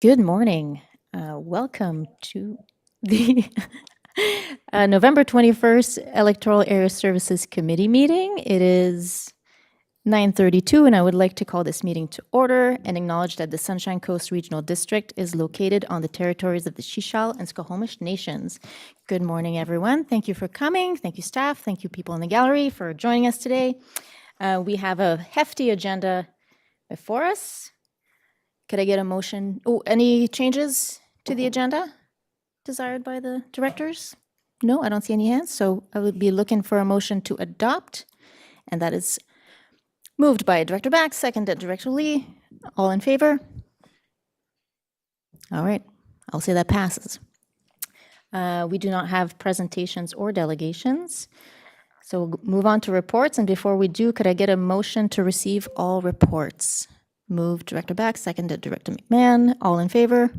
Good morning. Welcome to the November 21st Electoral Area Services Committee meeting. It is 9:32, and I would like to call this meeting to order and acknowledge that the Sunshine Coast Regional District is located on the territories of the Shishal and Squamish Nations. Good morning, everyone. Thank you for coming. Thank you, staff. Thank you, people in the gallery, for joining us today. We have a hefty agenda before us. Could I get a motion? Oh, any changes to the agenda desired by the directors? No, I don't see any hands, so I would be looking for a motion to adopt, and that is moved by Director Bax, seconded Director Lee. All in favor? All right, I'll say that passes. We do not have presentations or delegations, so we'll move on to reports, and before we do, could I get a motion to receive all reports? Moved Director Bax, seconded Director McMahon. All in favor?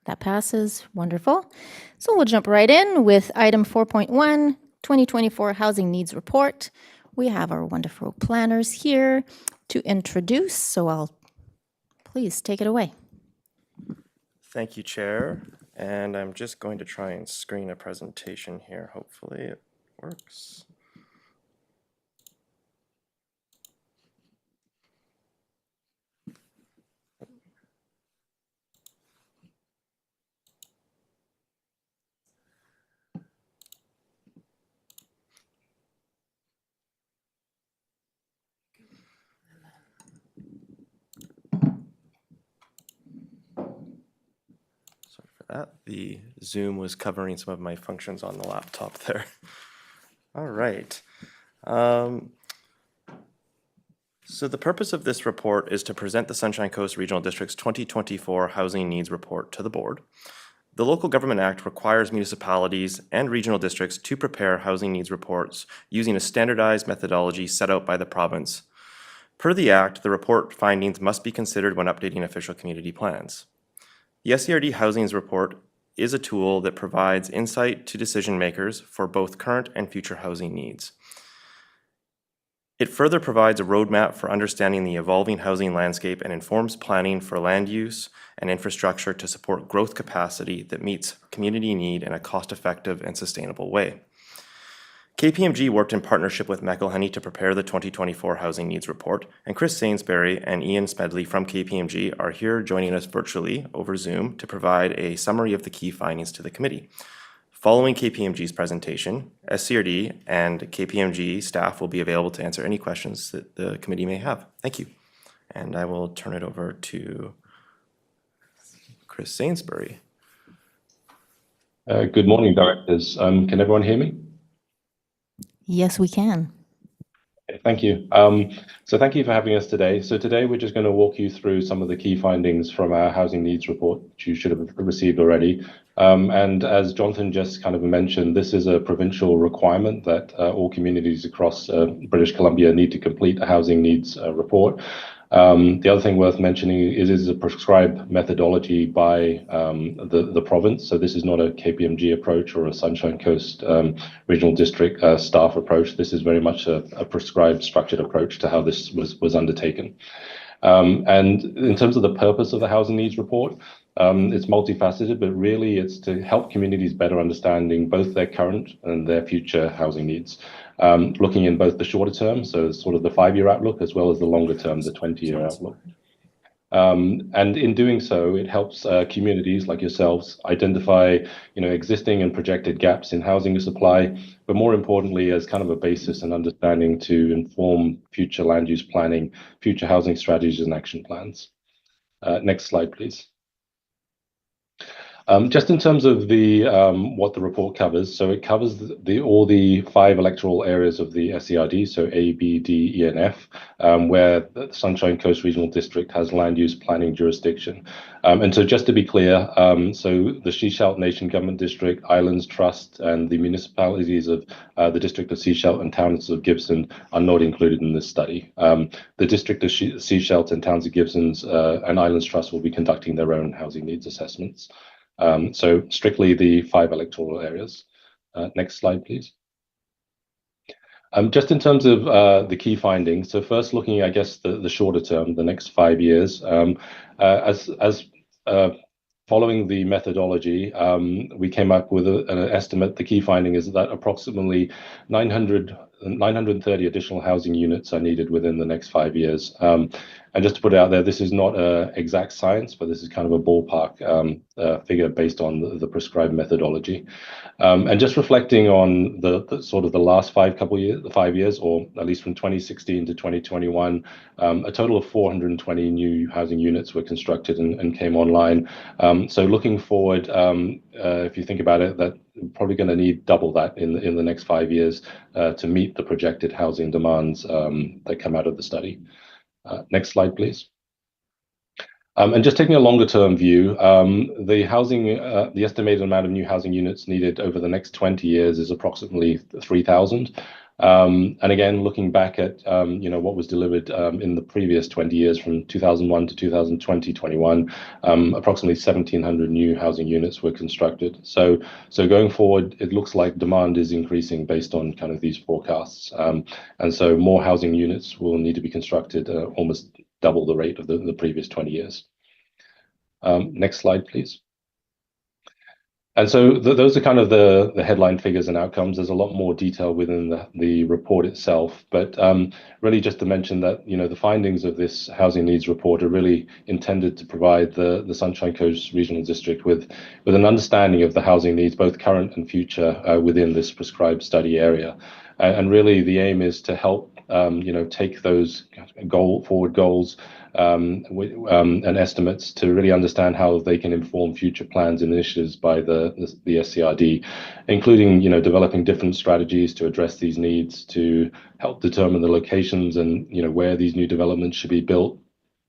That passes. Wonderful. So we'll jump right in with item 4.1, 2024 Housing Needs Report. We have our wonderful planners here to introduce, so I'll please take it away. Thank you, Chair. And I'm just going to try and screen a presentation here. Hopefully it works. Sorry for that. The Zoom was covering some of my functions on the laptop there. All right. So the purpose of this report is to present the Sunshine Coast Regional District's 2024 Housing Needs Report to the Board. The Local Government Act requires municipalities and regional districts to prepare housing needs reports using a standardized methodology set out by the province. Per the Act, the report findings must be considered when updating official community plans. The SCRD Housings Report is a tool that provides insight to decision makers for both current and future housing needs. It further provides a roadmap for understanding the evolving housing landscape and informs planning for land use and infrastructure to support growth capacity that meets community need in a cost-effective and sustainable way. KPMG worked in partnership with McElhenney to prepare the 2024 Housing Needs Report, and Chris Sainsbury and Ian Smedley from KPMG are here joining us virtually over Zoom to provide a summary of the key findings to the committee. Following KPMG's presentation, SCRD and KPMG staff will be available to answer any questions that the committee may have. Thank you. And I will turn it over to Chris Sainsbury. Good morning, directors. Can everyone hear me? Yes, we can. Thank you. So thank you for having us today. So today we're just going to walk you through some of the key findings from our housing needs report, which you should have received already. And as Jonathan just kind of mentioned, this is a provincial requirement that all communities across British Columbia need to complete a housing needs report. The other thing worth mentioning is it is a prescribed methodology by the province. So this is not a KPMG approach or a Sunshine Coast Regional District staff approach. This is very much a prescribed structured approach to how this was undertaken. And in terms of the purpose of the housing needs report, it's multifaceted, but really it's to help communities better understanding both their current and their future housing needs. Looking in both the shorter term, so sort of the 5-year outlook, as well as the longer term, the 20-year outlook. And in doing so, it helps communities like yourselves identify, existing and projected gaps in housing supply, but more importantly, as kind of a basis and understanding to inform future land use planning, future housing strategies and action plans. Next slide, please. Just in terms of the what the report covers, so it covers all the 5 electoral areas of the SCRD, so A, B, D, E, and F, where the Sunshine Coast Regional District has land use planning jurisdiction. And so just to be clear, so the Sechelt Nation Government District, Islands Trust, and the municipalities of the District of Sechelt and Towns of Gibson are not included in this study. The District of Sechelt and Towns of Gibson's and Islands Trust will be conducting their own housing needs assessments. So strictly the 5 electoral areas. Next slide, please. Just in terms of the key findings, so first looking, I guess, the shorter term, the next 5 years, as following the methodology, we came up with an estimate. The key finding is that approximately 930 additional housing units are needed within the next 5 years. And just to put it out there, this is not exact science, but this is kind of a ballpark figure based on the prescribed methodology. And just reflecting on the sort of the last 5 years, or at least from 2016 to 2021, a total of 420 new housing units were constructed and came online. So looking forward, if you think about it, that we're probably going to need double that in the next 5 years to meet the projected housing demands that come out of the study. Next slide, please. And just taking a longer term view, the estimated amount of new housing units needed over the next 20 years is approximately 3,000. And again, looking back at what was delivered in the previous 20 years, from 2001 to 2021, approximately 1,700 new housing units were constructed. So going forward, it looks like demand is increasing based on kind of these forecasts, and so more housing units will need to be constructed, almost double the rate of the previous 20 years. Next slide, please. And so those are kind of the headline figures and outcomes. There's a lot more detail within the report itself, but really just to mention that the findings of this housing needs report are really intended to provide the Sunshine Coast Regional District with an understanding of the housing needs, both current and future, within this prescribed study area. And really the aim is to help take those forward goals and estimates to really understand how they can inform future plans and initiatives by the SCRD, including developing different strategies to address these needs, to help determine the locations and where these new developments should be built,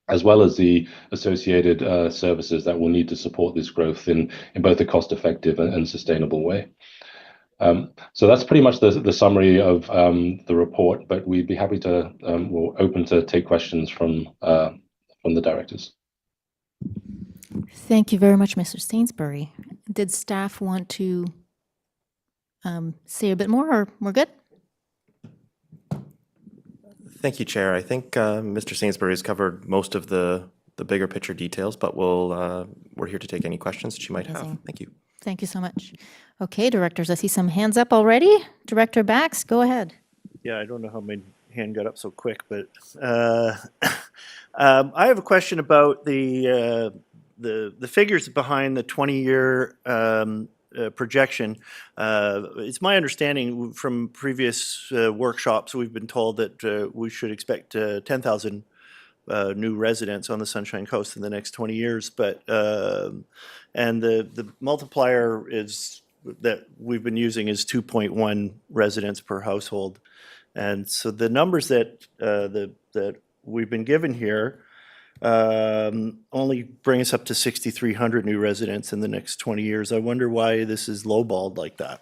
as well as the associated services that will need to support this growth in both a cost-effective and sustainable way. So that's pretty much the summary of the report, but we'd be happy to, we're open to take questions from the directors. Thank you very much, Mr. Stainsbury. Did staff want to say a bit more, or we're good? Thank you, Chair. I think Mr. Sainsbury has covered most of the bigger picture details, but we're here to take any questions that you might have. Thank you. Thank you so much. Okay, directors, I see some hands up already. Director Bax, go ahead. Yeah, I don't know how my hand got up so quick, but I have a question about the figures behind the 20-year projection. It's my understanding from previous workshops we've been told that we should expect 10,000 new residents on the Sunshine Coast in the next 20 years, but and the multiplier is that we've been using is 2.1 residents per household, and so the numbers that that we've been given here only bring us up to 6,300 new residents in the next 20 years. I wonder why this is lowballed like that.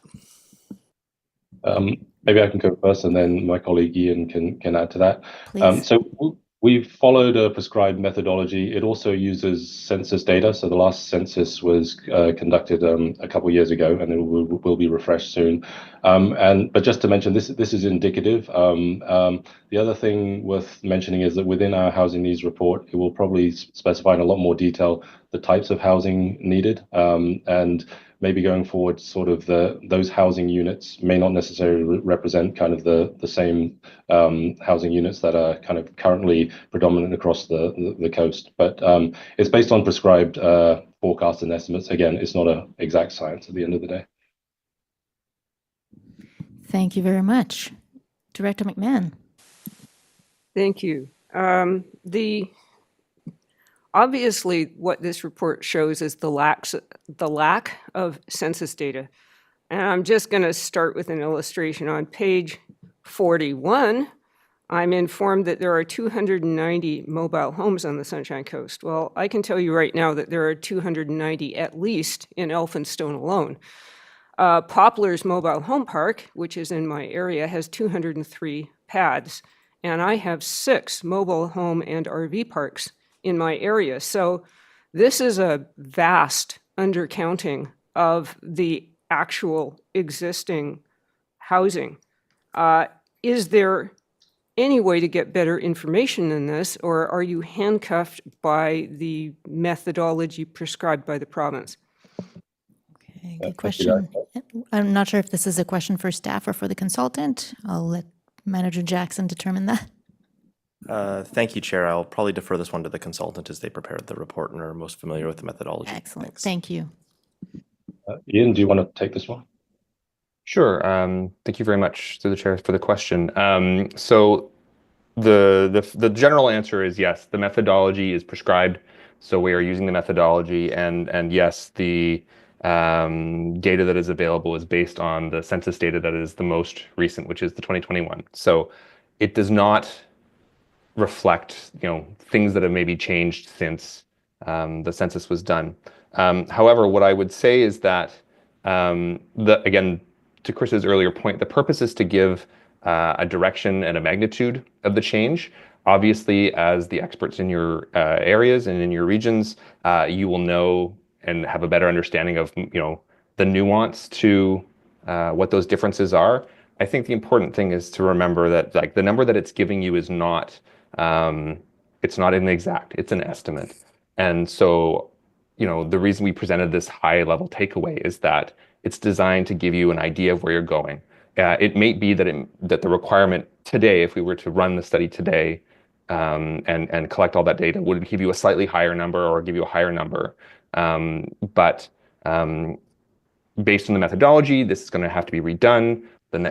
Maybe I can go first, and then my colleague Ian can add to that. Please. So we've followed a prescribed methodology. It also uses census data. So the last census was conducted a couple of years ago, and it will be refreshed soon. But just to mention, this is indicative. The other thing worth mentioning is that within our housing needs report, it will probably specify in a lot more detail the types of housing needed, and maybe going forward, sort of those housing units may not necessarily represent kind of the same housing units that are kind of currently predominant across the coast. But it's based on prescribed forecasts and estimates. Again, it's not an exact science at the end of the day. Thank you very much. Director McMahon. Thank you. Obviously, what this report shows is the lack of census data. And I'm just going to start with an illustration. On page 41, I'm informed that there are 290 mobile homes on the Sunshine Coast. Well, I can tell you right now that there are 290 at least in Elphinstone alone. Poplar's Mobile Home Park, which is in my area, has 203 pads. And I have 6 mobile home and RV parks in my area. So this is a vast undercounting of the actual existing housing. Is there any way to get better information than this, or are you handcuffed by the methodology prescribed by the province? Okay, Thank you, good question. I'm not sure if this is a question for staff or for the consultant. I'll let Manager Jackson determine that. Thank you, Chair. I'll probably defer this one to the consultant as they prepared the report and are most familiar with the methodology. Excellent. Thanks. Thank you. Ian, do you want to take this one? Sure. Thank you very much to the chair for the question. So the general answer is yes, the methodology is prescribed. So we are using the methodology, and yes, the data that is available is based on the census data that is the most recent, which is the 2021. So it does not reflect, things that have maybe changed since the census was done. However, what I would say is that again, to Chris's earlier point, the purpose is to give a direction and a magnitude of the change. Obviously, as the experts in your areas and in your regions, you will know and have a better understanding of the nuance to what those differences are. I think the important thing is to remember that the number that it's giving you is not it's not an exact, it's an estimate. And so the reason we presented this high level takeaway is that it's designed to give you an idea of where you're going. It may be that the requirement today, if we were to run the study today and collect all that data, would give you a slightly higher number or give you a higher number. But based on the methodology, this is going to have to be redone in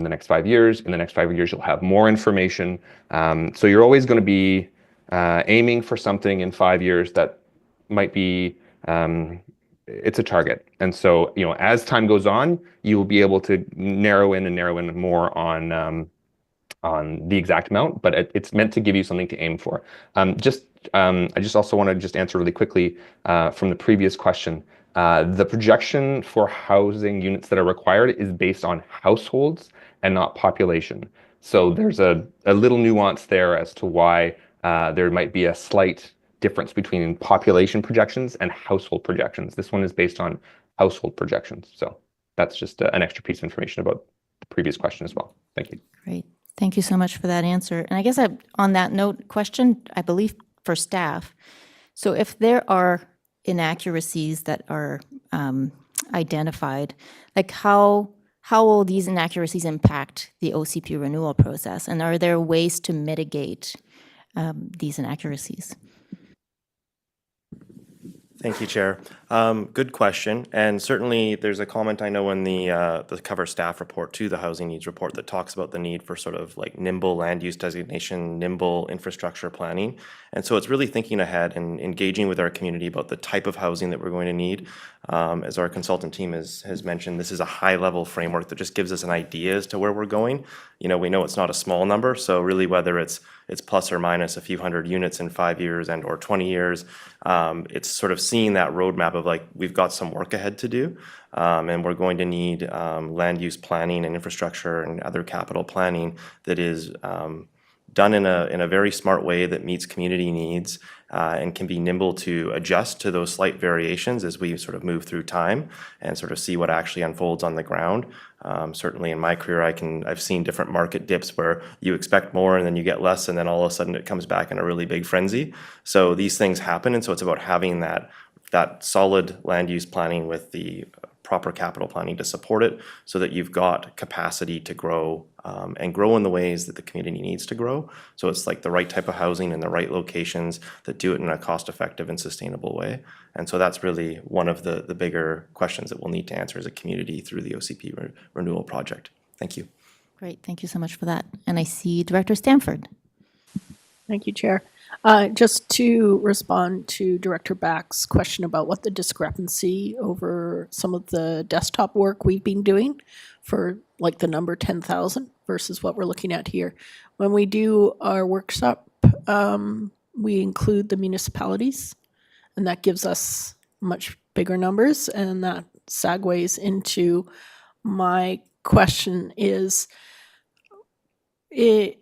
the next 5 years. In the next 5 years, you'll have more information. So you're always going to be aiming for something in 5 years that might be it's a target. And so, as time goes on, you will be able to narrow in more on the exact amount, but it's meant to give you something to aim for. I just also want to just answer really quickly from the previous question. The projection for housing units that are required is based on households and not population. So there's a little nuance there as to why there might be a slight difference between population projections and household projections. This one is based on household projections. So that's just an extra piece of information about the previous question as well. Thank you. Great. Thank you so much for that answer. And I guess on that note, question, I believe for staff. So if there are inaccuracies that are identified, like how will these inaccuracies impact the OCP renewal process? And are there ways to mitigate these inaccuracies? Thank you, Chair. Good question. And certainly there's a comment I know in the cover staff report to the housing needs report that talks about the need for sort of like nimble land use designation, nimble infrastructure planning. And so it's really thinking ahead and engaging with our community about the type of housing that we're going to need. As our consultant team has mentioned, this is a high level framework that just gives us an idea as to where we're going. We know it's not a small number. So really whether it's plus or minus a few hundred units in 5 years and or 20 years, it's sort of seeing that roadmap of like, we've got some work ahead to do, and we're going to need land use planning and infrastructure and other capital planning that is done in a very smart way that meets community needs and can be nimble to adjust to those slight variations as we sort of move through time and sort of see what actually unfolds on the ground. Certainly in my career, I've seen different market dips where you expect more and then you get less, and then all of a sudden it comes back in a really big frenzy. So these things happen, and so it's about having that solid land use planning with the proper capital planning to support it so that you've got capacity to grow and grow in the ways that the community needs to grow. So it's like the right type of housing in the right locations that do it in a cost-effective and sustainable way. And so that's really one of the bigger questions that we'll need to answer as a community through the OCP renewal project. Thank you. Great. Thank you so much for that. And I see Director Stanford. Thank you, Chair. Just to respond to Director Back's question about what the discrepancy over some of the desktop work we've been doing for like the number 10,000 versus what we're looking at here. When we do our workshop, we include the municipalities, and that gives us much bigger numbers, and that segues into my question is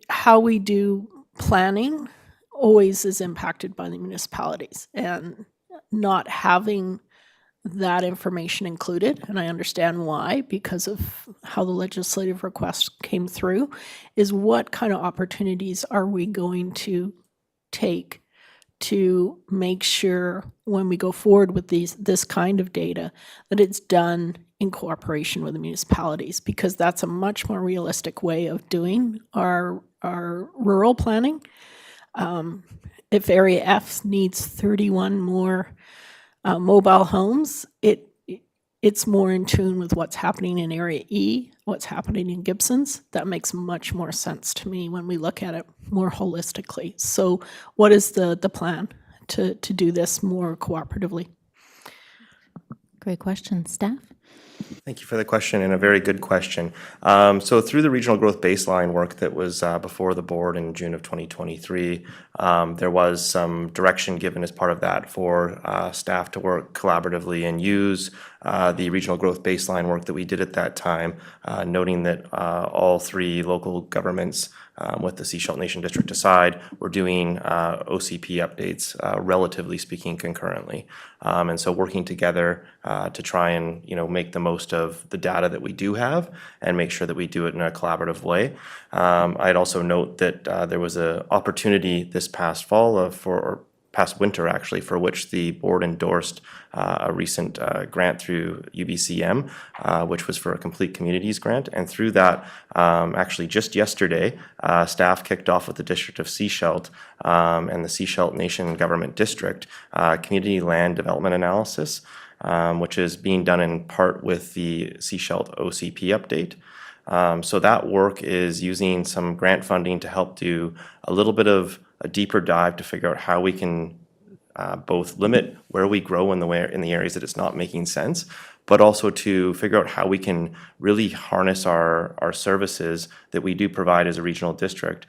how we do planning always is impacted by the municipalities, and not having that information included, and I understand why, because of how the legislative request came through, is what kind of opportunities are we going to take to make sure when we go forward with this kind of data that it's done in cooperation with the municipalities, because that's a much more realistic way of doing our rural planning. If Area F needs 31 more mobile homes, it's more in tune with what's happening in Area E, what's happening in Gibson's. That makes much more sense to me when we look at it more holistically. So what is the plan to do this more cooperatively? Great question. Staff? Thank you for the question, and a very good question. So through the regional growth baseline work that was before the board in June of 2023, there was some direction given as part of that for staff to work collaboratively and use the regional growth baseline work that we did at that time, noting that all three local governments with the Seashell Nation District aside, we're doing OCP updates, relatively speaking, concurrently. And so working together to try and make the most of the data that we do have and make sure that we do it in a collaborative way. I'd also note that there was an opportunity this past fall or past winter actually, for which the board endorsed a recent grant through UBCM, which was for a Complete Communities grant. And through that, actually just yesterday, staff kicked off with the District of Seashell and the Seashell Nation Government District community land development analysis, which is being done in part with the Seashell OCP update. So that work is using some grant funding to help do a little bit of a deeper dive to figure out how we can both limit where we grow in the areas that it's not making sense, but also to figure out how we can really harness our services that we do provide as a regional district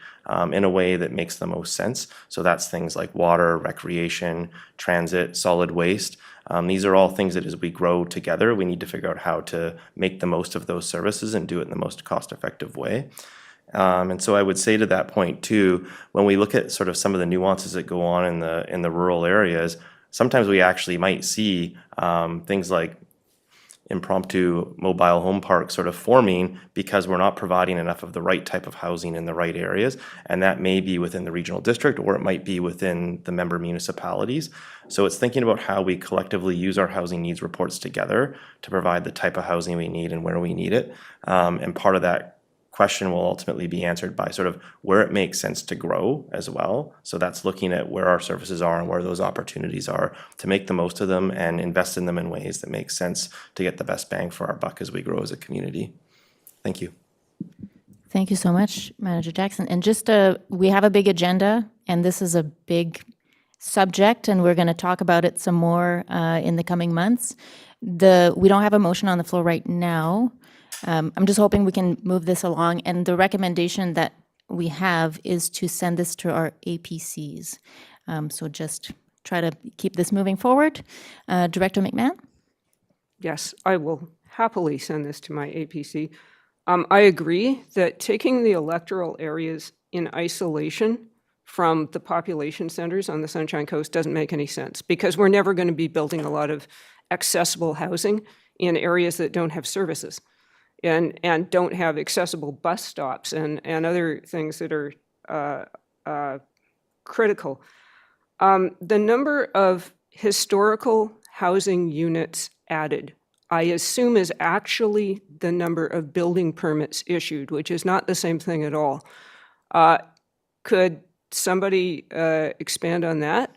in a way that makes the most sense. So that's things like water, recreation, transit, solid waste. These are all things that as we grow together, we need to figure out how to make the most of those services and do it in the most cost-effective way. And so I would say to that point too, when we look at sort of some of the nuances that go on in the rural areas, sometimes we actually might see things like impromptu mobile home parks sort of forming because we're not providing enough of the right type of housing in the right areas. And that may be within the regional district, or it might be within the member municipalities. So it's thinking about how we collectively use our housing needs reports together to provide the type of housing we need and where we need it. And part of that question will ultimately be answered by sort of where it makes sense to grow as well. So that's looking at where our services are and where those opportunities are to make the most of them and invest in them in ways that make sense to get the best bang for our buck as we grow as a community. Thank you. Thank you so much, Manager Jackson. And just we have a big agenda, and this is a big subject, and we're going to talk about it some more in the coming months. We don't have a motion on the floor right now. I'm just hoping we can move this along, and the recommendation that we have is to send this to our APCs. So just try to keep this moving forward. Director McMahon? Yes, I will happily send this to my APC. I agree that taking the electoral areas in isolation from the population centers on the Sunshine Coast doesn't make any sense, because we're never going to be building a lot of accessible housing in areas that don't have services and don't have accessible bus stops and other things that are critical. The number of historical housing units added, I assume, is actually the number of building permits issued, which is not the same thing at all. Could somebody expand on that?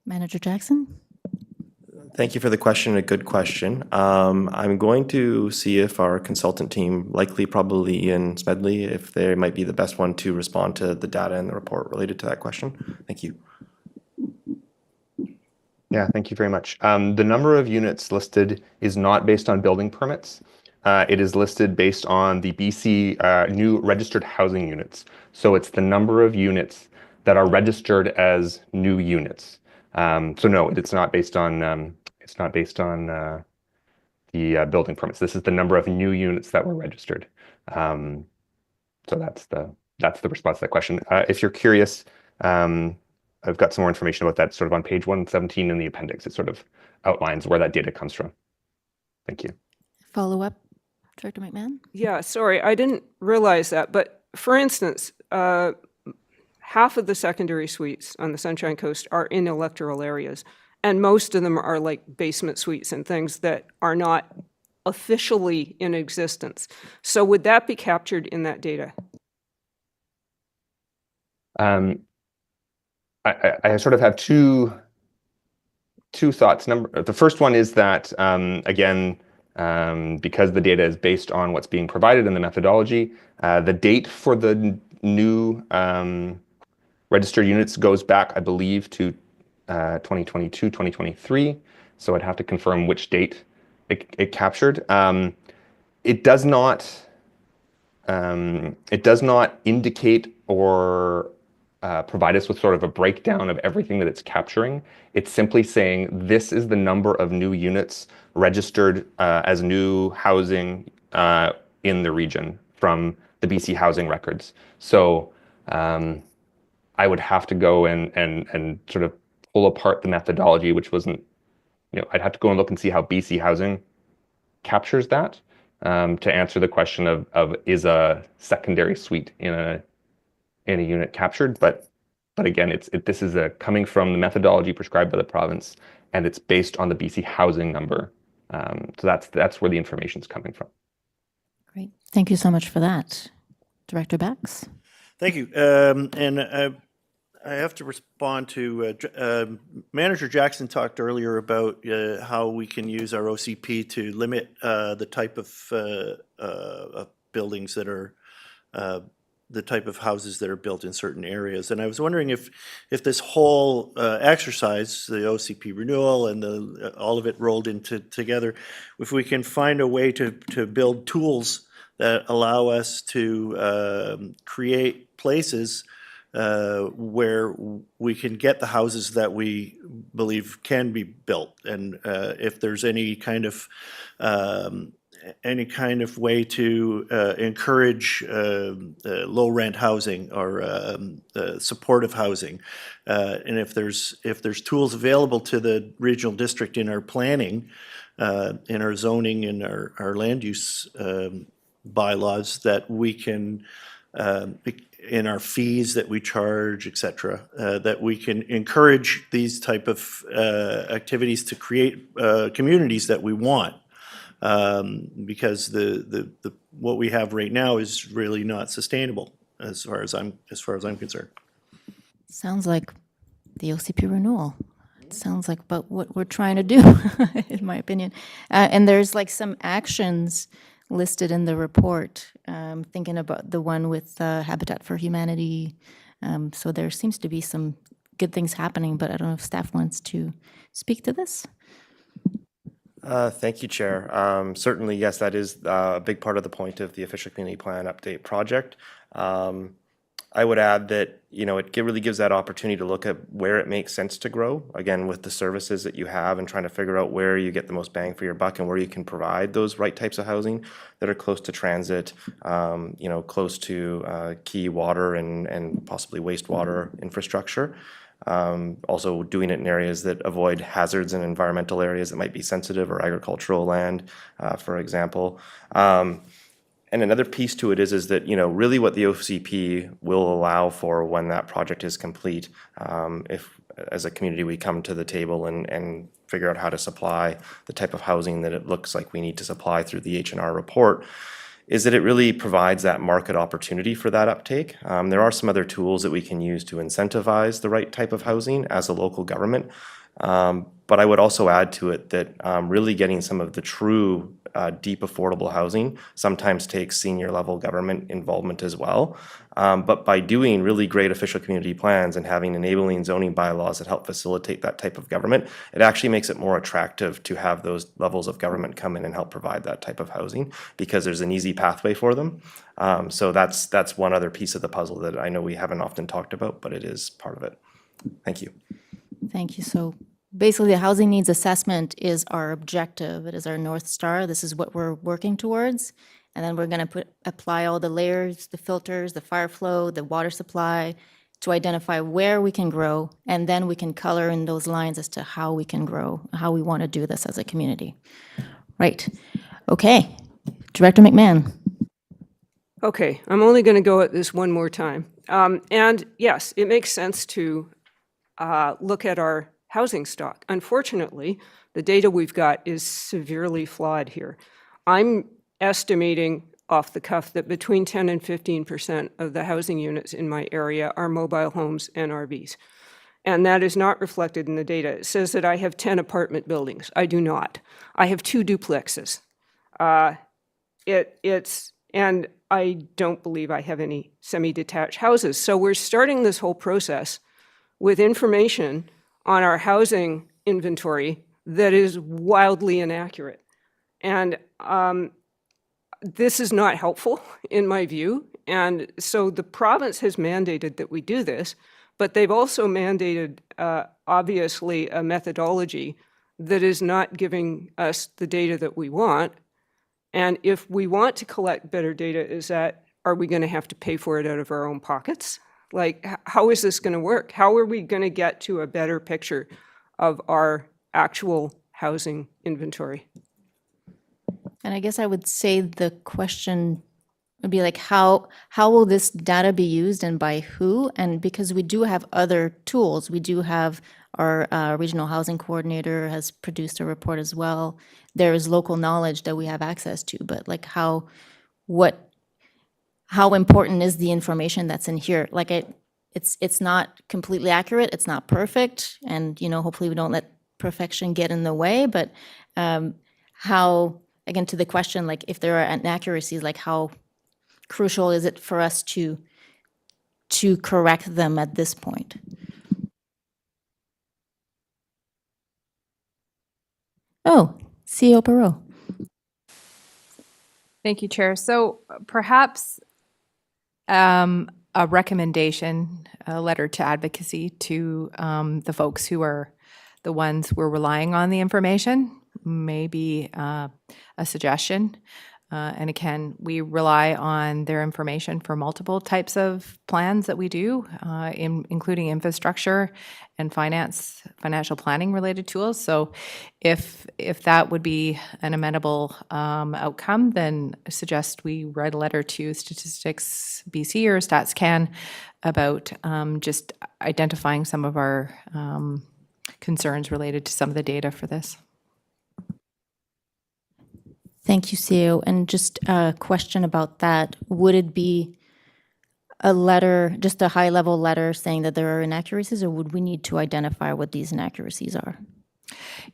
Manager Jackson? Thank you for the question, a good question. I'm going to see if our consultant team, probably Ian Smedley, if they might be the best one to respond to the data in the report related to that question. Thank you. Yeah, thank you very much. The number of units listed is not based on building permits. It is listed based on the BC new registered housing units. So it's the number of units that are registered as new units. So no, it's not based on the building permits. This is the number of new units that were registered. So that's the response to that question. If you're curious, I've got some more information about that sort of on page 117 in the appendix. It sort of outlines where that data comes from. Thank you. Follow up, Director McMahon? Yeah, sorry, I didn't realize that. But for instance, half of the secondary suites on the Sunshine Coast are in electoral areas, and most of them are like basement suites and things that are not officially in existence. So would that be captured in that data? I sort of have two thoughts. The first one is that, again, because the data is based on what's being provided in the methodology, the date for the new registered units goes back, I believe, to 2022, 2023. So I'd have to confirm which date it captured. It does not indicate or provide us with sort of a breakdown of everything that it's capturing. It's simply saying this is the number of new units registered as new housing in the region from the BC housing records. So I would have to go and sort of pull apart the methodology, which wasn't, I'd have to go and look and see how BC housing captures that to answer the question of is a secondary suite in a unit captured, but again, this is coming from the methodology prescribed by the province, and it's based on the BC housing number. So that's where the information is coming from. Great. Thank you so much for that. Director Bax? Thank you. And I have to respond to Manager Jackson talked earlier about how we can use our OCP to limit the type of buildings that are the type of houses that are built in certain areas. And I was wondering if this whole exercise, the OCP renewal and all of it rolled into together, if we can find a way to build tools that allow us to create places where we can get the houses that we believe can be built. And if there's any kind of way to encourage low rent housing or supportive housing, and if there's tools available to the regional district in our planning, in our zoning, in our land use bylaws, that we can in our fees that we charge, et cetera, that we can encourage these type of activities to create communities that we want. Because the what we have right now is really not sustainable as far as I'm concerned. Sounds like the OCP renewal. It sounds like about what we're trying to do, in my opinion. And there's like some actions listed in the report, thinking about the one with Habitat for Humanity. So there seems to be some good things happening, but I don't know if staff wants to speak to this. Thank you, Chair. Certainly, yes, that is a big part of the point of the Official Community Plan Update project. I would add that, it really gives that opportunity to look at where it makes sense to grow, again, with the services that you have and trying to figure out where you get the most bang for your buck and where you can provide those right types of housing that are close to transit, close to key water and possibly wastewater infrastructure. Also doing it in areas that avoid hazards and environmental areas that might be sensitive or agricultural land, for example. And another piece to it is that, really what the OCP will allow for when that project is complete, if as a community we come to the table and figure out how to supply the type of housing that it looks like we need to supply through the H&R report, is that it really provides that market opportunity for that uptake. There are some other tools that we can use to incentivize the right type of housing as a local government. But I would also add to it that really getting some of the true deep affordable housing sometimes takes senior level government involvement as well. But by doing really great official community plans and having enabling zoning bylaws that help facilitate that type of government, it actually makes it more attractive to have those levels of government come in and help provide that type of housing because there's an easy pathway for them. So that's one other piece of the puzzle that I know we haven't often talked about, but it is part of it. Thank you. Thank you. So basically, the housing needs assessment is our objective. It is our North Star. This is what we're working towards. And then we're going to apply all the layers, the filters, the fire flow, the water supply, to identify where we can grow, and then we can color in those lines as to how we can grow, how we want to do this as a community. Right. Okay. Director McMahon. Okay, I'm only going to go at this one more time. And yes, it makes sense to look at our housing stock. Unfortunately, the data we've got is severely flawed here. I'm estimating off the cuff that between 10 and 15% of the housing units in my area are mobile homes and RVs. And that is not reflected in the data. It says that I have 10 apartment buildings. I do not. I have 2 duplexes. And I don't believe I have any semi-detached houses. So we're starting this whole process with information on our housing inventory that is wildly inaccurate. And this is not helpful in my view. And so the province has mandated that we do this, but they've also mandated, obviously, a methodology that is not giving us the data that we want. And if we want to collect better data, are we going to have to pay for it out of our own pockets? Like, how is this going to work? How are we going to get to a better picture of our actual housing inventory? And I guess I would say the question would be like, how will this data be used and by who? And because we do have other tools, we do have our regional housing coordinator has produced a report as well. There is local knowledge that we have access to, but like how important is the information that's in here? Like it's not completely accurate, it's not perfect, and hopefully we don't let perfection get in the way, but how, again, to the question, like if there are inaccuracies, like how crucial is it for us to correct them at this point? Oh, CEO Perot. Thank you, Chair. So perhaps a recommendation, a letter to advocacy to the folks who are the ones who are relying on the information, maybe a suggestion. And again, we rely on their information for multiple types of plans that we do, including infrastructure and financial planning related tools. So if that would be an amenable outcome, then I suggest we write a letter to Statistics BC or StatsCan about just identifying some of our concerns related to some of the data for this. Thank you, CEO. And just a question about that. Would it be a letter, just a high-level letter saying that there are inaccuracies, or would we need to identify what these inaccuracies are?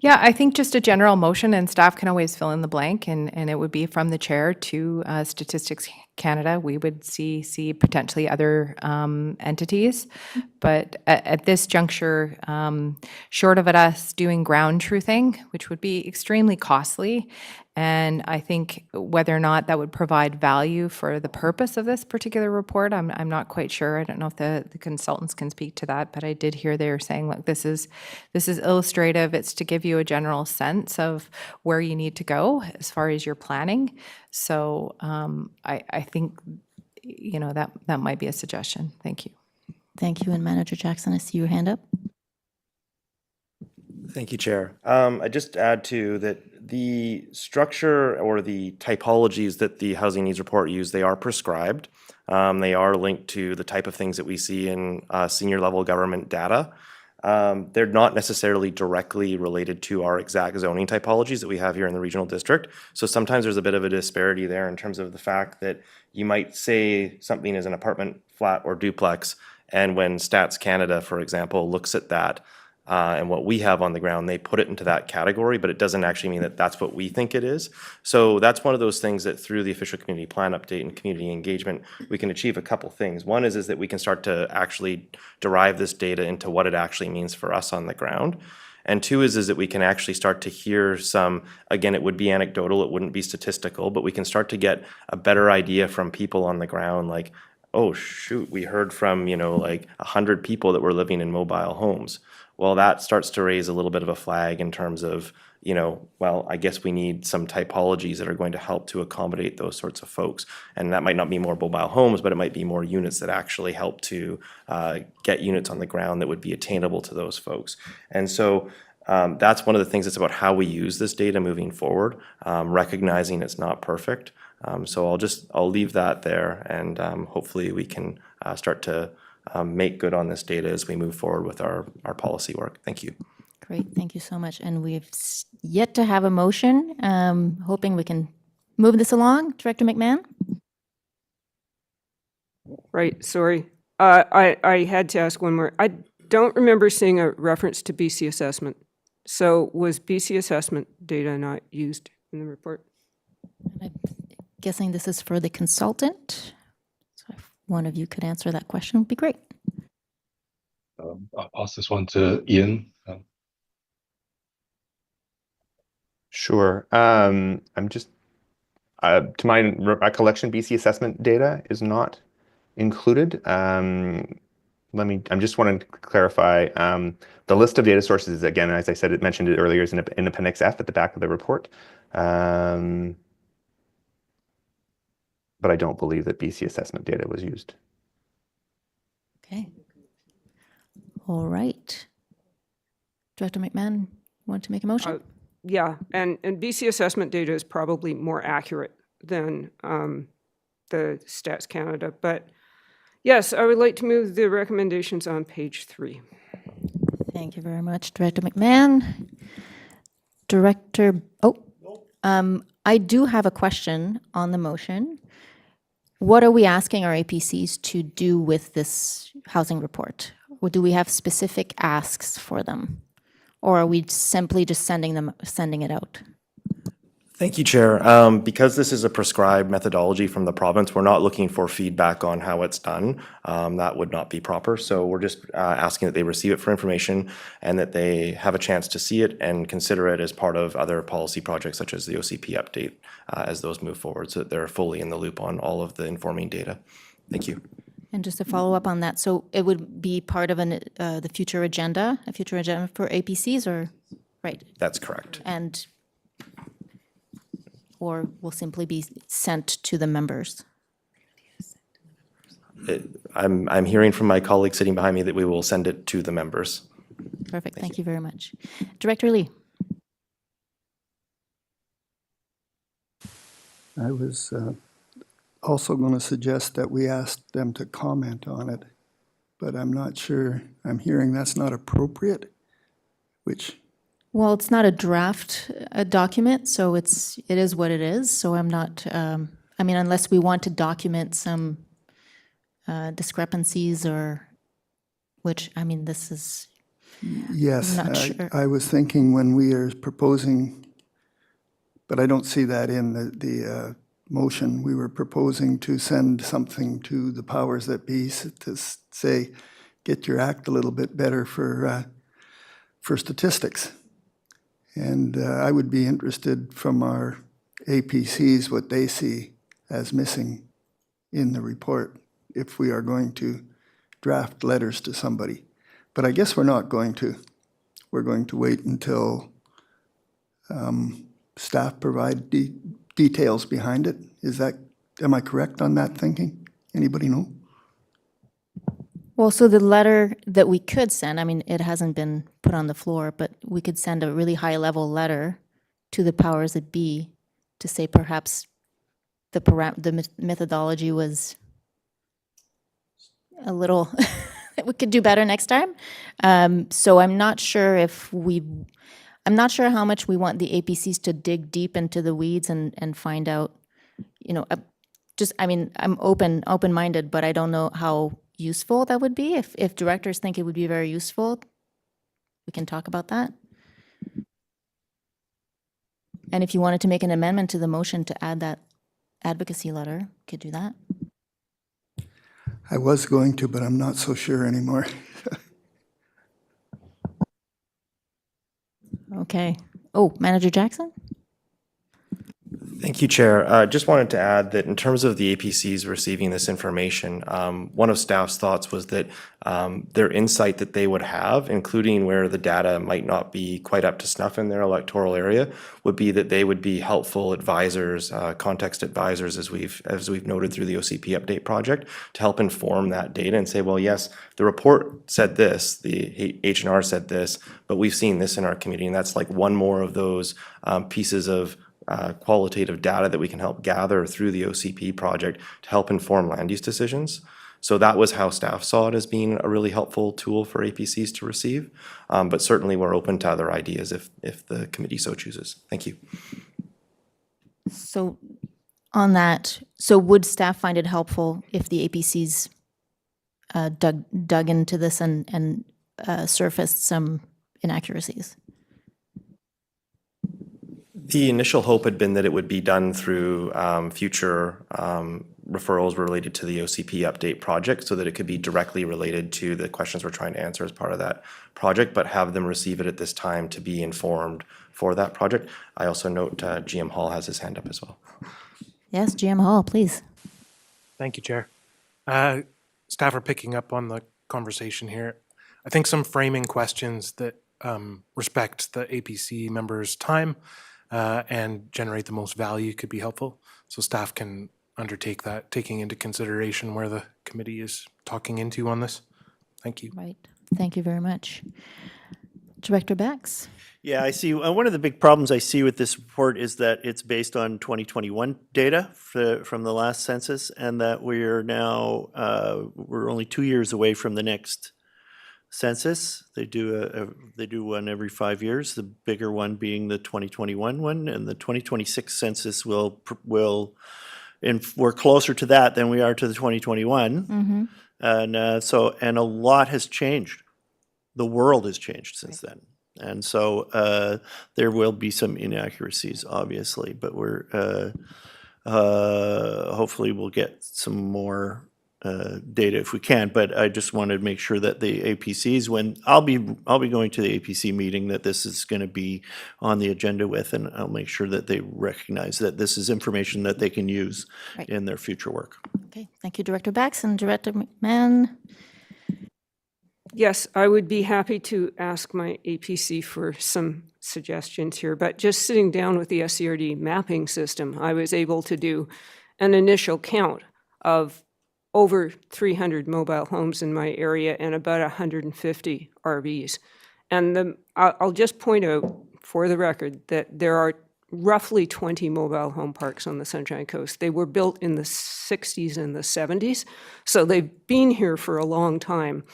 Yeah, I think just a general motion, and staff can always fill in the blank, and it would be from the chair to Statistics Canada. We would see potentially other entities, but at this juncture, short of us doing ground truthing, which would be extremely costly, and I think whether or not that would provide value for the purpose of this particular report, I'm not quite sure. I don't know if the consultants can speak to that, but I did hear they were saying, look, this is illustrative. It's to give you a general sense of where you need to go as far as your planning. So I think that might be a suggestion. Thank you. Thank you. And Manager Jackson, I see your hand up. Thank you, Chair. I just add to that the structure or the typologies that the housing needs report use, they are prescribed. They are linked to the type of things that we see in senior level government data. They're not necessarily directly related to our exact zoning typologies that we have here in the regional district. So sometimes there's a bit of a disparity there in terms of the fact that you might say something is an apartment, flat, or duplex, and when Stats Canada, for example, looks at that, and what we have on the ground, they put it into that category, but it doesn't actually mean that that's what we think it is. So that's one of those things that through the official community plan update and community engagement, we can achieve a couple things. One is that we can start to actually derive this data into what it actually means for us on the ground. And two is that we can actually start to hear some, again, it would be anecdotal, it wouldn't be statistical, but we can start to get a better idea from people on the ground, like, oh, shoot, we heard from, like 100 people that were living in mobile homes. Well, that starts to raise a little bit of a flag in terms of, well, I guess we need some typologies that are going to help to accommodate those sorts of folks. And that might not be more mobile homes, but it might be more units that actually help to get units on the ground that would be attainable to those folks. And so that's one of the things that's about how we use this data moving forward, recognizing it's not perfect. So I'll leave that there, and hopefully we can start to make good on this data as we move forward with our policy work. Thank you. Great, thank you so much. And we've yet to have a motion. Hoping we can move this along. Director McMahon? Right, sorry. I had to ask one more. I don't remember seeing a reference to BC assessment. So was BC assessment data not used in the report? I'm guessing this is for the consultant. So if one of you could answer that question, would be great. I'll pass this one to Ian. Sure. I'm just, to my recollection, BC assessment data is not included. I'm just wanting to clarify, the list of data sources, again, as I said, it mentioned it earlier, is in Appendix F at the back of the report. But I don't believe that BC assessment data was used. Okay. All right. Director McMahon, you want to make a motion? Yeah, and BC assessment data is probably more accurate than the Stats Canada. But yes, I would like to move the recommendations on page 3. Thank you very much, Director McMahon. I do have a question on the motion. What are we asking our APCs to do with this housing report? Or do we have specific asks for them? Or are we simply just sending it out? Thank you, Chair. Because this is a prescribed methodology from the province, we're not looking for feedback on how it's done. That would not be proper. So we're just asking that they receive it for information and that they have a chance to see it and consider it as part of other policy projects such as the OCP update as those move forward, so that they're fully in the loop on all of the informing data. Thank you. And just to follow up on that, so it would be part of the future agenda, a future agenda for APCs, or right? That's correct. Or will simply be sent to the members? I'm hearing from my colleague sitting behind me that we will send it to the members. Perfect. Thank you very much. Director Lee. I was also going to suggest that we ask them to comment on it, but I'm not sure. I'm hearing that's not appropriate, which... Well, it's not a draft document, so it is what it is. So I'm not, unless we want to document some discrepancies which, this is, Yes, I'm not sure. I was thinking when we are proposing, but I don't see that in the motion. We were proposing to send something to the powers that be to say, get your act a little bit better for statistics. And I would be interested from our APCs what they see as missing in the report if we are going to draft letters to somebody. But I guess we're not going to. We're going to wait until staff provide details behind it. Am I correct on that thinking? Anybody know? Well, so the letter that we could send, it hasn't been put on the floor, but we could send a really high-level letter to the powers that be to say perhaps the methodology was a little, we could do better next time. So I'm not sure how much we want the APCs to dig deep into the weeds and find out, I'm open-minded, but I don't know how useful that would be. If directors think it would be very useful, we can talk about that. And if you wanted to make an amendment to the motion to add that advocacy letter, you could do that. I was going to, but I'm not so sure anymore. Okay. Oh, Manager Jackson? Thank you, Chair. Just wanted to add that in terms of the APCs receiving this information, one of staff's thoughts was that their insight that they would have, including where the data might not be quite up to snuff in their electoral area, would be that they would be helpful advisors, context advisors, as we've noted through the OCP update project, to help inform that data and say, well, yes, the report said this, the H&R said this, but we've seen this in our community, and that's like one more of those pieces of qualitative data that we can help gather through the OCP project to help inform land use decisions. So that was how staff saw it, as being a really helpful tool for APCs to receive. But certainly we're open to other ideas if the committee so chooses. Thank you. So on that, so would staff find it helpful if the APCs dug into this and surfaced some inaccuracies? The initial hope had been that it would be done through future referrals related to the OCP update project, so that it could be directly related to the questions we're trying to answer as part of that project, but have them receive it at this time to be informed for that project. I also note GM Hall has his hand up as well. Yes, GM Hall, please. Thank you, Chair. Staff are picking up on the conversation here. I think some framing questions that respect the APC members' time and generate the most value could be helpful. So staff can undertake that, taking into consideration where the committee is talking into on this. Thank you. Right. Thank you very much. Director Bax? Yeah, I see. One of the big problems I see with this report is that it's based on 2021 data from the last census, and that we're now, we're only 2 years away from the next census. They do one every 5 years, the bigger one being the 2021 one, and the 2026 census and we're closer to that than we are to the 2021. Mm-hmm. And and a lot has changed. The world has changed since then. And so there will be some inaccuracies, obviously, but we're hopefully we'll get some more data if we can. But I just wanted to make sure that the APCs, when I'll be going to the APC meeting, that this is going to be on the agenda with, and I'll make sure that they recognize that this is information that they can use in their future work. Okay, thank you, Director Bax. And Director McMahon? Yes, I would be happy to ask my APC for some suggestions here, but just sitting down with the SCRD mapping system, I was able to do an initial count of over 300 mobile homes in my area and about 150 RVs. And I'll just point out for the record that there are roughly 20 mobile home parks on the Sunshine Coast. They were built in the 60s and the 70s, so they've been here for a long time.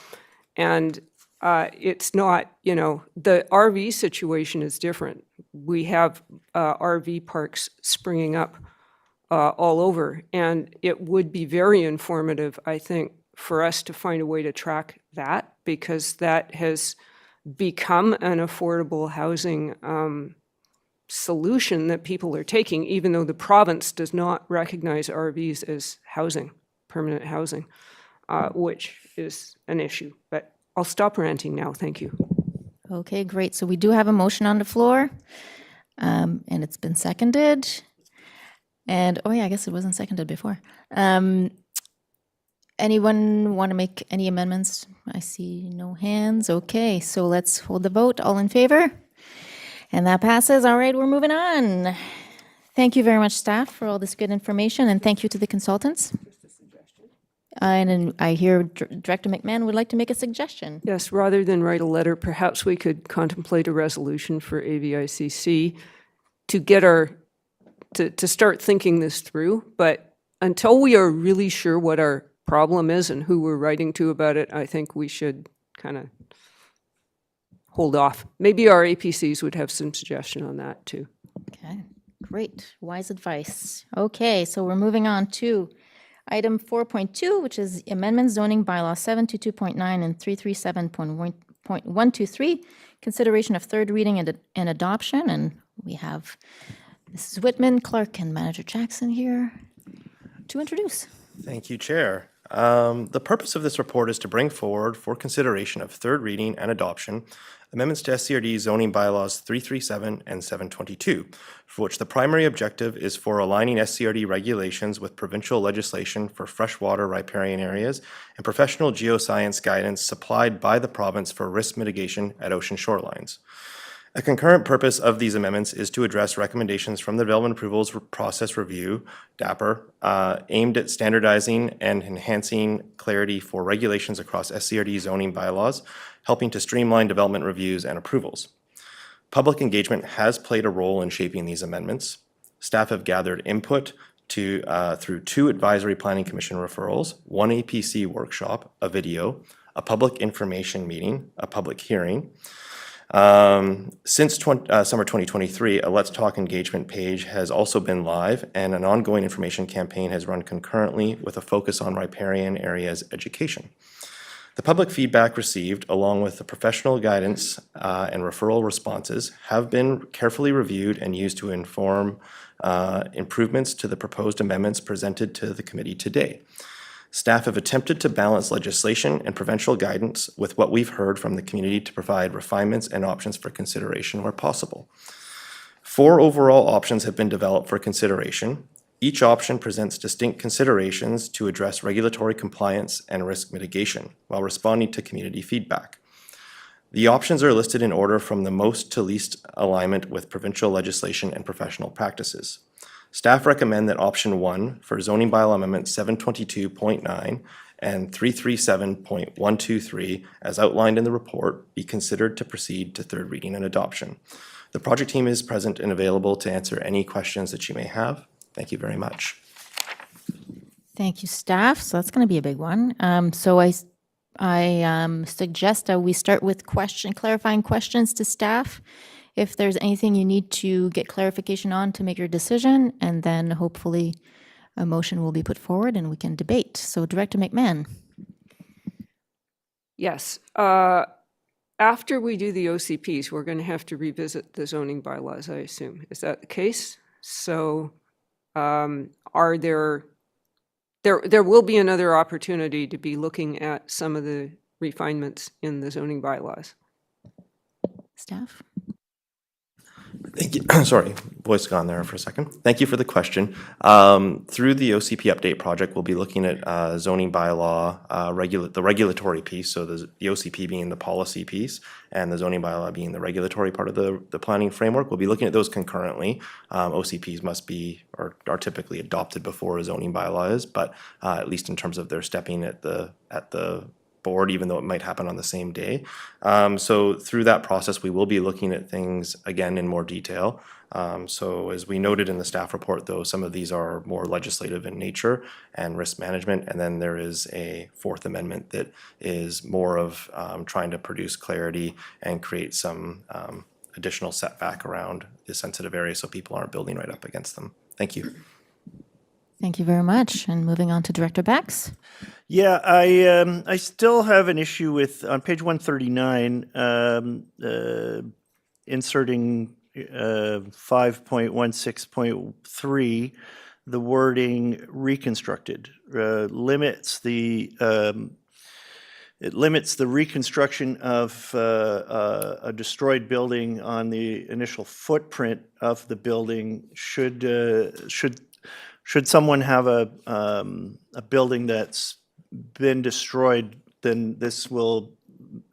And it's not, the RV situation is different. We have RV parks springing up all over, and it would be very informative, I think, for us to find a way to track that, because that has become an affordable housing solution that people are taking, even though the province does not recognize RVs as housing, permanent housing, which is an issue. But I'll stop ranting now. Thank you. Okay, great. So we do have a motion on the floor, and it's been seconded. And, oh yeah, I guess it wasn't seconded before. Anyone want to make any amendments? I see no hands. Okay, so let's hold the vote. All in favor? And that passes. All right, we're moving on. Thank you very much, staff, for all this good information, and thank you to the consultants. And then I hear Director McMahon would like to make a suggestion. Yes, rather than write a letter, perhaps we could contemplate a resolution for AVICC to get to start thinking this through. But until we are really sure what our problem is and who we're writing to about it, I think we should kind of hold off. Maybe our APCs would have some suggestion on that too. Okay, great. Wise advice. Okay, so we're moving on to item 4.2, which is amendments zoning bylaw 722.9 and 337.123, consideration of third reading and adoption. And we have Mrs. Whitman, Clark, and Manager Jackson here to introduce. Thank you, Chair. The purpose of this report is to bring forward for consideration of third reading and adoption amendments to SCRD zoning bylaws 337 and 722, for which the primary objective is for aligning SCRD regulations with provincial legislation for freshwater riparian areas and professional geoscience guidance supplied by the province for risk mitigation at ocean shorelines. A concurrent purpose of these amendments is to address recommendations from the Development Approvals Process Review, DAPR, aimed at standardizing and enhancing clarity for regulations across SCRD zoning bylaws, helping to streamline development reviews and approvals. Public engagement has played a role in shaping these amendments. Staff have gathered input through 2 Advisory Planning Commission referrals, 1 APC workshop, a video, a public information meeting, a public hearing. Since summer 2023, a Let's Talk engagement page has also been live, and an ongoing information campaign has run concurrently with a focus on riparian areas education. The public feedback received, along with the professional guidance and referral responses, have been carefully reviewed and used to inform improvements to the proposed amendments presented to the committee today. Staff have attempted to balance legislation and provincial guidance with what we've heard from the community to provide refinements and options for consideration where possible. 4 overall options have been developed for consideration. Each option presents distinct considerations to address regulatory compliance and risk mitigation while responding to community feedback. The options are listed in order from the most to least alignment with provincial legislation and professional practices. Staff recommend that option 1 for zoning bylaw amendment 722.9 and 337.123, as outlined in the report, be considered to proceed to 3rd reading and adoption. The project team is present and available to answer any questions that you may have. Thank you very much. Thank you, staff. So that's going to be a big one. So I suggest that we start with clarifying questions to staff. If there's anything you need to get clarification on to make your decision, and then hopefully a motion will be put forward and we can debate. So Director McMahon. Yes. After we do the OCPs, we're going to have to revisit the zoning bylaws, I assume. Is that the case? So there will be another opportunity to be looking at some of the refinements in the zoning bylaws. Staff? Thank you. Sorry, voice gone there for a second. Thank you for the question. Through the OCP update project, we'll be looking at zoning bylaw, the regulatory piece, so the OCP being the policy piece, and the zoning bylaw being the regulatory part of the planning framework. We'll be looking at those concurrently. OCPs must be, or are typically adopted before a zoning bylaw is, but at least in terms of their stepping at the board, even though it might happen on the same day. So through that process, we will be looking at things again in more detail. So as we noted in the staff report, though, some of these are more legislative in nature and risk management. And then there is a 4th amendment that is more of trying to produce clarity and create some additional setback around the sensitive area so people aren't building right up against them. Thank you. Thank you very much. And moving on to Director Bax. Yeah, I still have an issue with, on page 139, inserting 5.16.3, the wording reconstructed limits the reconstruction of a destroyed building on the initial footprint of the building. Should someone have a building that's been destroyed, then this will,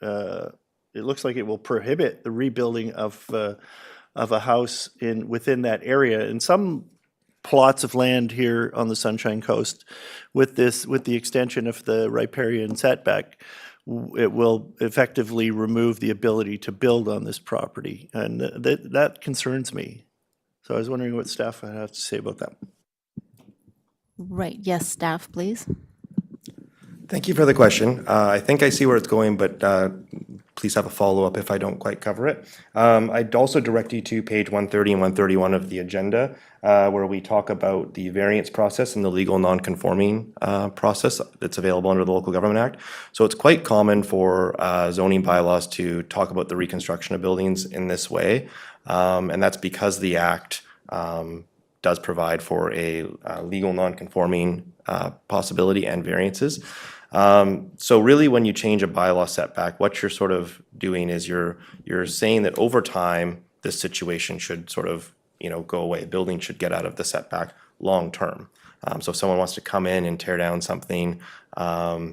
it looks like it will prohibit the rebuilding of a house within that area. In some plots of land here on the Sunshine Coast, with the extension of the riparian setback, it will effectively remove the ability to build on this property, and that concerns me. So I was wondering what staff would have to say about that. Right. Yes, staff, please. Thank you for the question. I think I see where it's going, but please have a follow-up if I don't quite cover it. I'd also direct you to page 130 and 131 of the agenda, where we talk about the variance process and the legal non-conforming process that's available under the Local Government Act. So it's quite common for zoning bylaws to talk about the reconstruction of buildings in this way, and that's because the Act does provide for a legal non-conforming possibility and variances. So really, when you change a bylaw setback, what you're sort of doing is you're saying that over time, this situation should sort of, go away. Building should get out of the setback long term. So if someone wants to come in and tear down something,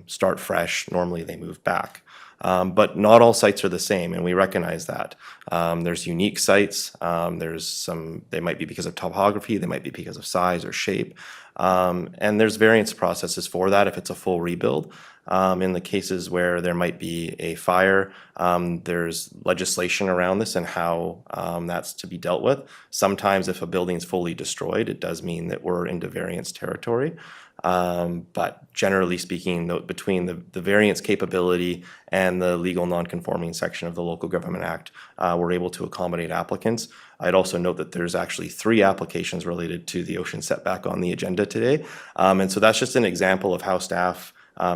start fresh, normally they move back. But not all sites are the same, and we recognize that. There's unique sites. They might be because of topography, they might be because of size or shape. And there's variance processes for that if it's a full rebuild. In the cases where there might be a fire, there's legislation around this and how that's to be dealt with. Sometimes if a building's fully destroyed, it does mean that we're into variance territory. But generally speaking, between the variance capability and the legal nonconforming section of the Local Government Act, we're able to accommodate applicants. I'd also note that there's actually 3 applications related to the ocean setback on the agenda today. And so that's just an example of how staff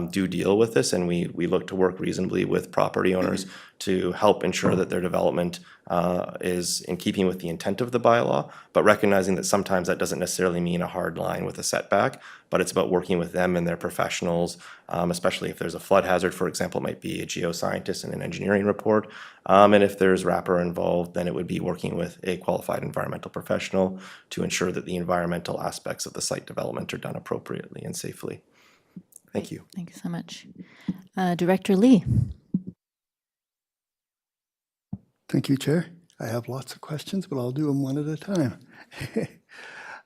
do deal with this, and we look to work reasonably with property owners to help ensure that their development is in keeping with the intent of the bylaw, but recognizing that sometimes that doesn't necessarily mean a hard line with a setback, but it's about working with them and their professionals, especially if there's a flood hazard, for example, it might be a geoscientist and an engineering report, and if there's wrapper involved, then it would be working with a qualified environmental professional to ensure that the environmental aspects of the site development are done appropriately and safely. Thank you. Thank you so much. Director Lee. Thank you, Chair. I have lots of questions, but I'll do them one at a time.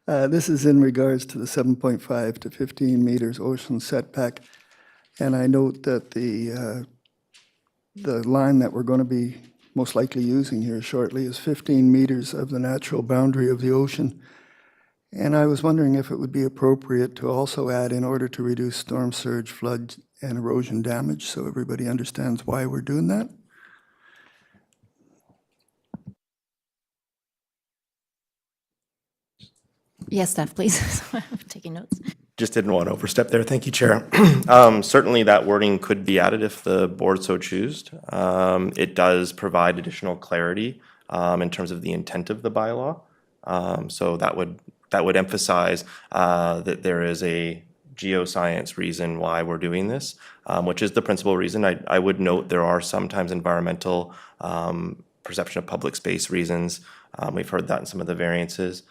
This is in regards to the 7.5 to 15 meters ocean setback. And I note that the line that we're going to be most likely using here shortly is 15 meters of the natural boundary of the ocean. And I was wondering if it would be appropriate to also add in order to reduce storm surge, flood, and erosion damage, so everybody understands why we're doing that. Yes, staff, please. I'm taking notes. Just didn't want to overstep there. Thank you, Chair. Certainly that wording could be added if the board so choose. It does provide additional clarity in terms of the intent of the bylaw. So that would emphasize that there is a geoscience reason why we're doing this, which is the principal reason. I would note there are sometimes environmental perception of public space reasons. We've heard that in some of the variances.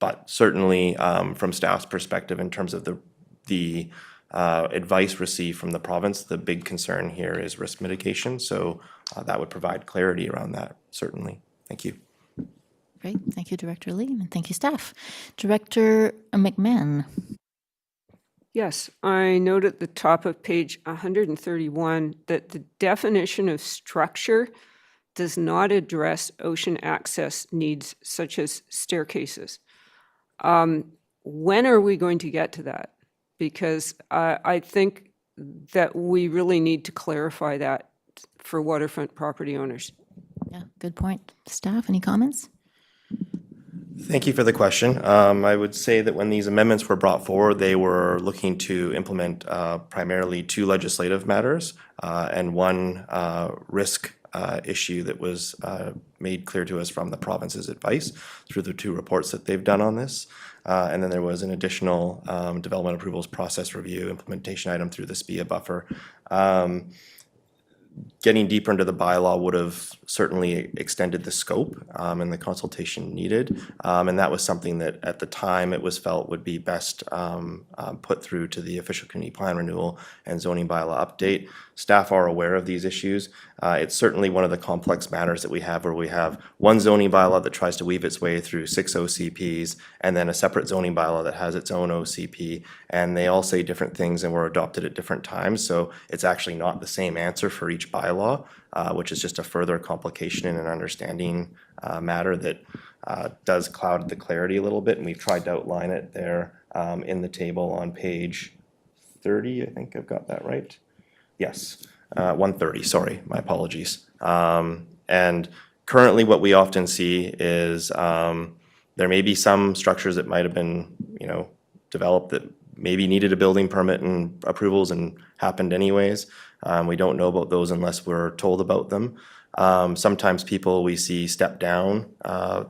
But certainly from staff's perspective, in terms of the advice received from the province, the big concern here is risk mitigation. So that would provide clarity around that, certainly. Thank you. Great. Thank you, Director Lee, and thank you, staff. Director McMahon. Yes, I note at the top of page 131 that the definition of structure does not address ocean access needs such as staircases. When are we going to get to that? Because I think that we really need to clarify that for waterfront property owners. Yeah, good point. Staff, any comments? Thank you for the question. I would say that when these amendments were brought forward, they were looking to implement primarily 2 legislative matters and 1 risk issue that was made clear to us from the province's advice through the 2 reports that they've done on this. And then there was an additional development approvals process review implementation item through the SPIA buffer. Getting deeper into the bylaw would have certainly extended the scope and the consultation needed. And that was something that at the time it was felt would be best put through to the official community plan renewal and zoning bylaw update. Staff are aware of these issues. It's certainly one of the complex matters that we have where we have one zoning bylaw that tries to weave its way through 6 OCPs and then a separate zoning bylaw that has its own OCP. And they all say different things and were adopted at different times. So it's actually not the same answer for each bylaw, which is just a further complication in an understanding matter that does cloud the clarity a little bit. And we've tried to outline it there in the table on page 30. I think I've got that right. Yes, 130, sorry, my apologies. And currently what we often see is there may be some structures that might have been, developed that maybe needed a building permit and approvals and happened anyways. We don't know about those unless we're told about them. Sometimes people we see step down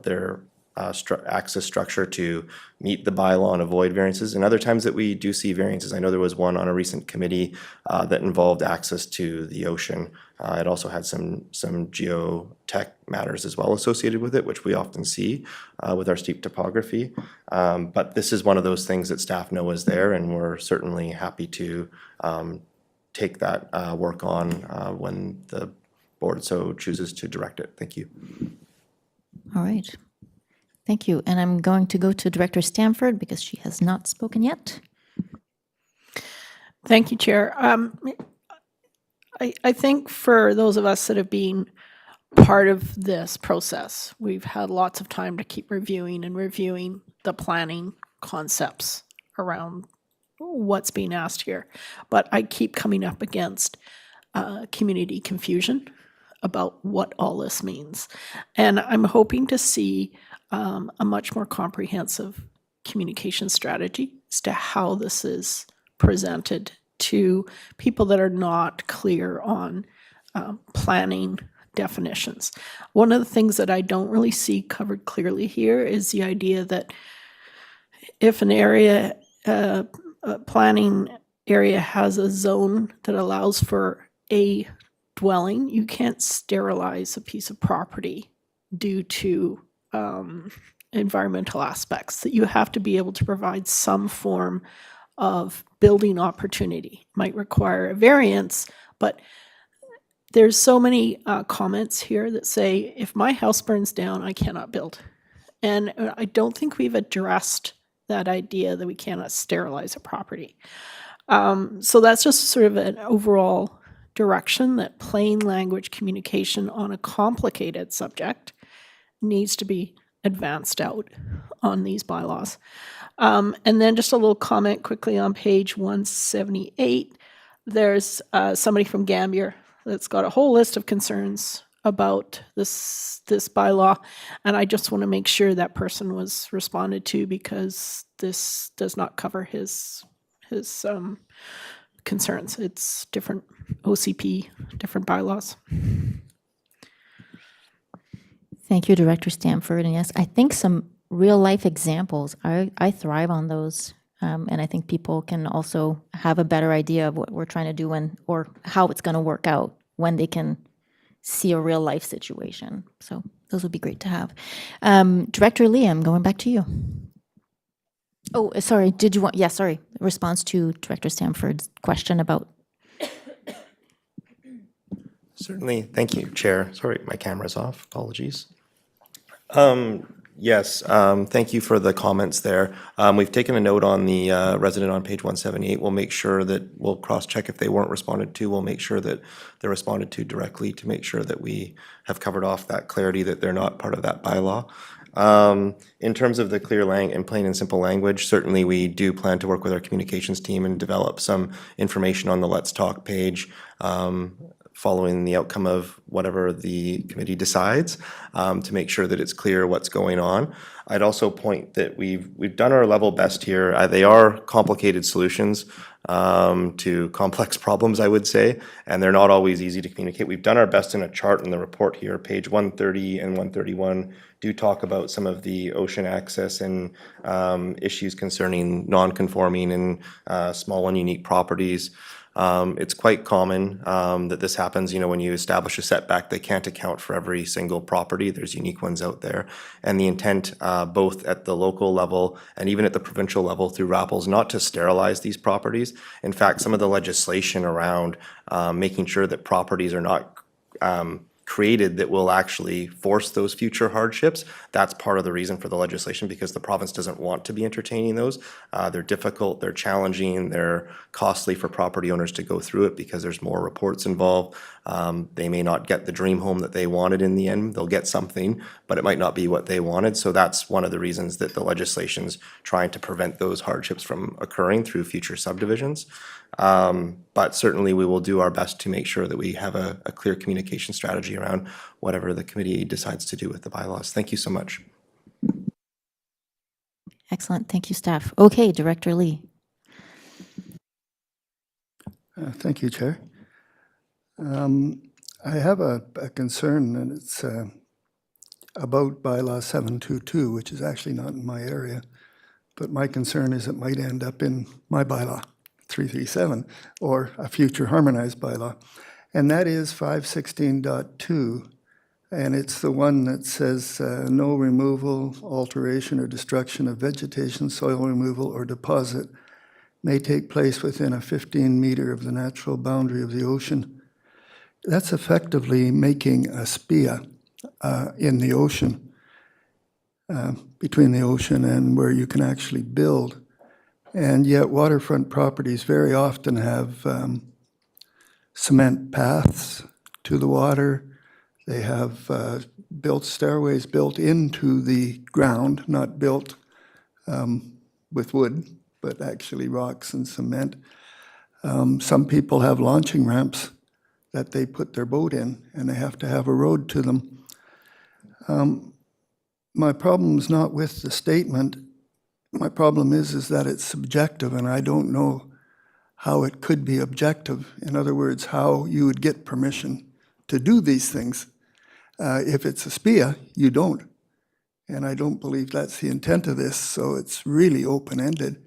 their access structure to meet the bylaw and avoid variances, and other times that we do see variances. I know there was one on a recent committee that involved access to the ocean. It also had some geotech matters as well associated with it, which we often see with our steep topography. But this is one of those things that staff know is there, and we're certainly happy to take that work on when the board so chooses to direct it. Thank you. All right. Thank you. And I'm going to go to Director Stanford because she has not spoken yet. Thank you, Chair. I think for those of us that have been part of this process, we've had lots of time to keep reviewing the planning concepts around what's being asked here. But I keep coming up against community confusion about what all this means. And I'm hoping to see a much more comprehensive communication strategy as to how this is presented to people that are not clear on planning definitions. One of the things that I don't really see covered clearly here is the idea that if an area, a planning area has a zone that allows for a dwelling, you can't sterilize a piece of property due to environmental aspects, that you have to be able to provide some form of building opportunity. Might require a variance, but there's so many comments here that say, if my house burns down, I cannot build. And I don't think we've addressed that idea that we cannot sterilize a property. So that's just sort of an overall direction that plain language communication on a complicated subject needs to be advanced out on these bylaws. And then just a little comment quickly on page 178. There's somebody from Gambier that's got a whole list of concerns about this bylaw, and I just want to make sure that person was responded to, because this does not cover his concerns. It's different OCP, different bylaws. Thank you, Director Stanford. And yes, I think some real life examples, I thrive on those. And I think people can also have a better idea of what we're trying to do or how it's going to work out when they can see a real life situation. So those would be great to have. Director Lee, I'm going back to you. Oh, sorry. Did you want? Yeah, sorry. Response to Director Stanford's question about. Certainly. Thank you, Chair. Sorry, my camera's off. Apologies. Yes, thank you for the comments there. We've taken a note on the resident on page 178. We'll make sure that we'll cross-check if they weren't responded to. We'll make sure that they're responded to directly to make sure that we have covered off that clarity that they're not part of that bylaw. In terms of the clear and plain and simple language, certainly we do plan to work with our communications team and develop some information on the Let's Talk page following the outcome of whatever the committee decides, to make sure that it's clear what's going on. I'd also point that we've done our level best here. They are complicated solutions to complex problems, I would say, and they're not always easy to communicate. We've done our best in a chart in the report here. Page 130 and 131 do talk about some of the ocean access and issues concerning non-conforming and small and unique properties. It's quite common that this happens, when you establish a setback, they can't account for every single property. There's unique ones out there. And the intent, both at the local level and even at the provincial level through RAPL, is not to sterilize these properties. In fact, some of the legislation around making sure that properties are not created that will actually force those future hardships. That's part of the reason for the legislation, because the province doesn't want to be entertaining those. They're difficult, they're challenging, they're costly for property owners to go through it because there's more reports involved. They may not get the dream home that they wanted in the end. They'll get something, but it might not be what they wanted. So that's one of the reasons that the legislation's trying to prevent those hardships from occurring through future subdivisions. But certainly we will do our best to make sure that we have a clear communication strategy around whatever the committee decides to do with the bylaws. Thank you so much. Excellent. Thank you, staff. Okay, Director Lee. Thank you, Chair. I have a concern, and it's about bylaw 722, which is actually not in my area. But my concern is it might end up in my bylaw, 337, or a future harmonized bylaw. And that is 516.2. And it's the one that says no removal, alteration, or destruction of vegetation, soil removal, or deposit may take place within a 15 meter of the natural boundary of the ocean. That's effectively making a SPIA in the ocean, between the ocean and where you can actually build. And yet waterfront properties very often have cement paths to the water. They have built stairways built into the ground, not built with wood, but actually rocks and cement. Some people have launching ramps that they put their boat in, and they have to have a road to them. My problem is not with the statement. My problem is that it's subjective, and I don't know how it could be objective. In other words, how you would get permission to do these things. If it's a SPIA, you don't. And I don't believe that's the intent of this, so it's really open-ended.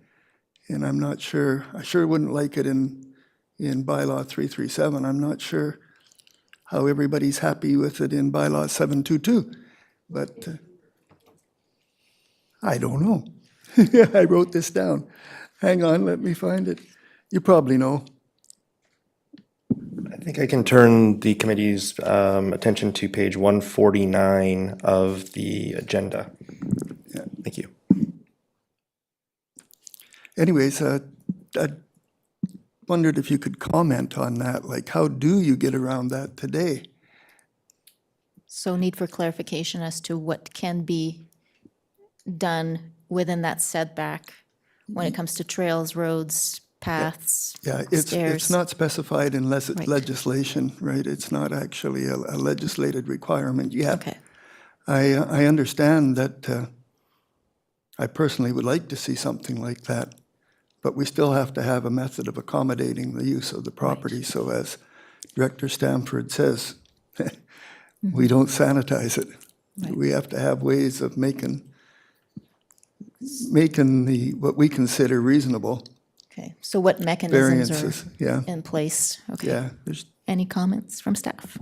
And I'm not sure, I sure wouldn't like it in bylaw 337. I'm not sure how everybody's happy with it in bylaw 722. But I don't know. I wrote this down. Hang on, let me find it. You probably know. I think I can turn the committee's attention to page 149 of the agenda. Yeah. Thank you. Anyways, I wondered if you could comment on that. Like, how do you get around that today? So need for clarification as to what can be done within that setback when it comes to trails, roads, paths, Yeah, it's stairs. not specified unless it's Right. legislation, right? It's not actually a legislated requirement yet. Okay, I understand that I personally would like to see something like that, but we still have to have a method of accommodating the use of the property. So as Director Stamford says, we don't sanitize it. Right. We have to have ways of making the what we consider reasonable okay. So what mechanisms variances. are Yeah, in place? Okay. yeah. There's Any comments from staff?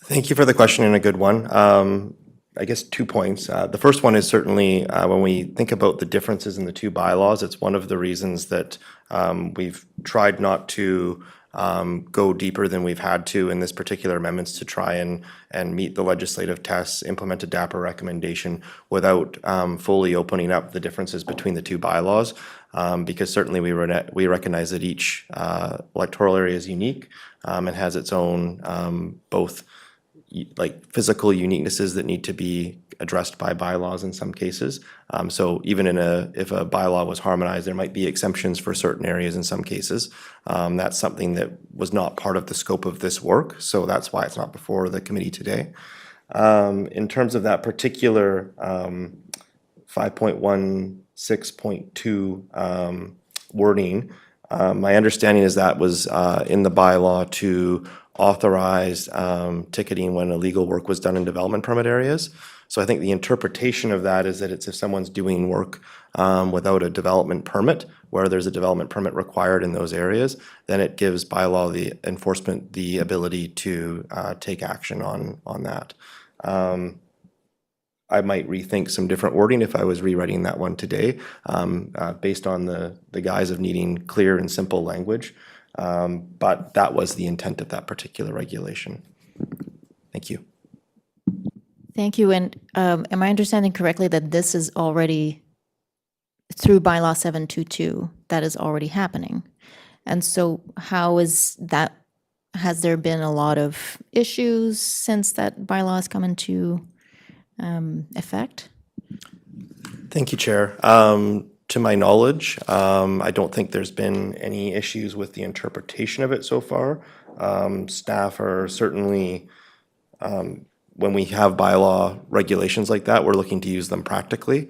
Thank you for the question, and a good one. I guess 2 points. The first one is certainly when we think about the differences in the two bylaws, it's one of the reasons that we've tried not to go deeper than we've had to in this particular amendments to try and meet the legislative tests, implement a DAPR recommendation without fully opening up the differences between the two bylaws. Because certainly we recognize that each electoral area is unique and has its own both like physical uniquenesses that need to be addressed by bylaws in some cases. So even if a bylaw was harmonized, there might be exemptions for certain areas in some cases. That's something that was not part of the scope of this work, so that's why it's not before the committee today. In terms of that particular 5.16.2 wording, my understanding is that was in the bylaw to authorize ticketing when illegal work was done in development permit areas. So I think the interpretation of that is that it's if someone's doing work without a development permit, where there's a development permit required in those areas, then it gives bylaw the enforcement the ability to take action on that. I might rethink some different wording if I was rewriting that one today, based on the guise of needing clear and simple language. But that was the intent of that particular regulation. Thank you. Thank you. And am I understanding correctly that this is already through bylaw 722, that is already happening? And so how is that, has there been a lot of issues since that bylaw has come into effect? Thank you, Chair. To my knowledge, I don't think there's been any issues with the interpretation of it so far. Staff are certainly, when we have bylaw regulations like that, we're looking to use them practically.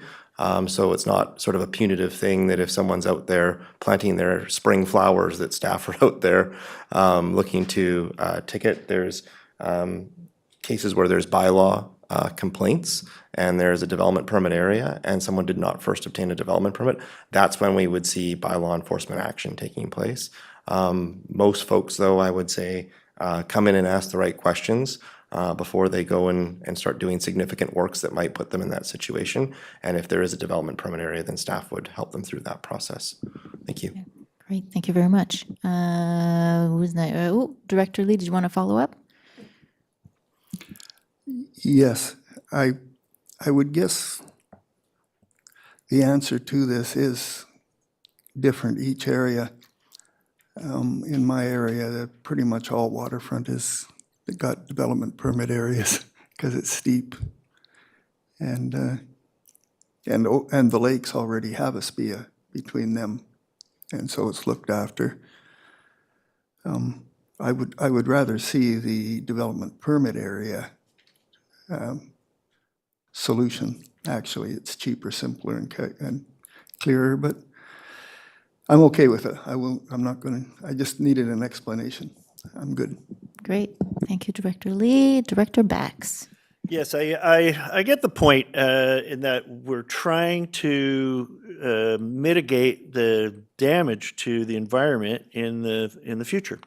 So it's not sort of a punitive thing that if someone's out there planting their spring flowers, that staff are out there looking to ticket. There's cases where there's bylaw complaints and there's a development permit area and someone did not first obtain a development permit, that's when we would see bylaw enforcement action taking place. Most folks, though, I would say, come in and ask the right questions before they go and start doing significant works that might put them in that situation. And if there is a development permit area, then staff would help them through that process. Thank you. Great, thank you very much. Who's next? Director Lee, did you want to follow up? Yes, I would guess the answer to this is different each area. In my area, pretty much all waterfront is got development permit areas because it's steep, and the lakes already have a SPIA between them, and so it's looked after. I would rather see the development permit area solution. Actually, it's cheaper, simpler, and clearer, but I'm okay with it. I'm not going to, I just needed an explanation. I'm good. Great, thank you, Director Lee. Director Bax. Yes, I get the point in that we're trying to mitigate the damage to the environment in the future.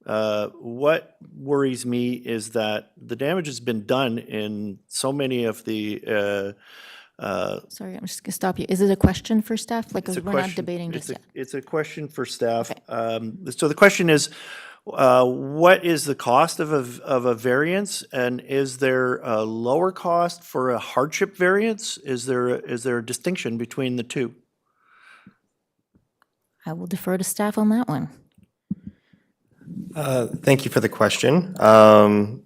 What worries me is that the damage has been done in so many of the. Sorry, I'm just going to stop you. Is it a question for staff? Like, It's a we're not question- debating it's just a- yet. It's a question for staff. Okay. So the question is, what is the cost of a variance, and is there a lower cost for a hardship variance? Is there a distinction between the two? I will defer to staff on that one. Thank you for the question.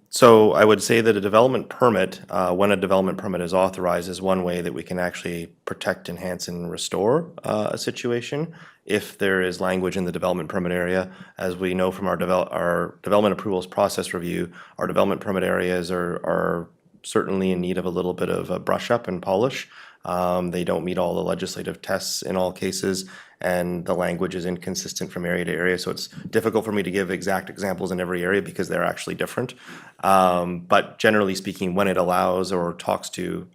So I would say that a development permit, when a development permit is authorized, is one way that we can actually protect, enhance, and restore a situation. If there is language in the development permit area, as we know from our development approvals process review, our development permit areas are certainly in need of a little bit of a brush up and polish. They don't meet all the legislative tests in all cases, and the language is inconsistent from area to area, so it's difficult for me to give exact examples in every area because they're actually different. But generally speaking, when it allows or talks to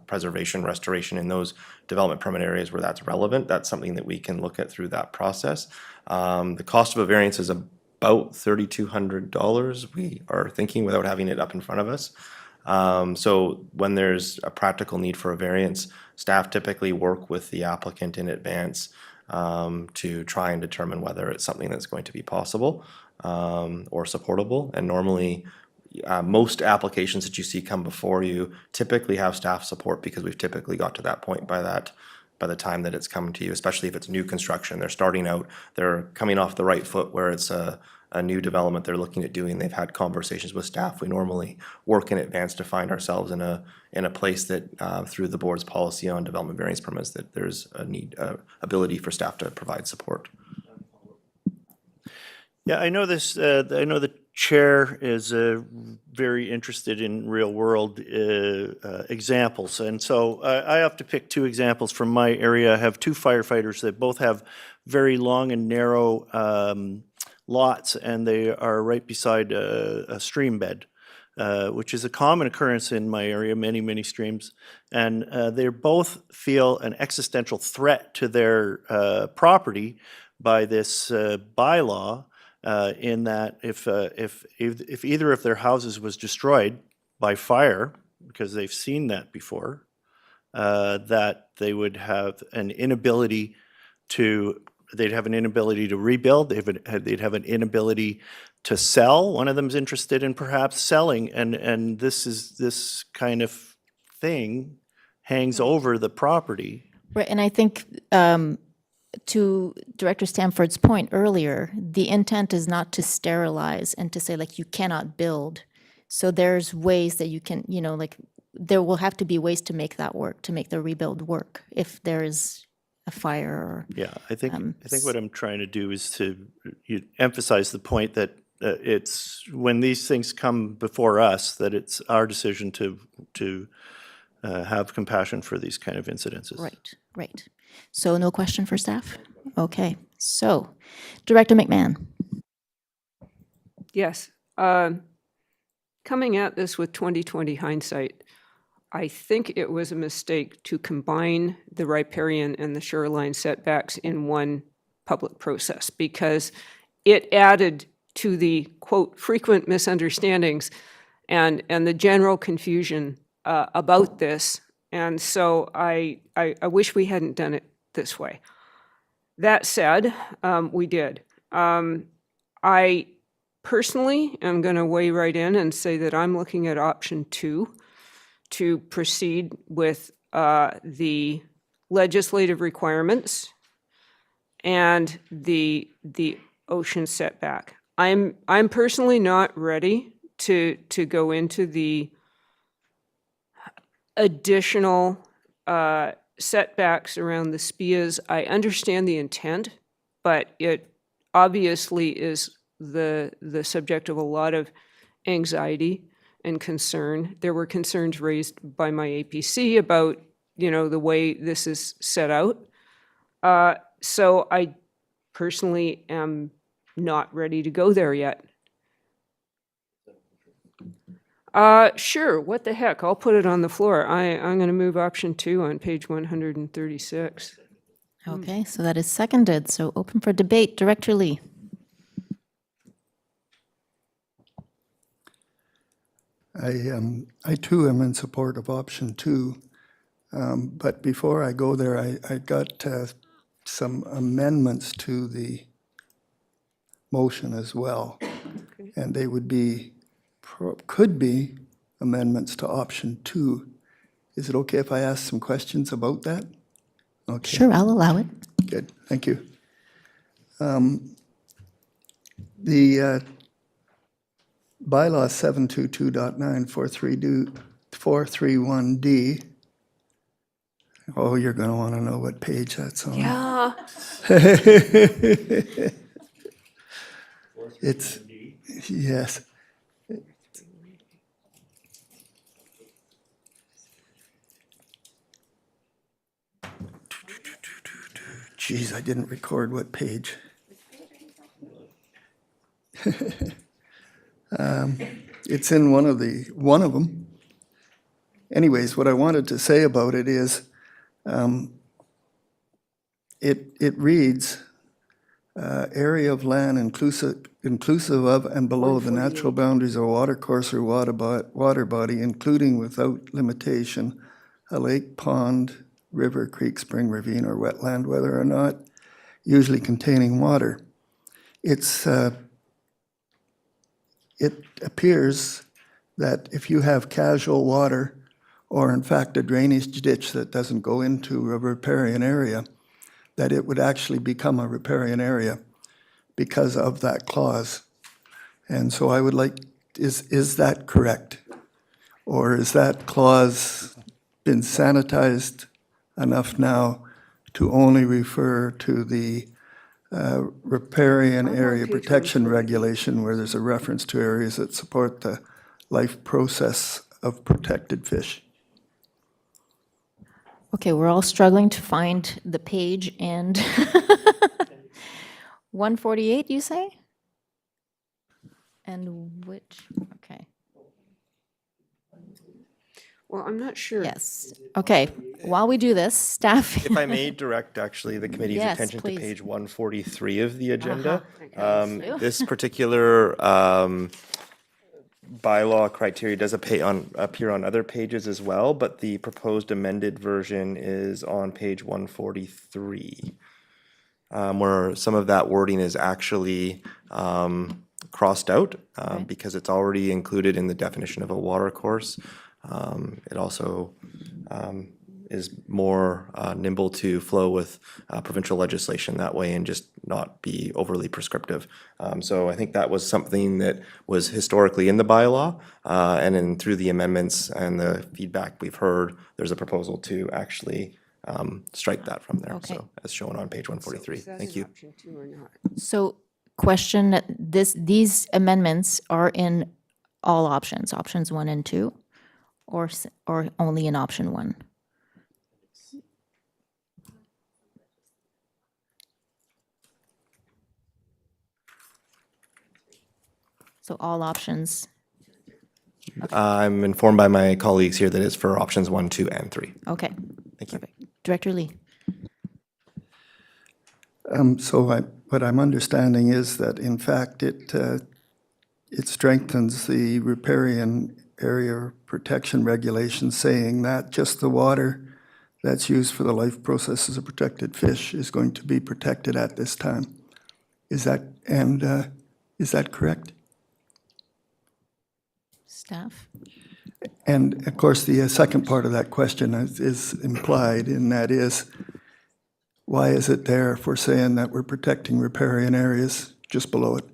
preservation, restoration in those development permit areas where that's relevant, that's something that we can look at through that process. The cost of a variance is about $3,200, we are thinking, without having it up in front of us. So when there's a practical need for a variance, staff typically work with the applicant in advance to try and determine whether it's something that's going to be possible or supportable. And normally, most applications that you see come before you typically have staff support because we've typically got to that point by the time that it's come to you, especially if it's new construction. They're starting out, they're coming off the right foot where it's a new development they're looking at doing. They've had conversations with staff. We normally work in advance to find ourselves in a place that through the board's policy on development variance permits that there's a need, ability for staff to provide support. Yeah, I know this. I know the chair is very interested in real world examples, and so I have to pick two examples from my area. I have two firefighters that both have very long and narrow lots, and they are right beside a stream bed, which is a common occurrence in my area, many streams. And they both feel an existential threat to their property by this bylaw, in that if either of their houses was destroyed by fire, because they've seen that before, that they would have an inability to rebuild. They'd have an inability to sell. One of them's interested in perhaps selling, and this kind of thing hangs over the property. Right, and I think to Director Stanford's point earlier, the intent is not to sterilize and to say, like, you cannot build. So there's ways that you can, like, there will have to be ways to make that work, to make the rebuild work if there's a fire or. Yeah, I think what I'm trying to do is to emphasize the point that it's when these things come before us that it's our decision to have compassion for these kind of incidences. Right. So no question for staff? Okay, so Director McMahon. Yes. coming at this with 20/20 hindsight, I think it was a mistake to combine the riparian and the shoreline setbacks in one public process, because it added to the, quote, frequent misunderstandings and the general confusion about this. And so I wish we hadn't done it this way. That said, we did. I personally am going to weigh right in and say that I'm looking at option 2 to proceed with the legislative requirements and the ocean setback. I'm personally not ready to go into the additional setbacks around the SPIAs. I understand the intent, but it obviously is the subject of a lot of anxiety and concern. There were concerns raised by my APC about, the way this is set out. So I personally am not ready to go there yet. Sure, what the heck, I'll put it on the floor. I'm going to move option 2 on page 136. Okay, so that is seconded. So open for debate. Director Lee. I too am in support of option 2, but before I go there, I got some amendments to the motion as well, and they would be, could be amendments to option 2. Is it okay if I ask some questions about that? Okay. Sure, I'll allow it. Good, thank you. The bylaw 722.943.431D. Oh, you're going to want to know what page that's on. Yeah. It's, yes. Geez, I didn't record what page. It's in one of them. Anyways, what I wanted to say about it is, it reads, area of land inclusive of and below the natural boundaries of a water course or water body, including without limitation a lake, pond, river, creek, spring, ravine, or wetland, whether or not usually containing water. It appears that if you have casual water, or in fact a drainage ditch that doesn't go into a riparian area, that it would actually become a riparian area because of that clause. And so I would like, is that correct? Or is that clause been sanitized enough now to only refer to the riparian area protection regulation, where there's a reference to areas that support the life process of protected fish? Okay, we're all struggling to find the page and 148, you say? And which, okay. Well, I'm not sure. Yes, okay. While we do this, staff. If I may direct actually the committee's Yes, attention please. to page 143 of the agenda. you. This particular bylaw criteria does appear on other pages as well, but the proposed amended version is on page 143, where some of that wording is actually crossed out because it's already included in the definition of a water course. It also is more nimble to flow with provincial legislation that way and just not be overly prescriptive. So I think that was something that was historically in the bylaw, and then through the amendments and the feedback we've heard, there's a proposal to actually strike that from there. Okay. So as shown on page 143. Is that Thank an you. option 2 or not? So question, these amendments are in all options, options 1 and 2, or only in option 1? So all options I'm informed by my colleagues here that it's for options 1, 2, and 3. Okay. Thank you. Perfect. Director Lee. What I'm understanding is that in fact it strengthens the riparian area protection regulations, saying that just the water that's used for the life processes of protected fish is going to be protected at this time. Is that correct? Staff. And of course, the second part of that question is implied, and that is, why is it there if we're saying that we're protecting riparian areas just below it?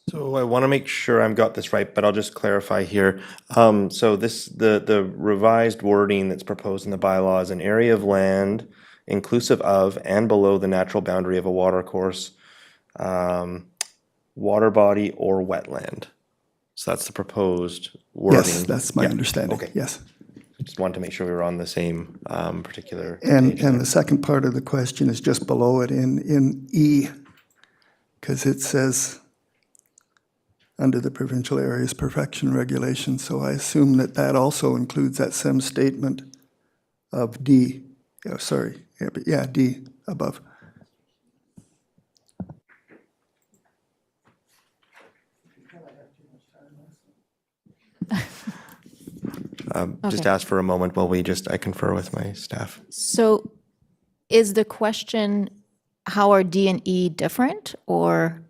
So I want to make sure I've got this right, but I'll just clarify here. So the revised wording that's proposed in the bylaw is an area of land inclusive of and below the natural boundary of a watercourse, water body, or wetland. So that's the proposed wording. Yes, that's my Yeah. understanding, Okay. yes. Just wanted to make sure we were on the same particular And page there. the second part of the question is just below it in E, because it says under the provincial areas perfection regulation, so I assume that that also includes that same statement of D. Yeah, sorry, yeah, D above. Just Okay. ask for a moment while I confer with my staff. So is the question, how are D and E different, or?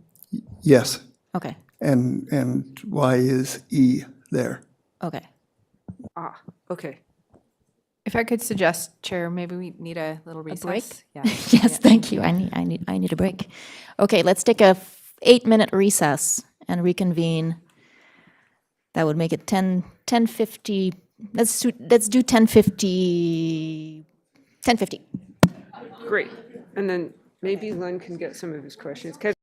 Yes, Okay, and why is E there? okay. Ah, okay. If I could suggest, Chair, maybe we need a little recess. break? Yeah. Yes, thank you. I need a break. Okay, let's take a 8-minute recess and reconvene. That would make it 10:50. Let's do 10:50. 10:50. Great. And then maybe Len can get some of his questions. 'Cause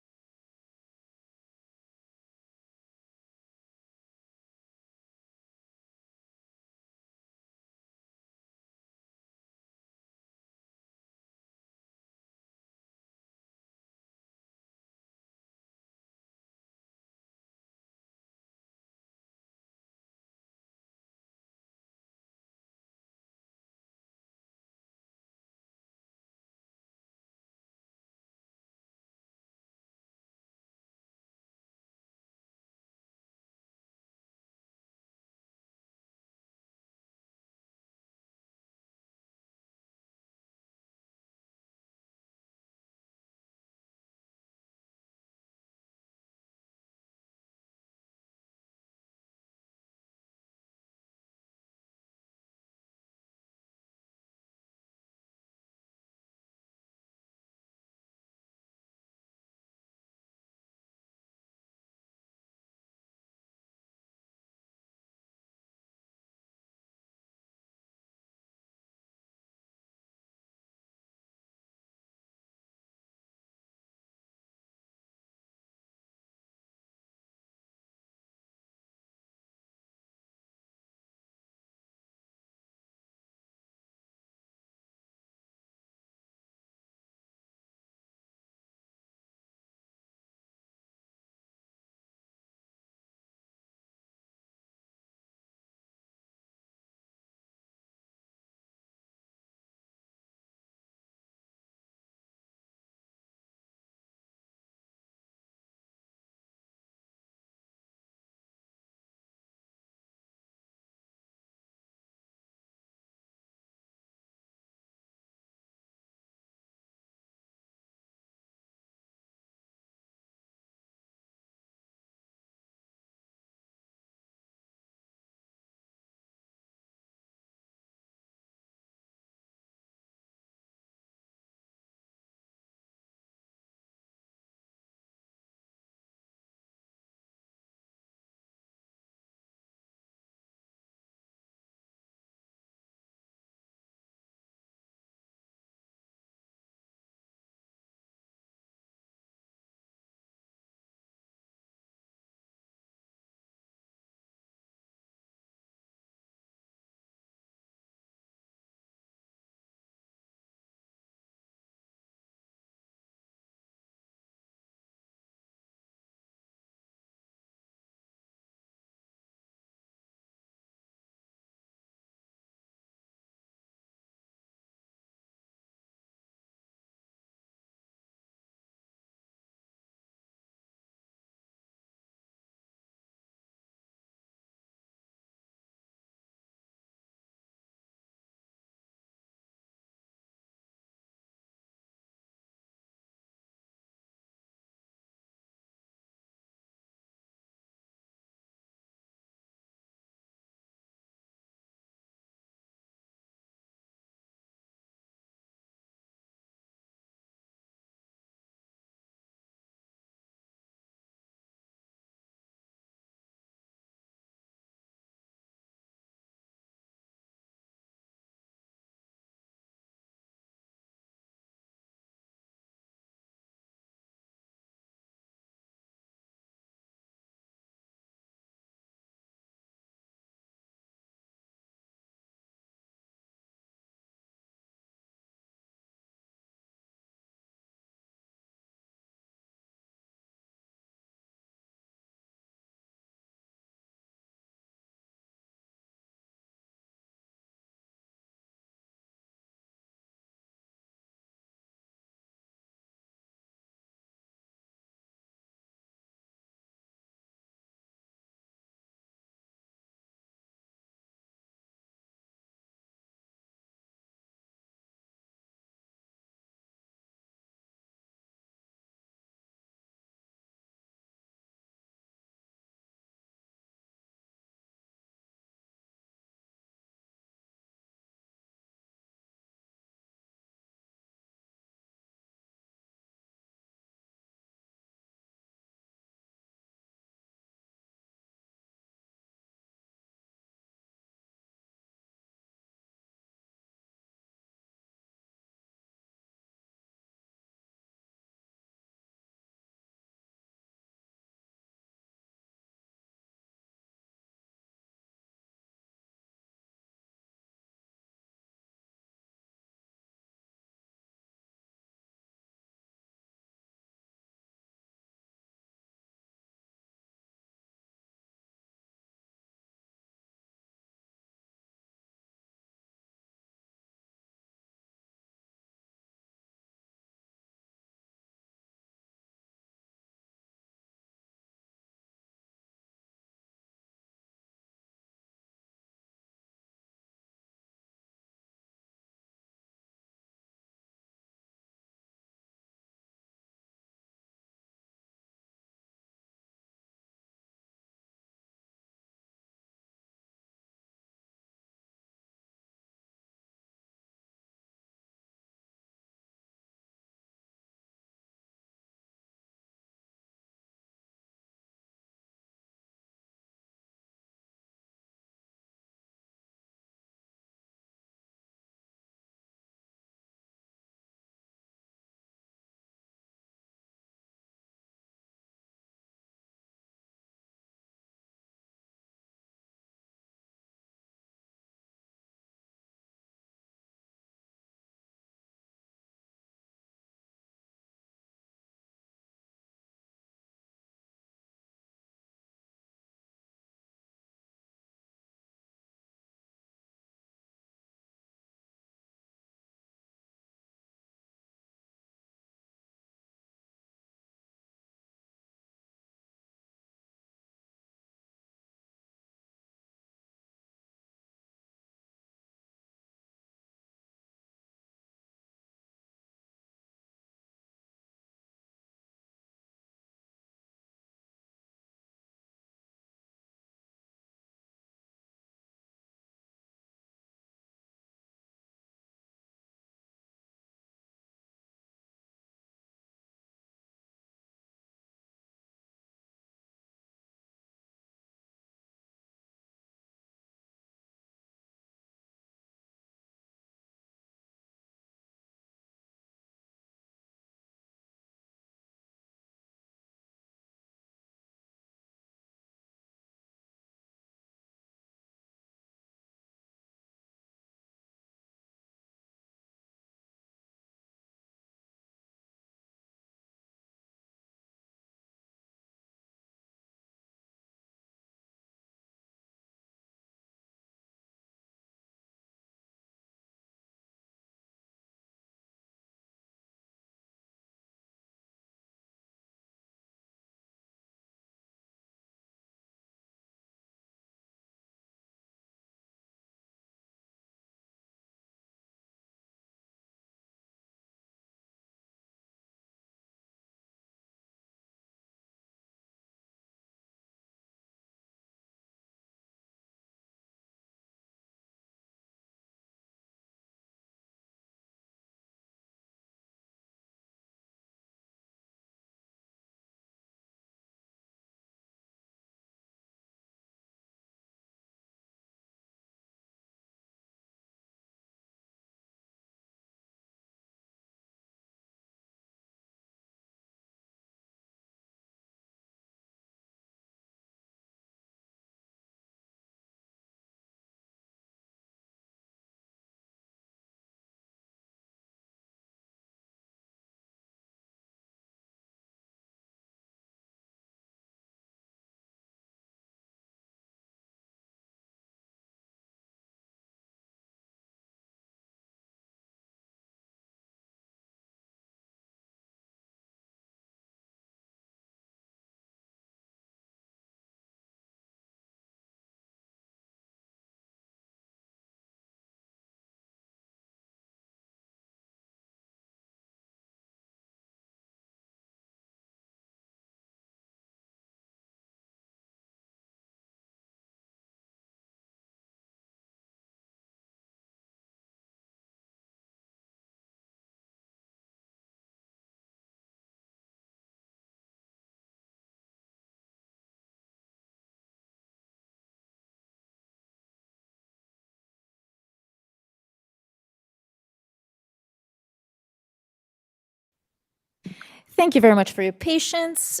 Thank you very much for your patience.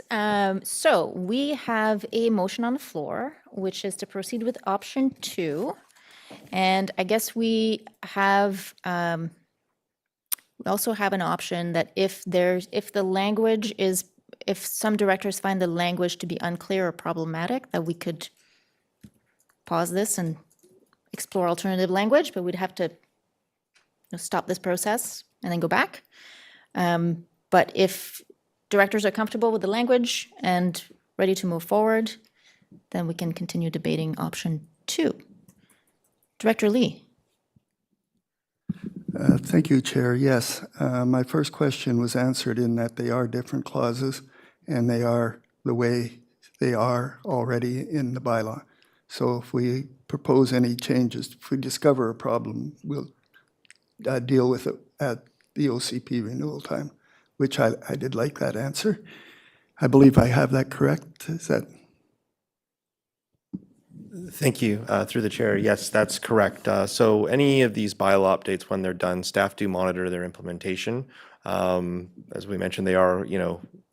So we have a motion on the floor, which is to proceed with option 2. And I guess we have, we also have an option that if the language is, if some directors find the language to be unclear or problematic, that we could pause this and explore alternative language, but we'd have to stop this process and then go back. But if directors are comfortable with the language and ready to move forward, then we can continue debating option 2. Director Lee. Thank you, Chair. Yes, my first question was answered in that they are different clauses, and they are the way they are already in the bylaw. So if we propose any changes, if we discover a problem, we'll deal with it at the OCP renewal time, which I did like that answer. I believe I have that correct. Is that? Thank you. Through the chair, yes, that's correct. So any of these bylaw updates, when they're done, staff do monitor their implementation. As we mentioned, they are,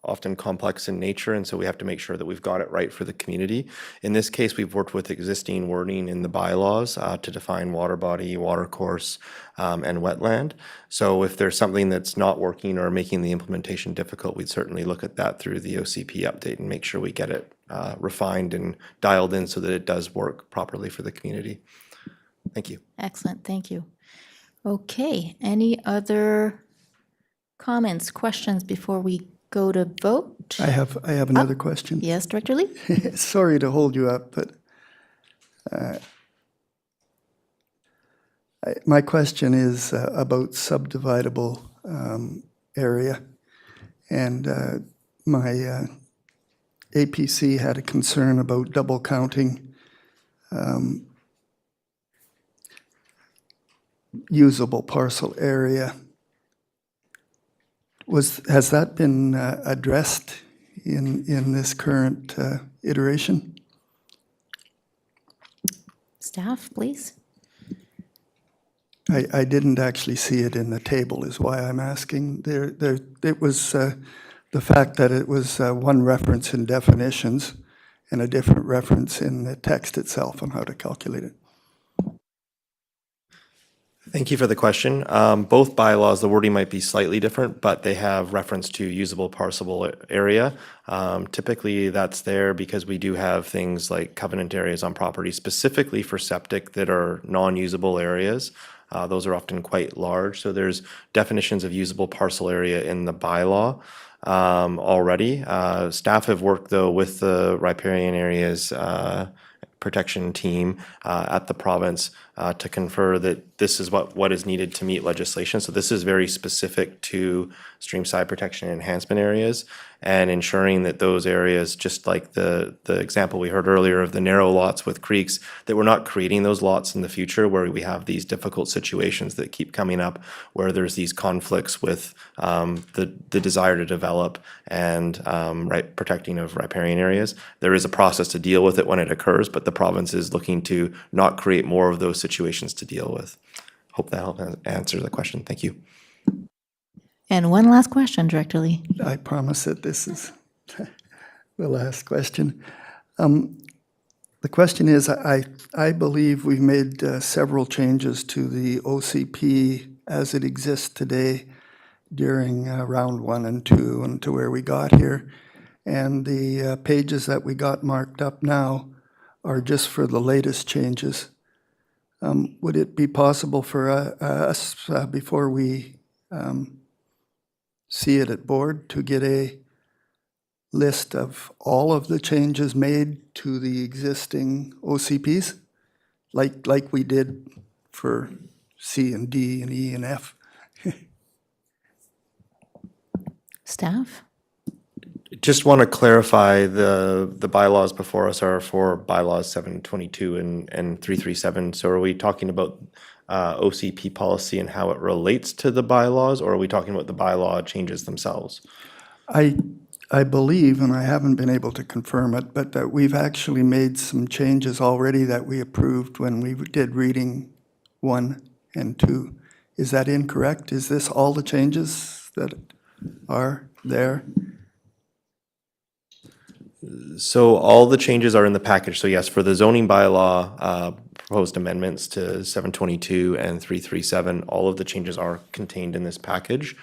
often complex in nature, and so we have to make sure that we've got it right for the community. In this case, we've worked with existing wording in the bylaws to define water body, water course, and wetland. So if there's something that's not working or making the implementation difficult, we'd certainly look at that through the OCP update and make sure we get it refined and dialed in so that it does work properly for the community. Thank you. Excellent, thank you. Okay, any other comments, questions before we go to vote? I have another question. Yes, Director Lee? Sorry to hold you up, but my question is about subdividable area. And my APC had a concern about double counting usable parcel area. Has that been addressed in this current iteration? Staff, please. I didn't actually see it in the table is why I'm asking. It was the fact that it was one reference in definitions and a different reference in the text itself on how to calculate it. Thank you for the question. Both bylaws, the wording might be slightly different, but they have reference to usable parcelable area. Typically, that's there because we do have things like covenant areas on property specifically for septic that are non-usable areas. Those are often quite large. So there's definitions of usable parcel area in the bylaw already. Staff have worked, though, with the riparian areas protection team at the province to confer that this is what is needed to meet legislation. So this is very specific to streamside protection enhancement areas and ensuring that those areas, just like the example we heard earlier of the narrow lots with creeks, that we're not creating those lots in the future where we have these difficult situations that keep coming up where there's these conflicts with the desire to develop and protecting of riparian areas. There is a process to deal with it when it occurs, but the province is looking to not create more of those situations to deal with. Hope that helps answer the question. Thank you. And one last question, Director Lee. I promise that this is the last question. The question is, I believe we've made several changes to the OCP as it exists today during round 1 and 2 and to where we got here. And the pages that we got marked up now are just for the latest changes. Would it be possible for us, before we see it at board, to get a list of all of the changes made to the existing OCPs, like we did for C and D and E and F? Staff? Just want to clarify the bylaws before us are for bylaws 722 and 337. So are we talking about OCP policy and how it relates to the bylaws, or are we talking about the bylaw changes themselves? I believe, and I haven't been able to confirm it, but that we've actually made some changes already that we approved when we did reading 1 and 2. Is that incorrect? Is this all the changes that are? there? So all the changes are in the package. So yes, for the zoning bylaw, proposed amendments to 722 and 337, all of the changes are contained in this package.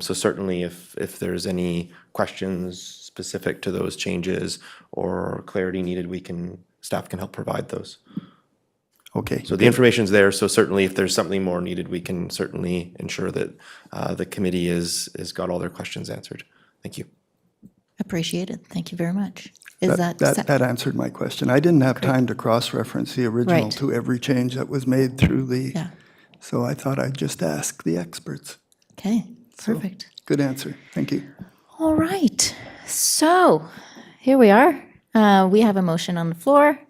So certainly if there's any questions specific to those changes or clarity needed, staff can help provide those. Okay. So the information's there, so certainly if there's something more needed, we can certainly ensure that the committee is got all their questions answered. Thank you. Appreciated. Thank you very much. Is that, That answered my question. I didn't have time to cross-reference the original Right. to every change that was made through the, yeah, so I thought I'd just ask the experts. okay, So, perfect. Good answer. Thank you. All right, so here we are. We have a motion on the floor,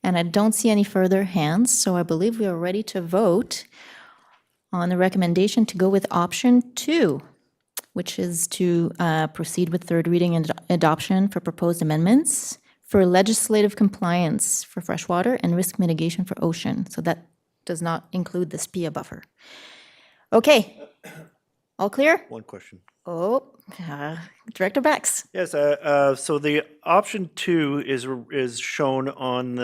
and I don't see any further hands, so I believe we are ready to vote on the recommendation to go with option 2, which is to proceed with third reading and adoption for proposed amendments for legislative compliance for freshwater and risk mitigation for ocean. So that does not include the SPIA buffer. Okay, all clear? One question. Oh, Director Bax. Yes, so the option 2 is shown on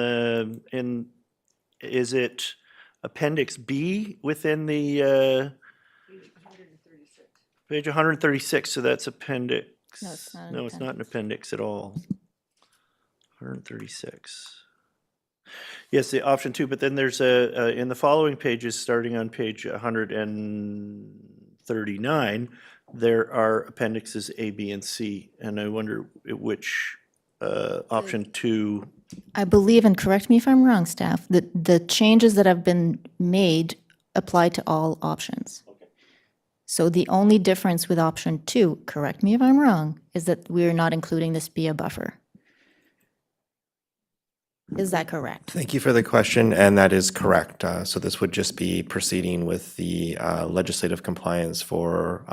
is it Appendix B within the page 136, so that's appendix. No, it's not an No, it's not an appendix at all. 136. Yes, the option 2, but then there's in the following pages, starting on page 139, there are appendixes A, B, and C, and I wonder which option 2. I believe, and correct me if I'm wrong, staff, that the changes that have been made apply to all options. So the only difference with option 2, correct me if I'm wrong, is that we're not including the SPIA buffer. Is that correct? Thank you for the question, and that is correct. So this would just be proceeding with the legislative compliance for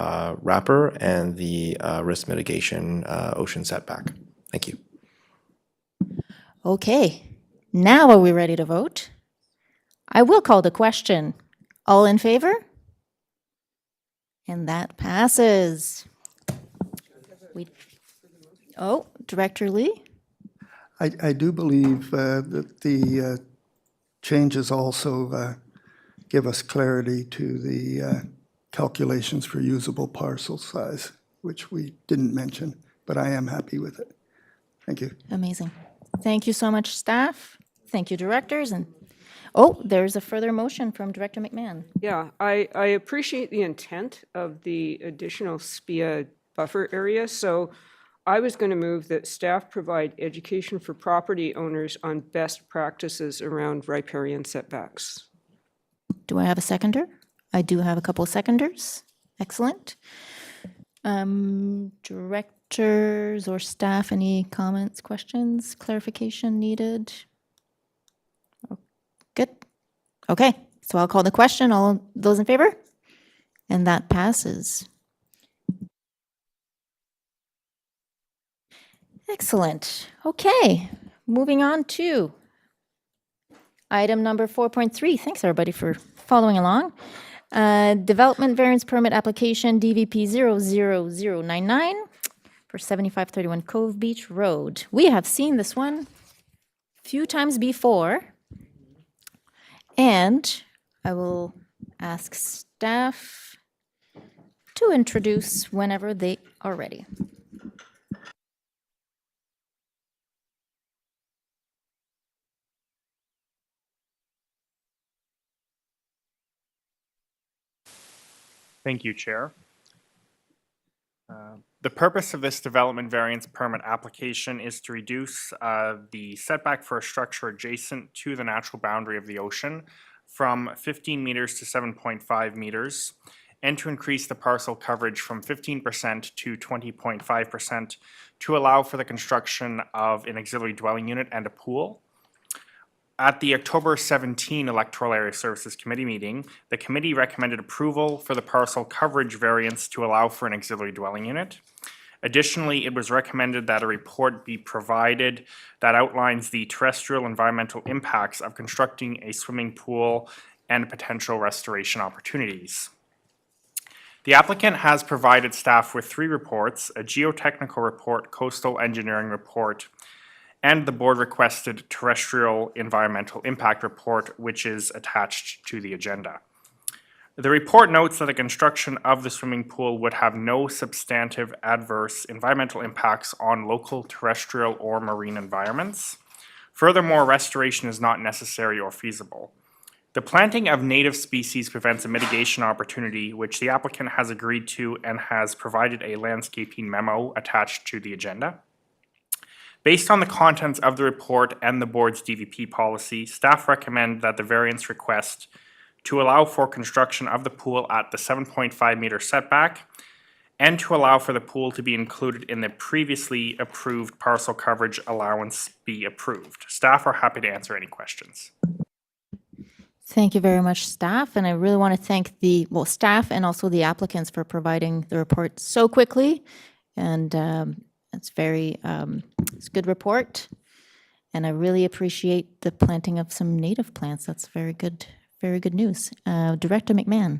wrapper and the risk mitigation ocean setback. Thank you. Okay, now are we ready to vote? I will call the question. All in favor? And that passes. Director Lee? I do believe that the changes also give us clarity to the calculations for usable parcel size, which we didn't mention, but I am happy with it. Thank you. Amazing. Thank you so much, staff. Thank you, directors. And there's a further motion from Director McMahon. Yeah, I appreciate the intent of the additional SPIA buffer area. So I was going to move that staff provide education for property owners on best practices around riparian setbacks. Do I have a seconder? I do have a couple of seconders. Excellent. Directors or staff, any comments, questions, clarification needed? Good. Okay, so I'll call the question. All those in favor? And that passes. Excellent. Okay, moving on to item number 4.3. Thanks, everybody, for following along. Development variance permit application DVP 00099 for 7531 Cove Beach Road. We have seen this one a few times before, and I will ask staff to introduce whenever they are ready. Thank you, Chair. The purpose of this development variance permit application is to reduce the setback for a structure adjacent to the natural boundary of the ocean from 15 meters to 7.5 meters, and to increase the parcel coverage from 15% to 20.5% to allow for the construction of an auxiliary dwelling unit and a pool. At the October 17 Electoral Area Services Committee meeting, the committee recommended approval for the parcel coverage variance to allow for an auxiliary dwelling unit. Additionally, it was recommended that a report be provided that outlines the terrestrial environmental impacts of constructing a swimming pool and potential restoration opportunities. The applicant has provided staff with 3 reports: a geotechnical report, coastal engineering report, and the board requested terrestrial environmental impact report, which is attached to the agenda. The report notes that the construction of the swimming pool would have no substantive adverse environmental impacts on local terrestrial or marine environments. Furthermore, restoration is not necessary or feasible. The planting of native species prevents a mitigation opportunity, which the applicant has agreed to and has provided a landscaping memo attached to the agenda. Based on the contents of the report and the board's DVP policy, staff recommend that the variance request to allow for construction of the pool at the 7.5 meter setback and to allow for the pool to be included in the previously approved parcel coverage allowance be approved. Staff are happy to answer any questions. Thank you very much, staff. And I really want to thank the, staff and also the applicants for providing the report so quickly. And it's it's a good report. And I really appreciate the planting of some native plants. That's very good news. Director McMahon.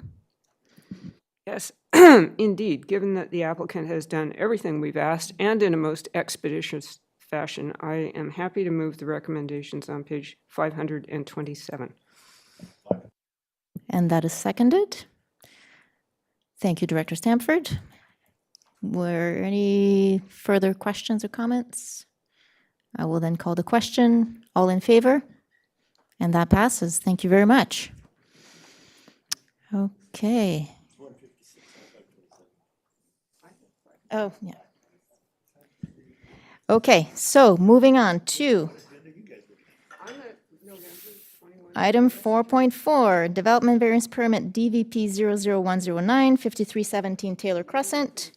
Yes, indeed. Given that the applicant has done everything we've asked and in a most expeditious fashion, I am happy to move the recommendations on page 527. And that is seconded. Thank you, Director Stamford. Were any further questions or comments? I will then call the question. All in favor? And that passes. Thank you very much. Okay. Oh, yeah. Okay, so moving on to item 4.4, Development Variance Permit DVP 00109, 5317 Taylor Crescent.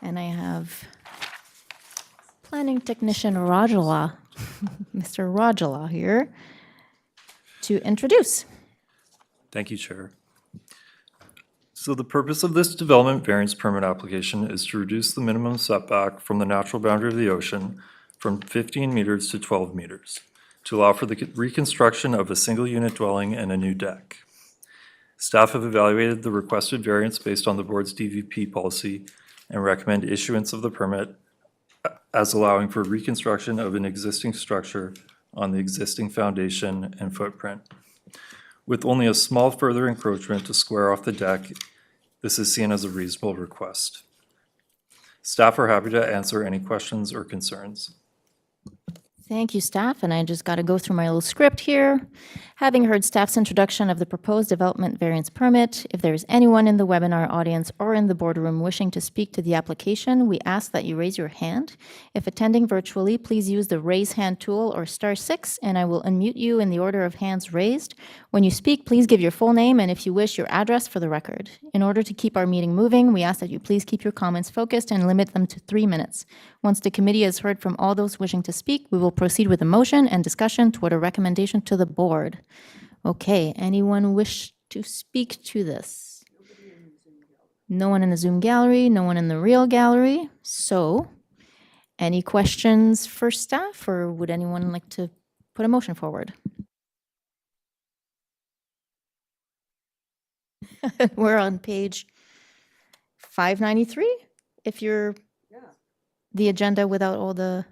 And I have Planning Technician Rajala, Mr. Rajala here, to introduce. Thank you, Chair. So the purpose of this development variance permit application is to reduce the minimum setback from the natural boundary of the ocean from 15 meters to 12 meters to allow for the reconstruction of a single unit dwelling and a new deck. Staff have evaluated the requested variance based on the board's DVP policy and recommend issuance of the permit as allowing for reconstruction of an existing structure on the existing foundation and footprint. With only a small further encroachment to square off the deck, this is seen as a reasonable request. Staff are happy to answer any questions or concerns. Thank you, staff. And I just got to go through my little script here. Having heard staff's introduction of the proposed development variance permit, if there is anyone in the webinar audience or in the boardroom wishing to speak to the application, we ask that you raise your hand. If attending virtually, please use the raise hand tool or *6, and I will unmute you in the order of hands raised. When you speak, please give your full name and, if you wish, your address for the record. In order to keep our meeting moving, we ask that you please keep your comments focused and limit them to 3 minutes. Once the committee has heard from all those wishing to speak, we will proceed with a motion and discussion toward a recommendation to the board. Okay, anyone wish to speak to this? No one in the Zoom gallery, no one in the real gallery. So, any questions for staff, or would anyone like to put a motion forward? We're on page 593, if you're the agenda without all the...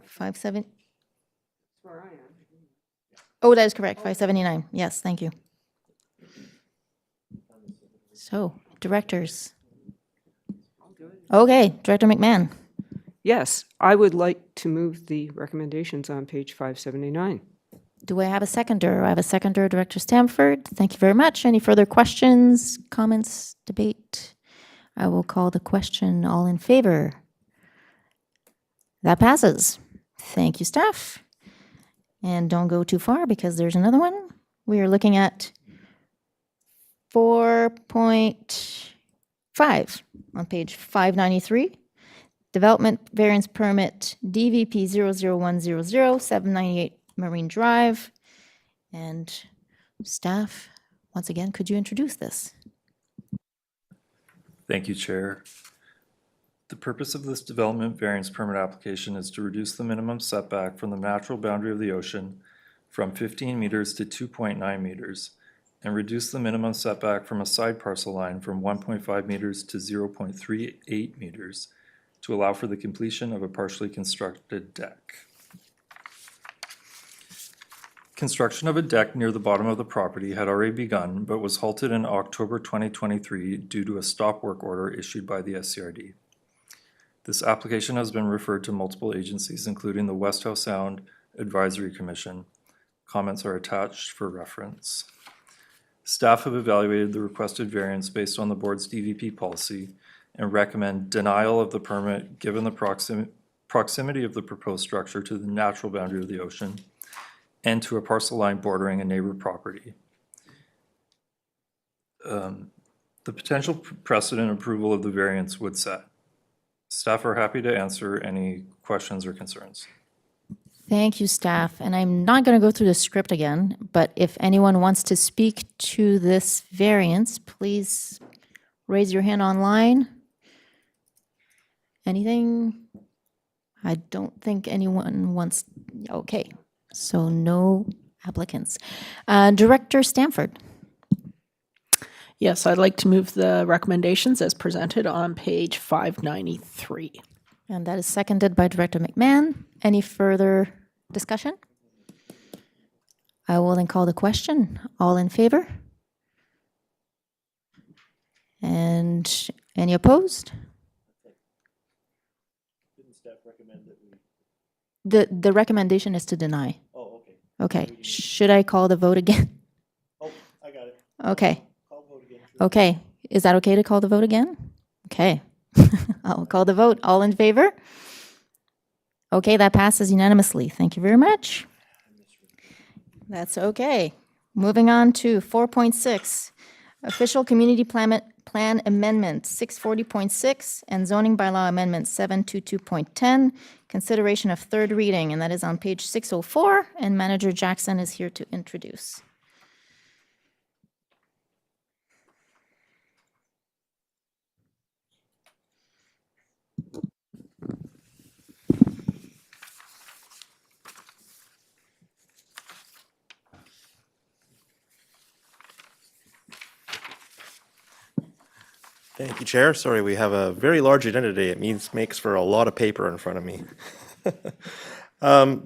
570. Where I am. Oh, that is correct, 579. Yes, thank you. So, directors. Okay, Director McMahon. Yes, I would like to move the recommendations on page 579. Do I have a seconder? I have a seconder, Director Stamford. Thank you very much. Any further questions, comments, debate? I will call the question. All in favor? That passes. Thank you, staff. And don't go too far because there's another one. We are looking at 4.5 on page 593. Development Variance Permit DVP 00100 798 Marine Drive. And staff, once again, could you introduce this? Thank you, Chair. The purpose of this development variance permit application is to reduce the minimum setback from the natural boundary of the ocean from 15 meters to 2.9 meters and reduce the minimum setback from a side parcel line from 1.5 meters to 0.38 meters to allow for the completion of a partially constructed deck. Construction of a deck near the bottom of the property had already begun, but was halted in October 2023 due to a stop work order issued by the SCRD. This application has been referred to multiple agencies, including the West Howe Sound Advisory Commission. Comments are attached for reference. Staff have evaluated the requested variance based on the board's DVP policy and recommend denial of the permit given the proximity of the proposed structure to the natural boundary of the ocean and to a parcel line bordering a neighbor property. The potential precedent approval of the variance would set. Staff are happy to answer any questions or concerns. Thank you, staff. And I'm not going to go through the script again, but if anyone wants to speak to this variance, please raise your hand online. Anything? I don't think anyone wants, okay. So no applicants. Director Stanford. Yes, I'd like to move the recommendations as presented on page 593. And that is seconded by Director McMahon. Any further discussion? I will then call the question. All in favor? And any opposed? Didn't staff recommend that we? The recommendation is to deny. Oh, okay. Okay. Should I call the vote again? Oh, I got it. Okay. Call vote again. Okay. Is that okay to call the vote again? Okay. I'll call the vote. All in favor? Okay, that passes unanimously. Thank you very much. That's okay. Moving on to 4.6, Official Community Plan Amendment 640.6 and Zoning Bylaw Amendment 722.10, consideration of third reading, and that is on page 604, and Manager Jackson is here to introduce. Thank you, Chair. Sorry, we have a very large agenda today. It makes for a lot of paper in front of me.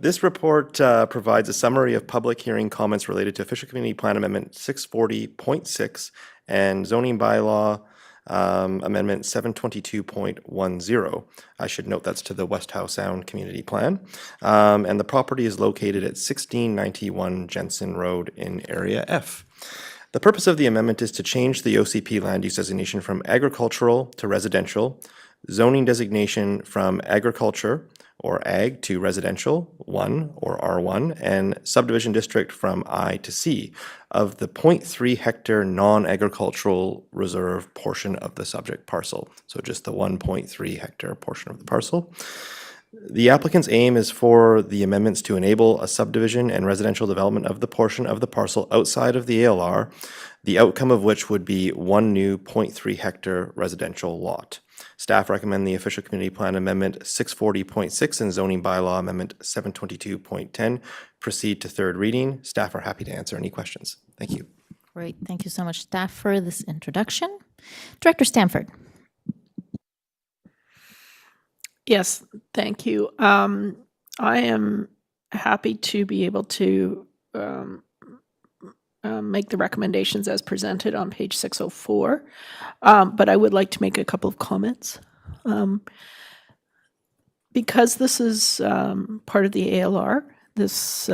This report provides a summary of public hearing comments related to Official Community Plan Amendment 640.6 and Zoning Bylaw Amendment 722.10. I should note that's to the West Howe Sound Community Plan. And the property is located at 1691 Jensen Road in Area F. The purpose of the amendment is to change the OCP land use designation from agricultural to residential, zoning designation from agriculture or ag to residential 1 or R1, and subdivision district from I to C of the 0.3 hectare non-agricultural reserve portion of the subject parcel. So just the 1.3 hectare portion of the parcel. The applicant's aim is for the amendments to enable a subdivision and residential development of the portion of the parcel outside of the ALR, the outcome of which would be one new 0.3 hectare residential lot. Staff recommend the Official Community Plan Amendment 640.6 and Zoning Bylaw Amendment 722.10 proceed to third reading. Staff are happy to answer any questions. Thank you. Great. Thank you so much, staff, for this introduction. Director Stanford. Yes, thank you. I am happy to be able to make the recommendations as presented on page 604, but I would like to make a couple of comments. Because this is part of the ALR, this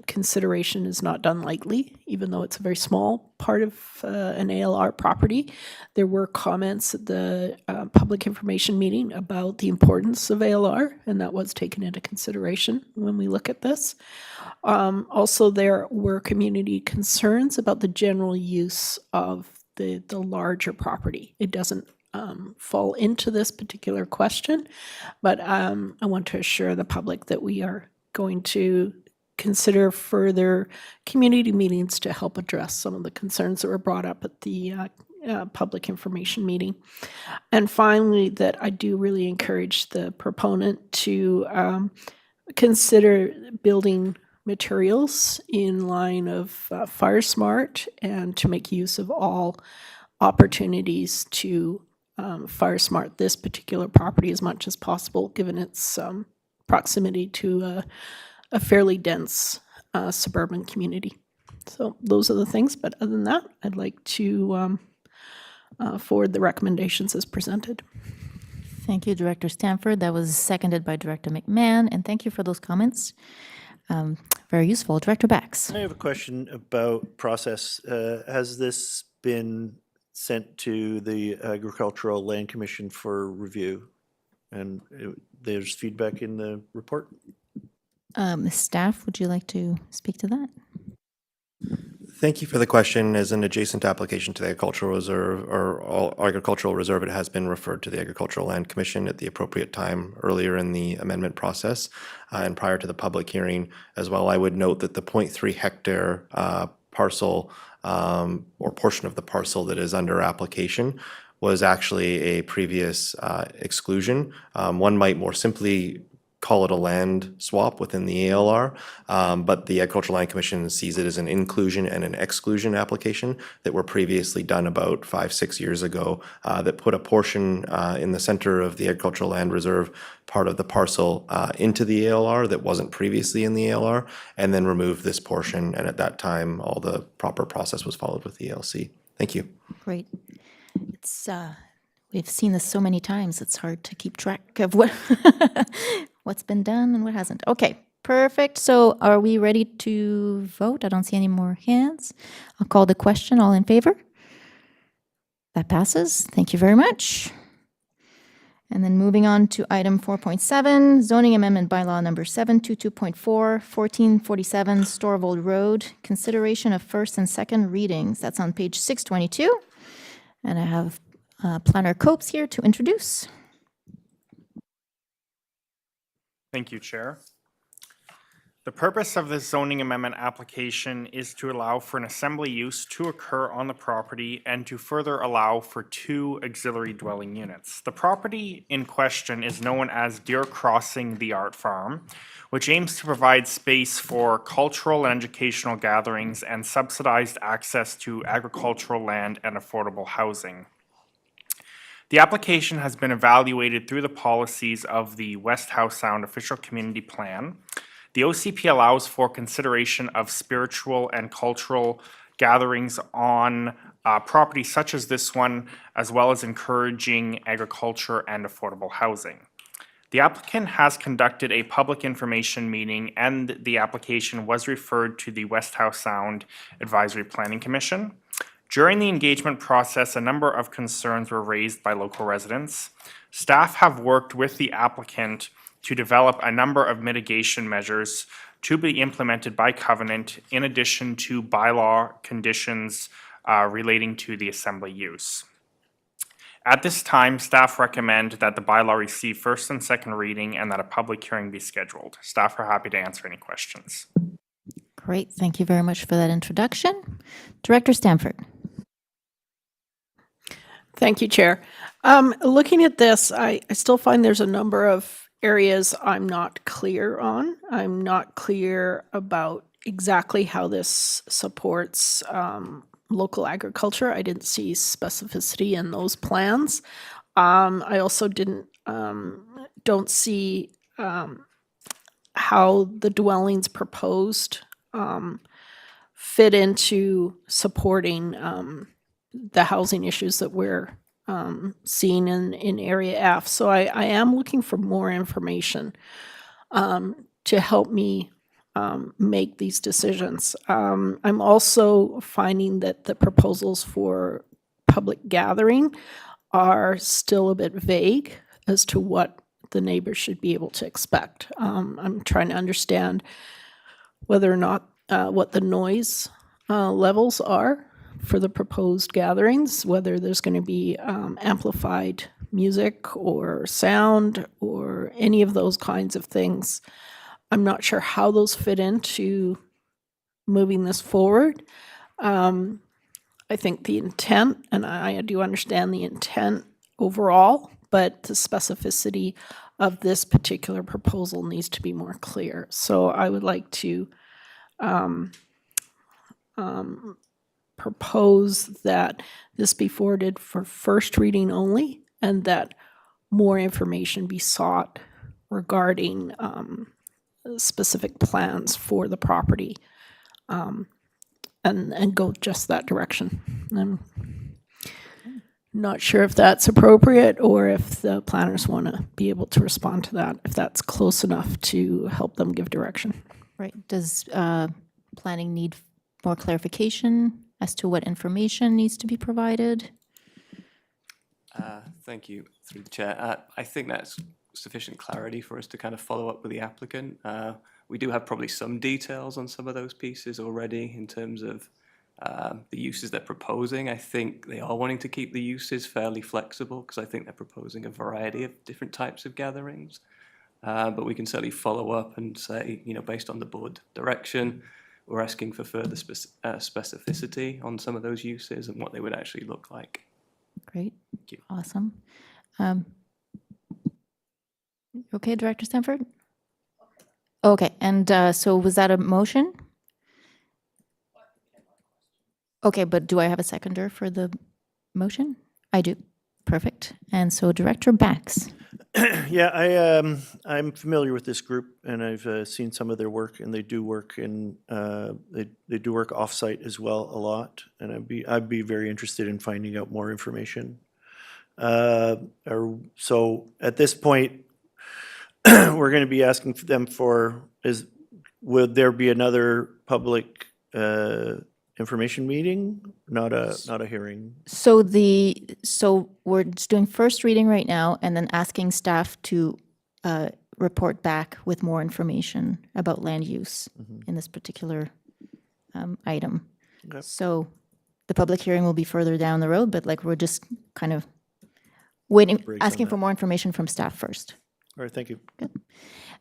consideration is not done lightly, even though it's a very small part of an ALR property. There were comments at the public information meeting about the importance of ALR, and that was taken into consideration when we look at this. Also, there were community concerns about the general use of the larger property. It doesn't fall into this particular question, but I want to assure the public that we are going to consider further community meetings to help address some of the concerns that were brought up at the public information meeting. And finally, that I do really encourage the proponent to consider building materials in line of fire smart and to make use of all opportunities to fire smart this particular property as much as possible, given its proximity to a fairly dense suburban community. So those are the things, but other than that, I'd like to forward the recommendations as presented. Thank you, Director Stanford. That was seconded by Director McMahon, and thank you for those comments. Very useful. Director Bax. I have a question about process. Has this been sent to the Agricultural Land Commission for review? And there's feedback in the report? Staff, would you like to speak to that? Thank you for the question. As an adjacent application to the Agricultural Reserve or Agricultural Reserve, it has been referred to the Agricultural Land Commission at the appropriate time earlier in the amendment process and prior to the public hearing as well. I would note that the 0.3 hectare parcel or portion of the parcel that is under application was actually a previous exclusion. One might more simply call it a land swap within the ALR, but the Agricultural Land Commission sees it as an inclusion and an exclusion application that were previously done about 5-6 years ago that put a portion in the center of the Agricultural Land Reserve part of the parcel into the ALR that wasn't previously in the ALR, and then removed this portion, and at that time all the proper process was followed with the ALC. Thank you. Great. It's we've seen this so many times, it's hard to keep track of what what's been done and what hasn't. Okay, perfect. So are we ready to vote? I don't see any more hands. I'll call the question. All in favor? That passes. Thank you very much. And then moving on to item 4.7, zoning amendment bylaw number 722.4, 1447 Storvold Road, consideration of first and second readings. That's on page 622. And I have Planner Copes here to introduce. Thank you, Chair. The purpose of this zoning amendment application is to allow for an assembly use to occur on the property and to further allow for 2 auxiliary dwelling units. The property in question is known as Deer Crossing the Art Farm, which aims to provide space for cultural and educational gatherings and subsidized access to agricultural land and affordable housing. The application has been evaluated through the policies of the West Howe Sound Official Community Plan. The OCP allows for consideration of spiritual and cultural gatherings on property such as this one, as well as encouraging agriculture and affordable housing. The applicant has conducted a public information meeting, and the application was referred to the West Howe Sound Advisory Planning Commission. During the engagement process, a number of concerns were raised by local residents. Staff have worked with the applicant to develop a number of mitigation measures to be implemented by covenant, in addition to bylaw conditions relating to the assembly use. At this time, staff recommend that the bylaw receive first and second reading and that a public hearing be scheduled. Staff are happy to answer any questions. Great. Thank you very much for that introduction. Director Stanford. Thank you, Chair. Looking at this, I still find there's a number of areas I'm not clear on. I'm not clear about exactly how this supports local agriculture. I didn't see specificity in those plans. I also don't see how the dwellings proposed fit into supporting the housing issues that we're seeing in Area F. So I am looking for more information to help me make these decisions. I'm also finding that the proposals for public gathering are still a bit vague as to what the neighbors should be able to expect. I'm trying to understand whether or not what the noise levels are for the proposed gatherings, whether there's going to be amplified music or sound or any of those kinds of things. I'm not sure how those fit into moving this forward. I think the intent, and I do understand the intent overall, but the specificity of this particular proposal needs to be more clear. So I would like to propose that this be forwarded for first reading only, and that more information be sought regarding specific plans for the property, and go just that direction. I'm not sure if that's appropriate, or if the planners want to be able to respond to that, if that's close enough to help them give direction. Right. Does planning need more clarification as to what information needs to be provided? Thank you, through the chair. I think that's sufficient clarity for us to kind of follow up with the applicant. We do have probably some details on some of those pieces already in terms of the uses they're proposing. I think they are wanting to keep the uses fairly flexible, because I think they're proposing a variety of different types of gatherings. But we can certainly follow up and say, based on the board direction, we're asking for further specificity on some of those uses and what they would actually look like. Great. Thank you. Awesome. Okay, Director Stanford? Okay, and so was that a motion? Okay, but do I have a seconder for the motion? I do. Perfect. And so Director Bax. Yeah, I'm familiar with this group, and I've seen some of their work, and they do work in they do work offsite as well a lot, and I'd be very interested in finding out more information. So at this point, we're going to be asking them would there be another public information meeting, not a hearing? So we're just doing first reading right now, and then asking staff to report back with more information about land use in this particular item. Okay. So the public hearing will be further down the road, but we're just kind of waiting, Break on asking for that. more information from staff first. All right, thank you.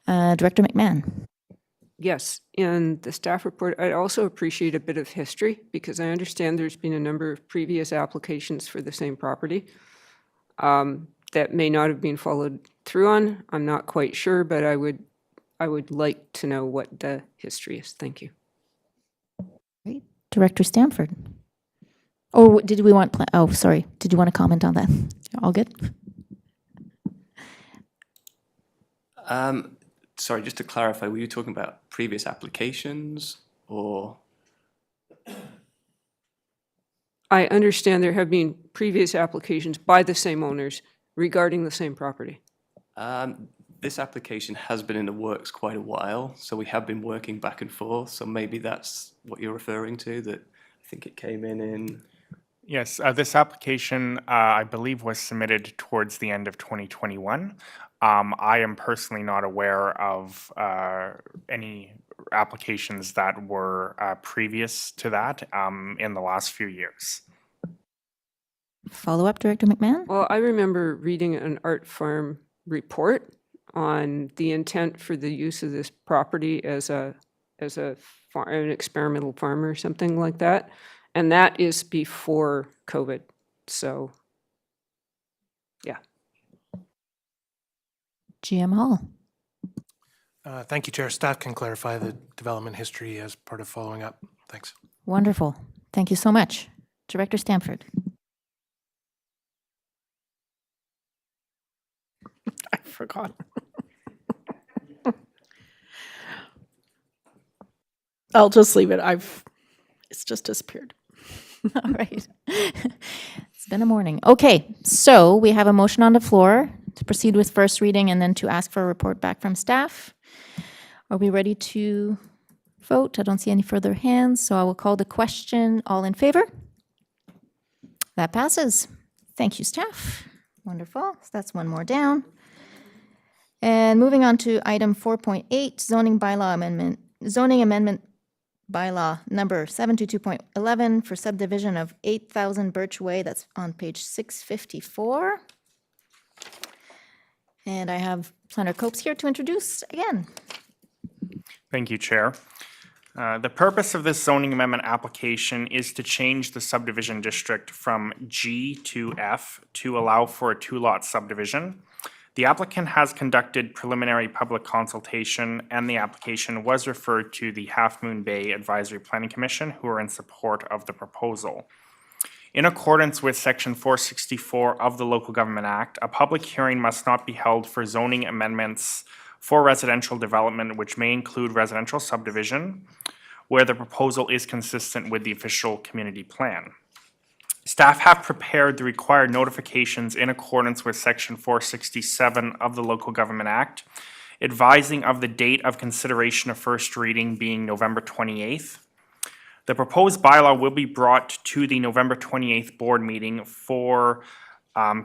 Director McMahon. Yes, in the staff report, I'd also appreciate a bit of history, because I understand there's been a number of previous applications for the same property that may not have been followed through on. I'm not quite sure, but I would like to know what the history is. Thank you. Great. Director Stanford. Or did we want, oh, sorry. Did you want to comment on that? All good? Sorry, just to clarify, were you talking about previous applications or? I understand there have been previous applications by the same owners regarding the same property. This application has been in the works quite a while, so we have been working back and forth. So maybe that's what you're referring to, that I think it came in. Yes, this application, I believe, was submitted towards the end of 2021. I am personally not aware of any applications that were previous to that in the last few years. Follow up, Director McMahon? Well, I remember reading an Art Farm report on the intent for the use of this property as an experimental farm or something like that. And that is before COVID. So, yeah. GM Hall. Thank you, Chair. Staff can clarify the development history as part of following up. Thanks. Wonderful. Thank you so much. Director Stanford. I forgot. I'll just leave it. It's just disappeared. All right. It's been a morning. Okay, so we have a motion on the floor to proceed with first reading and then to ask for a report back from staff. Are we ready to vote? I don't see any further hands, so I will call the question. All in favor? That passes. Thank you, staff. Wonderful. So that's one more down. And moving on to item 4.8, zoning amendment bylaw number 722.11 for subdivision of 8,000 Birch Way. That's on page 654. And I have Planner Copes here to introduce again. Thank you, Chair. The purpose of this zoning amendment application is to change the subdivision district from G to F to allow for a two-lot subdivision. The applicant has conducted preliminary public consultation, and the application was referred to the Half Moon Bay Advisory Planning Commission, who are in support of the proposal. In accordance with Section 464 of the Local Government Act, a public hearing must not be held for zoning amendments for residential development, which may include residential subdivision, where the proposal is consistent with the official community plan. Staff have prepared the required notifications in accordance with Section 467 of the Local Government Act, advising of the date of consideration of first reading being November 28th. The proposed bylaw will be brought to the November 28th board meeting for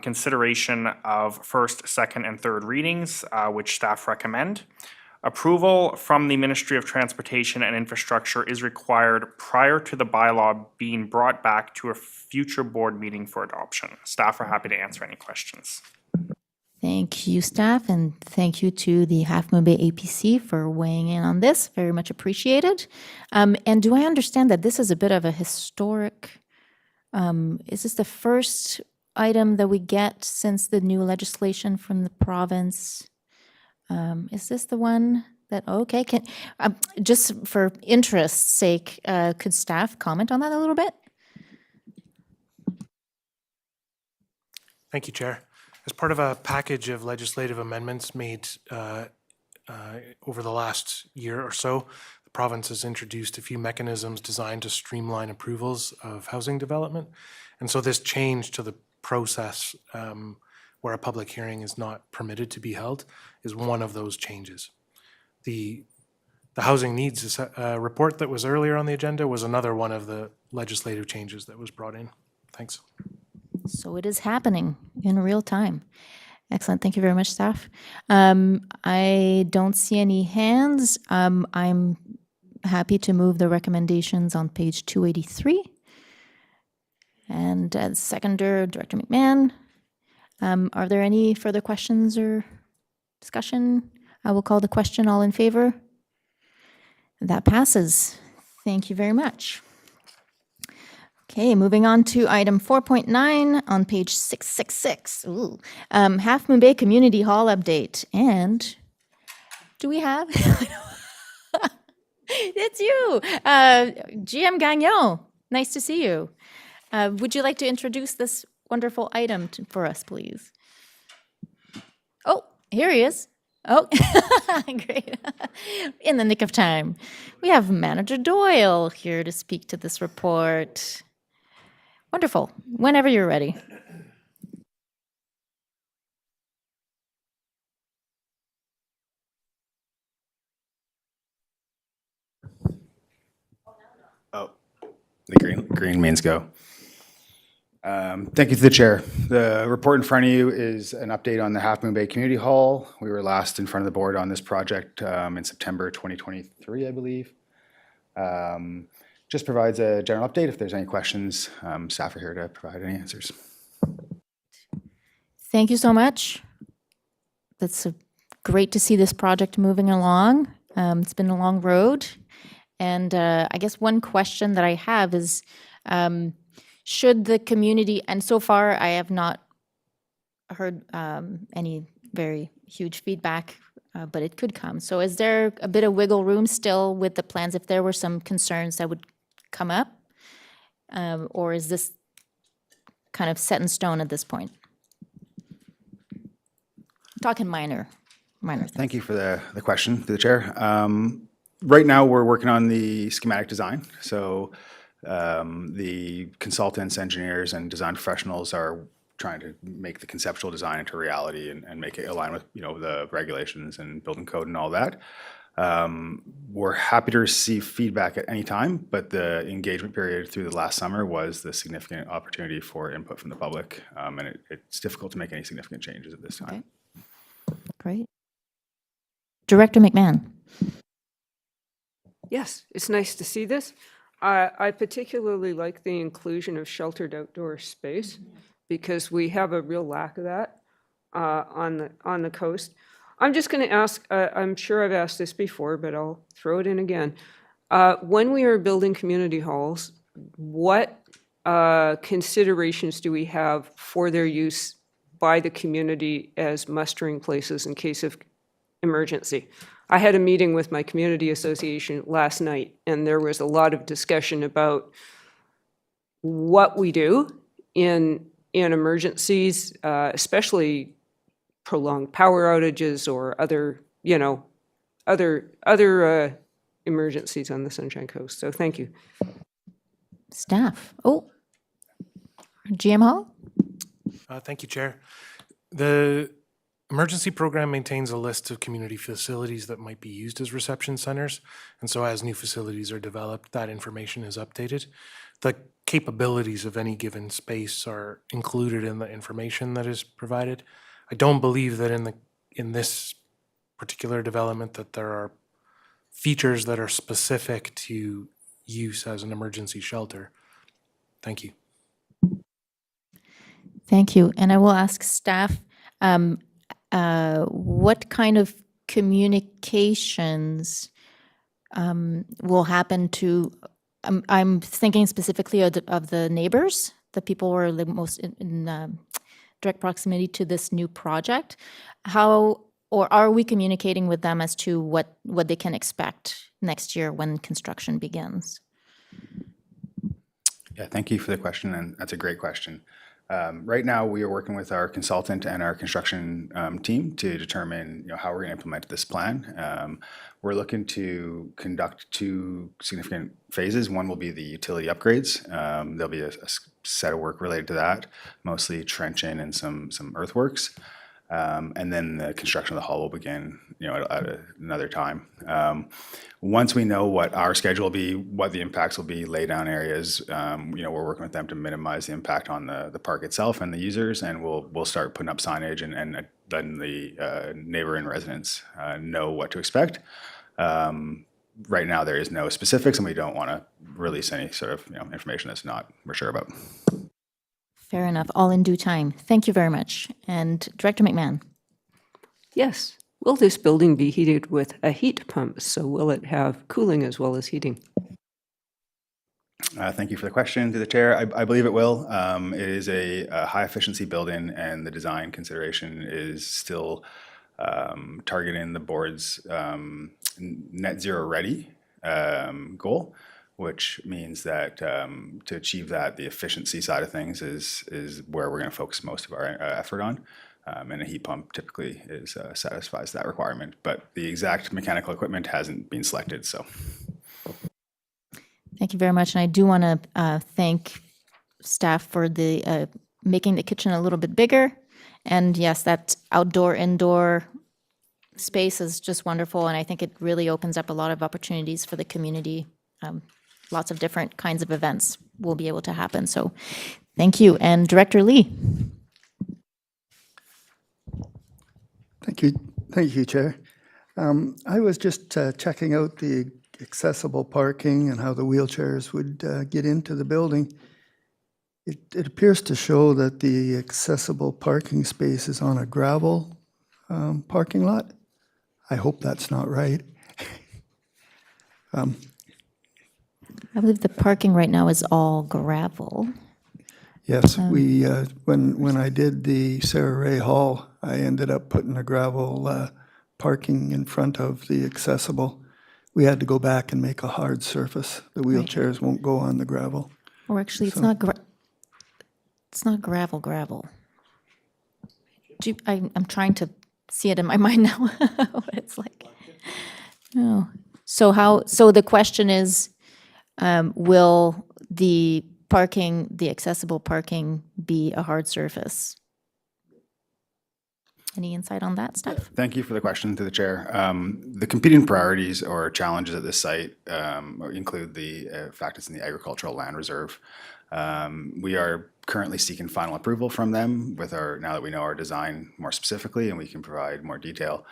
consideration of first, second, and third readings, which staff recommend. Approval from the Ministry of Transportation and Infrastructure is required prior to the bylaw being brought back to a future board meeting for adoption. Staff are happy to answer any questions. Thank you, staff, and thank you to the Half Moon Bay APC for weighing in on this. Very much appreciated. And do I understand that this is a bit of a historic, is this the first item that we get since the new legislation from the province? Is this the one that, okay, can, just for interest's sake, could staff comment on that a little bit? Thank you, Chair. As part of a package of legislative amendments made over the last year or so, the province has introduced a few mechanisms designed to streamline approvals of housing development. And so this change to the process where a public hearing is not permitted to be held is one of those changes. The housing needs report that was earlier on the agenda was another one of the legislative changes that was brought in. Thanks. So it is happening in real time. Excellent. Thank you very much, staff. I don't see any hands. I'm happy to move the recommendations on page 283. And as seconder, Director McMahon. Are there any further questions or discussion? I will call the question. All in favor? That passes. Thank you very much. Okay, moving on to item 4.9 on page 666. Ooh. Half Moon Bay Community Hall update. And do we have? It's you, GM Gagnon. Nice to see you. Would you like to introduce this wonderful item for us, please? Oh, here he is. Oh, great. In the nick of time. We have Manager Doyle here to speak to this report. Wonderful. Whenever you're ready. Oh, the green means go. Thank you to the chair. The report in front of you is an update on the Half Moon Bay Community Hall. We were last in front of the board on this project in September 2023, I believe. Just provides a general update. If there's any questions, staff are here to provide any answers. Thank you so much. That's great to see this project moving along. It's been a long road. And I guess one question that I have is, should the community, and so far I have not heard any very huge feedback, but it could come. So is there a bit of wiggle room still with the plans if there were some concerns that would come up? Or is this kind of set in stone at this point? Talking minor things. Thank you for the question to the chair. Right now, we're working on the schematic design. So the consultants, engineers, and design professionals are trying to make the conceptual design into reality and make it align with the regulations and building code and all that. We're happy to receive feedback at any time, but the engagement period through the last summer was the significant opportunity for input from the public, and it's difficult to make any significant changes at this time. Okay. Great. Director McMahon. Yes, it's nice to see this. I particularly like the inclusion of sheltered outdoor space because we have a real lack of that on the coast. I'm just going to ask, I'm sure I've asked this before, but I'll throw it in again. When we are building community halls, what considerations do we have for their use by the community as mustering places in case of emergency. I had a meeting with my community association last night, and there was a lot of discussion about what we do in emergencies, especially prolonged power outages or other, other emergencies on the Sunshine Coast. So thank you. Staff. Oh, GM Hall? Thank you, Chair. The emergency program maintains a list of community facilities that might be used as reception centers. And so as new facilities are developed, that information is updated. The capabilities of any given space are included in the information that is provided. I don't believe that in this particular development that there are features that are specific to use as an emergency shelter. Thank you. Thank you. And I will ask staff, what kind of communications will happen to, I'm thinking specifically of the neighbors, the people who are the most in direct proximity to this new project. How, or are we communicating with them as to what they can expect next year when construction begins? Yeah, thank you for the question, and that's a great question. Right now, we are working with our consultant and our construction team to determine, how we're going to implement this plan. We're looking to conduct 2 significant phases. One will be the utility upgrades. There'll be a set of work related to that, mostly trenching and some earthworks. And then the construction of the hall will begin, at another time. Once we know what our schedule will be, what the impacts will be, lay down areas, we're working with them to minimize the impact on the park itself and the users, and we'll start putting up signage and letting the neighbor and residents know what to expect. Right now, there is no specifics, and we don't want to release any sort of information that's not we're sure about. Fair enough. All in due time. Thank you very much. And Director McMahon. Yes. Will this building be heated with a heat pump? So will it have cooling as well as heating? Thank you for the question to the chair. I believe it will. It is a high efficiency building, and the design consideration is still targeting the board's net zero ready goal, which means that to achieve that, the efficiency side of things is where we're going to focus most of our effort on. And a heat pump typically satisfies that requirement, but the exact mechanical equipment hasn't been selected. So, thank you very much. And I do want to thank staff for the making the kitchen a little bit bigger. And yes, that outdoor-indoor space is just wonderful, and I think it really opens up a lot of opportunities for the community. Lots of different kinds of events will be able to happen. So thank you. And Director Lee. Thank you, Chair. I was just checking out the accessible parking and how the wheelchairs would get into the building. It appears to show that the accessible parking space is on a gravel parking lot. I hope that's not right. I believe the parking right now is all gravel. Yes, we when I did the Sarah Ray Hall, I ended up putting a gravel parking in front of the accessible. We had to go back and make a hard surface. The wheelchairs won't go on the gravel. Or actually, it's not gravel. I'm trying to see it in my mind now. What it's like. No. So the question is, will the accessible parking be a hard surface? Any insight on that, Steph? Thank you for the question to the chair. The competing priorities or challenges at this site include the fact it's in the agricultural land reserve. We are currently seeking final approval from them now that we know our design more specifically and we can provide more detail.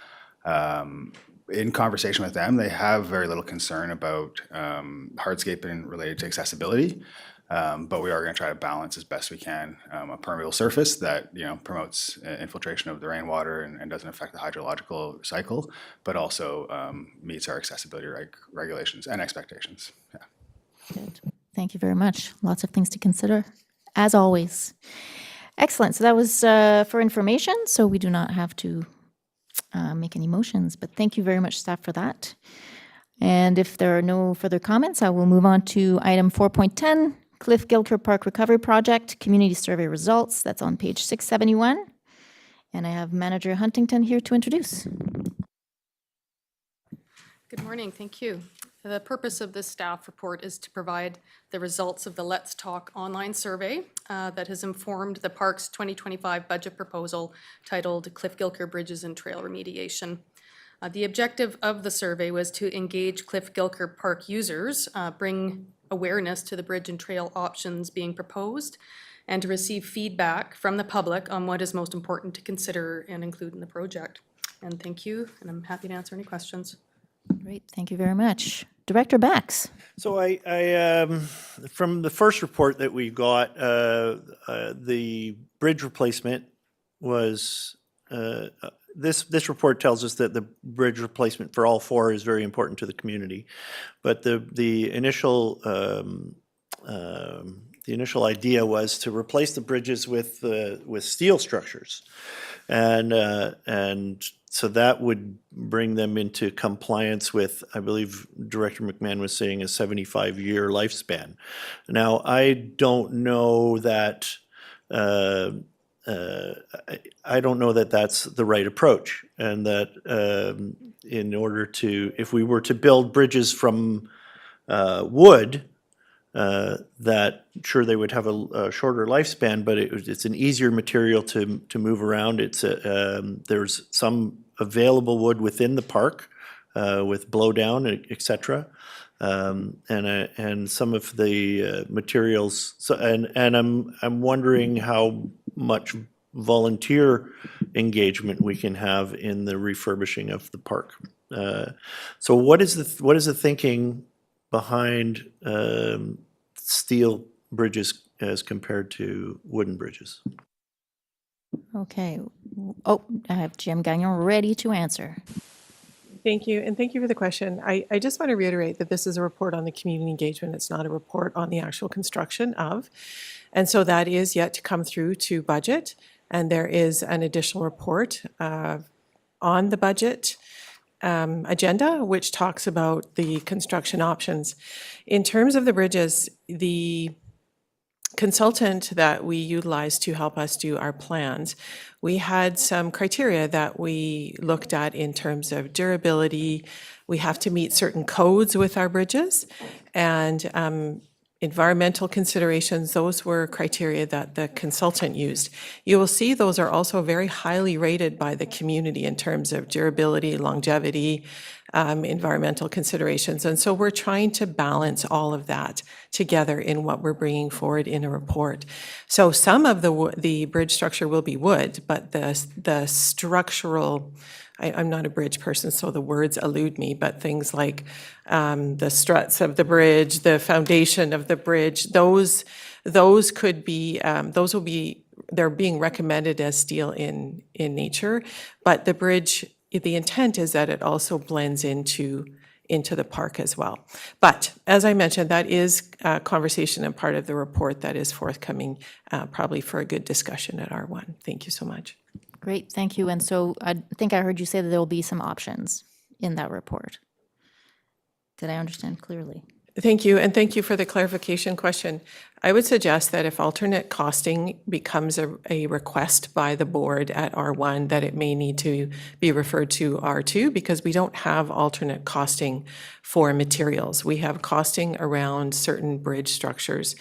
In conversation with them, they have very little concern about hardscaping related to accessibility, but we are going to try to balance as best we can a permeable surface that promotes infiltration of the rainwater and doesn't affect the hydrological cycle, but also meets our accessibility regulations and expectations. Yeah. Good. Thank you very much. Lots of things to consider, as always. Excellent. So that was for information, so we do not have to make any motions, but thank you very much, staff, for that. And if there are no further comments, I will move on to item 4.10, Cliff Gilker Park Recovery Project, Community Survey Results. That's on page 671. And I have Manager Huntington here to introduce. Good morning, thank you. The purpose of this staff report is to provide the results of the Let's Talk online survey that has informed the Parks 2025 budget proposal titled Cliff Gilker Bridges and Trail Remediation. The objective of the survey was to engage Cliff Gilker Park users, bring awareness to the bridge and trail options being proposed, and to receive feedback from the public on what is most important to consider and include in the project. And thank you, and I'm happy to answer any questions. Great, thank you very much. Director Bax. So I from the first report that we got, the bridge replacement was, this report tells us that the bridge replacement for all four is very important to the community. But the initial idea was to replace the bridges with steel structures. And so that would bring them into compliance with, I believe Director McMahon was saying, a 75-year lifespan. Now, I don't know that that's the right approach, and that in order to, if we were to build bridges from wood, that sure they would have a shorter lifespan, but it's an easier material to move around. It's there's some available wood within the park with blowdown, etc. And some of the materials. So and I'm wondering how much volunteer engagement we can have in the refurbishing of the park. So what is the thinking behind steel bridges as compared to wooden bridges? Okay. Oh, I have Jim Gagnon ready to answer. Thank you, and thank you for the question. I just want to reiterate that this is a report on the community engagement. It's not a report on the actual construction of. And so that is yet to come through to budget, and there is an additional report on the budget agenda, which talks about the construction options. In terms of the bridges, the consultant that we utilized to help us do our plans, we had some criteria that we looked at in terms of durability. We have to meet certain codes with our bridges, and environmental considerations. Those were criteria that the consultant used. You will see those are also very highly rated by the community in terms of durability, longevity, environmental considerations. And so we're trying to balance all of that together in what we're bringing forward in a report. So some of the bridge structure will be wood, but the structural, I'm not a bridge person, so the words elude me, but things like the struts of the bridge, the foundation of the bridge, those could be, those will be, they're being recommended as steel in nature, but the bridge, the intent is that it also blends into the park as well. But as I mentioned, that is a conversation and part of the report that is forthcoming, probably for a good discussion at R1. Thank you so much. Great, thank you. And so I think I heard you say that there will be some options in that report. Did I understand clearly? Thank you, and thank you for the clarification question. I would suggest that if alternate costing becomes a request by the board at R1, that it may need to be referred to R2, because we don't have alternate costing for materials. We have costing around certain bridge structures,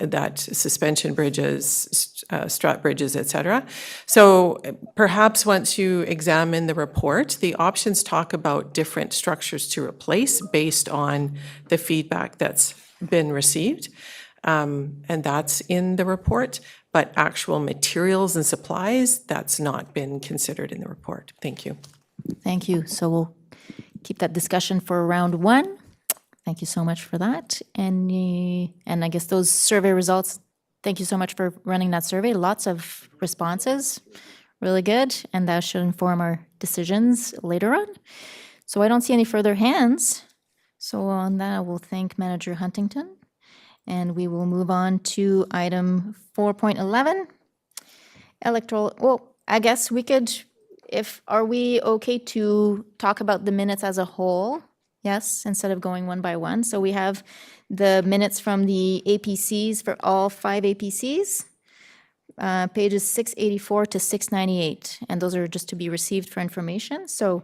that suspension bridges, strut bridges, et cetera. So perhaps once you examine the report, the options talk about different structures to replace based on the feedback that's been received. And that's in the report, but actual materials and supplies, that's not been considered in the report. Thank you. Thank you. So we'll keep that discussion for round one. Thank you so much for that. And I guess those survey results, thank you so much for running that survey. Lots of responses, really good. And that should inform our decisions later on. So I don't see any further hands. So on that, I will thank Manager Huntington. And we will move on to item 4.11. Electoral, well, I guess we could, are we okay to talk about the minutes as a whole? Yes, instead of going one by one. So we have the minutes from the APCs for all 5 APCs, pages 684 to 698. And those are just to be received for information. So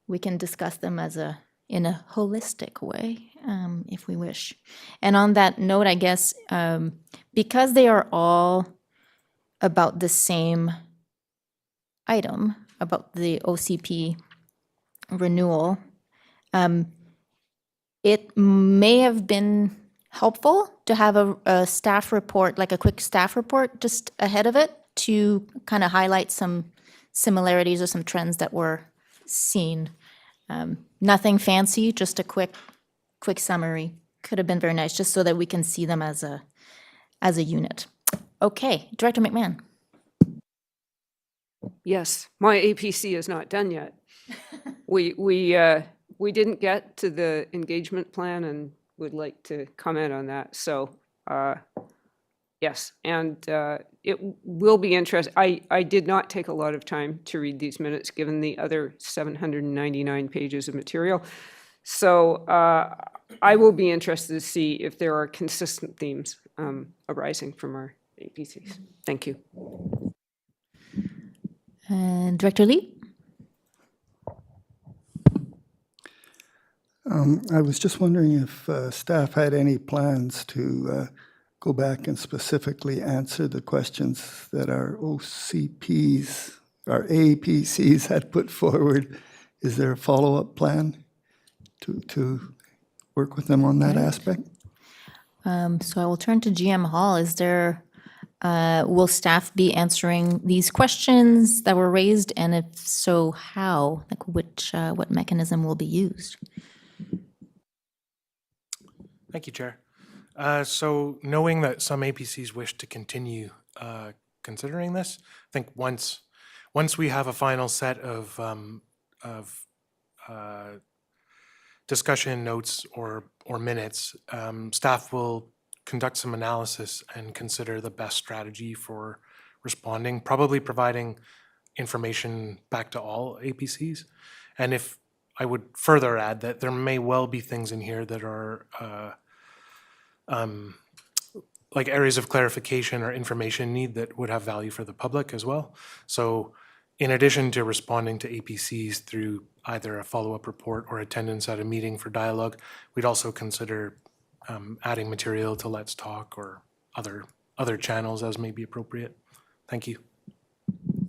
we can discuss them in a holistic way, if we wish. And on that note, I guess, because they are all about the same item, about the OCP renewal, it may have been helpful to have a staff report, like a quick staff report just ahead of it to kind of highlight some similarities or some trends that were seen. Nothing fancy, just a quick summary. Could have been very nice, just so that we can see them as a unit. Okay, Director McMahon. Yes, my APC is not done yet. We didn't get to the engagement plan and would like to comment on that. So yes, and it will be interesting. I did not take a lot of time to read these minutes given the other 799 pages of material. So I will be interested to see if there are consistent themes arising from our APCs. Thank you. And Director Lee? I was just wondering if staff had any plans to go back and specifically answer the questions that our OCPs, our APCs had put forward. Is there a follow-up plan to work with them on that aspect? So I will turn to GM Hall. Will staff be answering these questions that were raised? And if so, how? Like what mechanism will be used? Thank you, Chair. So knowing that some APCs wish to continue considering this, I think once we have a final set of discussion notes or minutes, staff will conduct some analysis and consider the best strategy for responding, probably providing information back to all APCs. And if I would further add that there may well be things in here that are like areas of clarification or information need that would have value for the public as well. So in addition to responding to APCs through either a follow-up report or attendance at a meeting for dialogue, we'd also consider adding material to Let's Talk or other channels as may be appropriate. Thank you.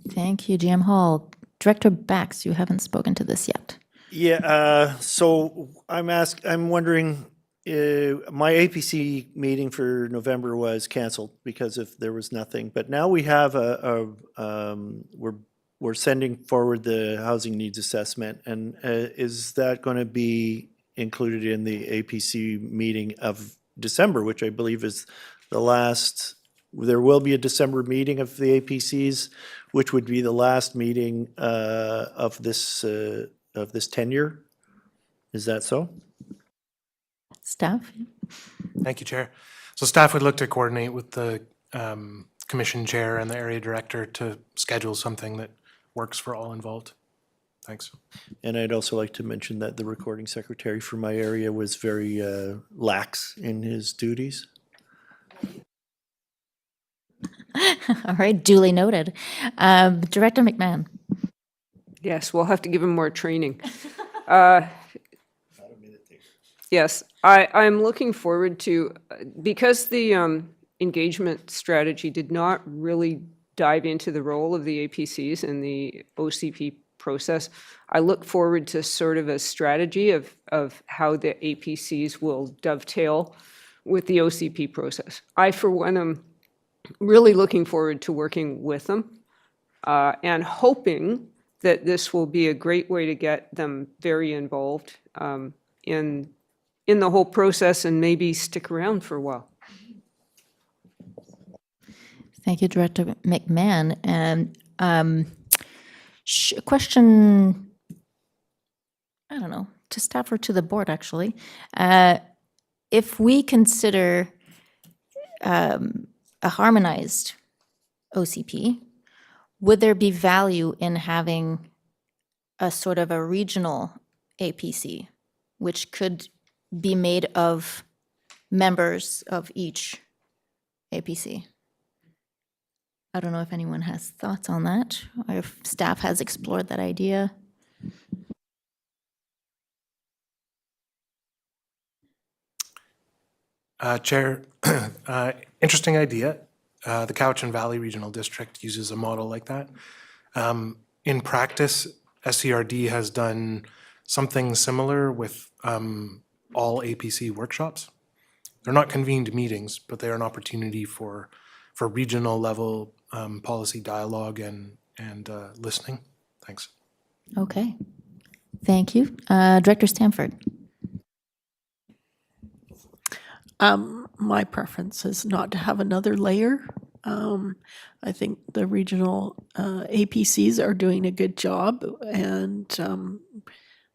Thank you, GM Hall. Director Bax, you haven't spoken to this yet. Yeah, so I'm wondering, my APC meeting for November was canceled because there was nothing, but now we have we're sending forward the housing needs assessment, and is that going to be included in the APC meeting of December, which I believe is the last? There will be a December meeting of the APCs, which would be the last meeting of this tenure. Is that so? Staff? Thank you, Chair. So staff would look to coordinate with the commission chair and the area director to schedule something that works for all involved. Thanks. And I'd also like to mention that the recording secretary for my area was very lax in his duties. All right, duly noted. Director McMahon. Yes, we'll have to give him more training. Yes, I'm looking forward to, because the engagement strategy did not really dive into the role of the APCs in the OCP process, I look forward to sort of a strategy of how the APCs will dovetail with the OCP process. I, for one, am really looking forward to working with them and hoping that this will be a great way to get them very involved in the whole process and maybe stick around for a while. Thank you, Director McMahon. And question, I don't know, to staff or to the board, actually. If we consider a harmonized OCP, would there be value in having a sort of a regional APC, which could be made of members of each APC? I don't know if anyone has thoughts on that, or if staff has explored that idea. Chair, interesting idea. The Cowichan Valley Regional District uses a model like that. In practice, SCRD has done something similar with all APC workshops. They're not convened meetings, but they are an opportunity for regional level policy dialogue and listening. Thanks. Okay. Thank you. Director Stanford. My preference is not to have another layer. I think the regional APCs are doing a good job, and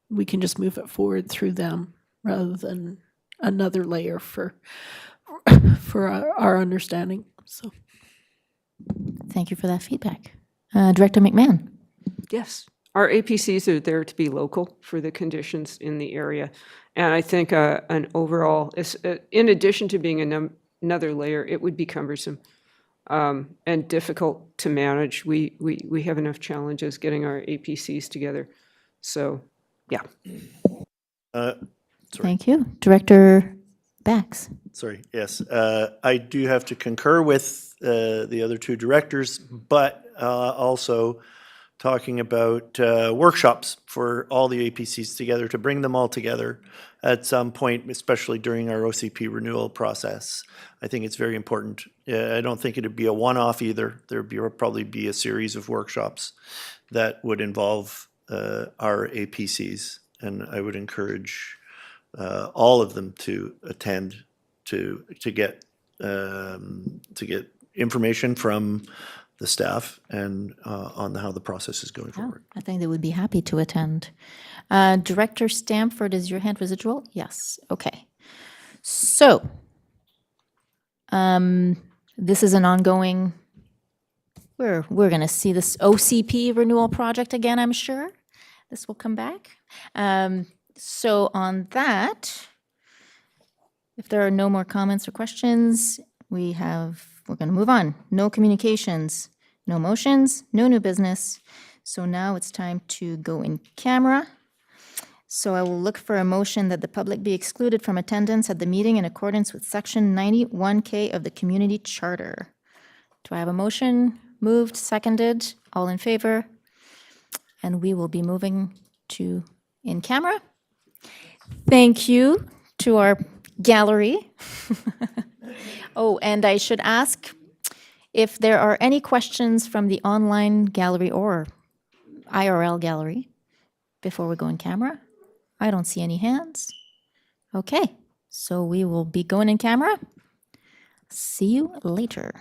we can just move it forward through them rather than another layer for our understanding. So, Thank you for that feedback. Director McMahon. Yes, our APCs are there to be local for the conditions in the area. And I think an overall, in addition to being another layer, it would be cumbersome and difficult to manage. We have enough challenges getting our APCs together. So, yeah. Thank you. Director Bax. Sorry, yes. I do have to concur with the other two directors, but also talking about workshops for all the APCs together, to bring them all together at some point, especially during our OCP renewal process. I think it's very important. I don't think it'd be a one-off either. There'd probably be a series of workshops that would involve our APCs, and I would encourage all of them to attend to get information from the staff and on how the process is going forward. I think they would be happy to attend. Director Stanford, is your hand residual? Yes. Okay. So this is an ongoing. We're going to see this OCP renewal project again, I'm sure. This will come back. So on that, if there are no more comments or questions, we're going to move on. No communications, no motions, no new business. So now it's time to go in camera. So I will look for a motion that the public be excluded from attendance at the meeting in accordance with Section 91K of the Community Charter. Do I have a motion? Moved, seconded, all in favor? And we will be moving to in camera. Thank you to our gallery. Oh, and I should ask if there are any questions from the online gallery or IRL gallery before we go in camera. I don't see any hands. Okay, so we will be going in camera. See you later.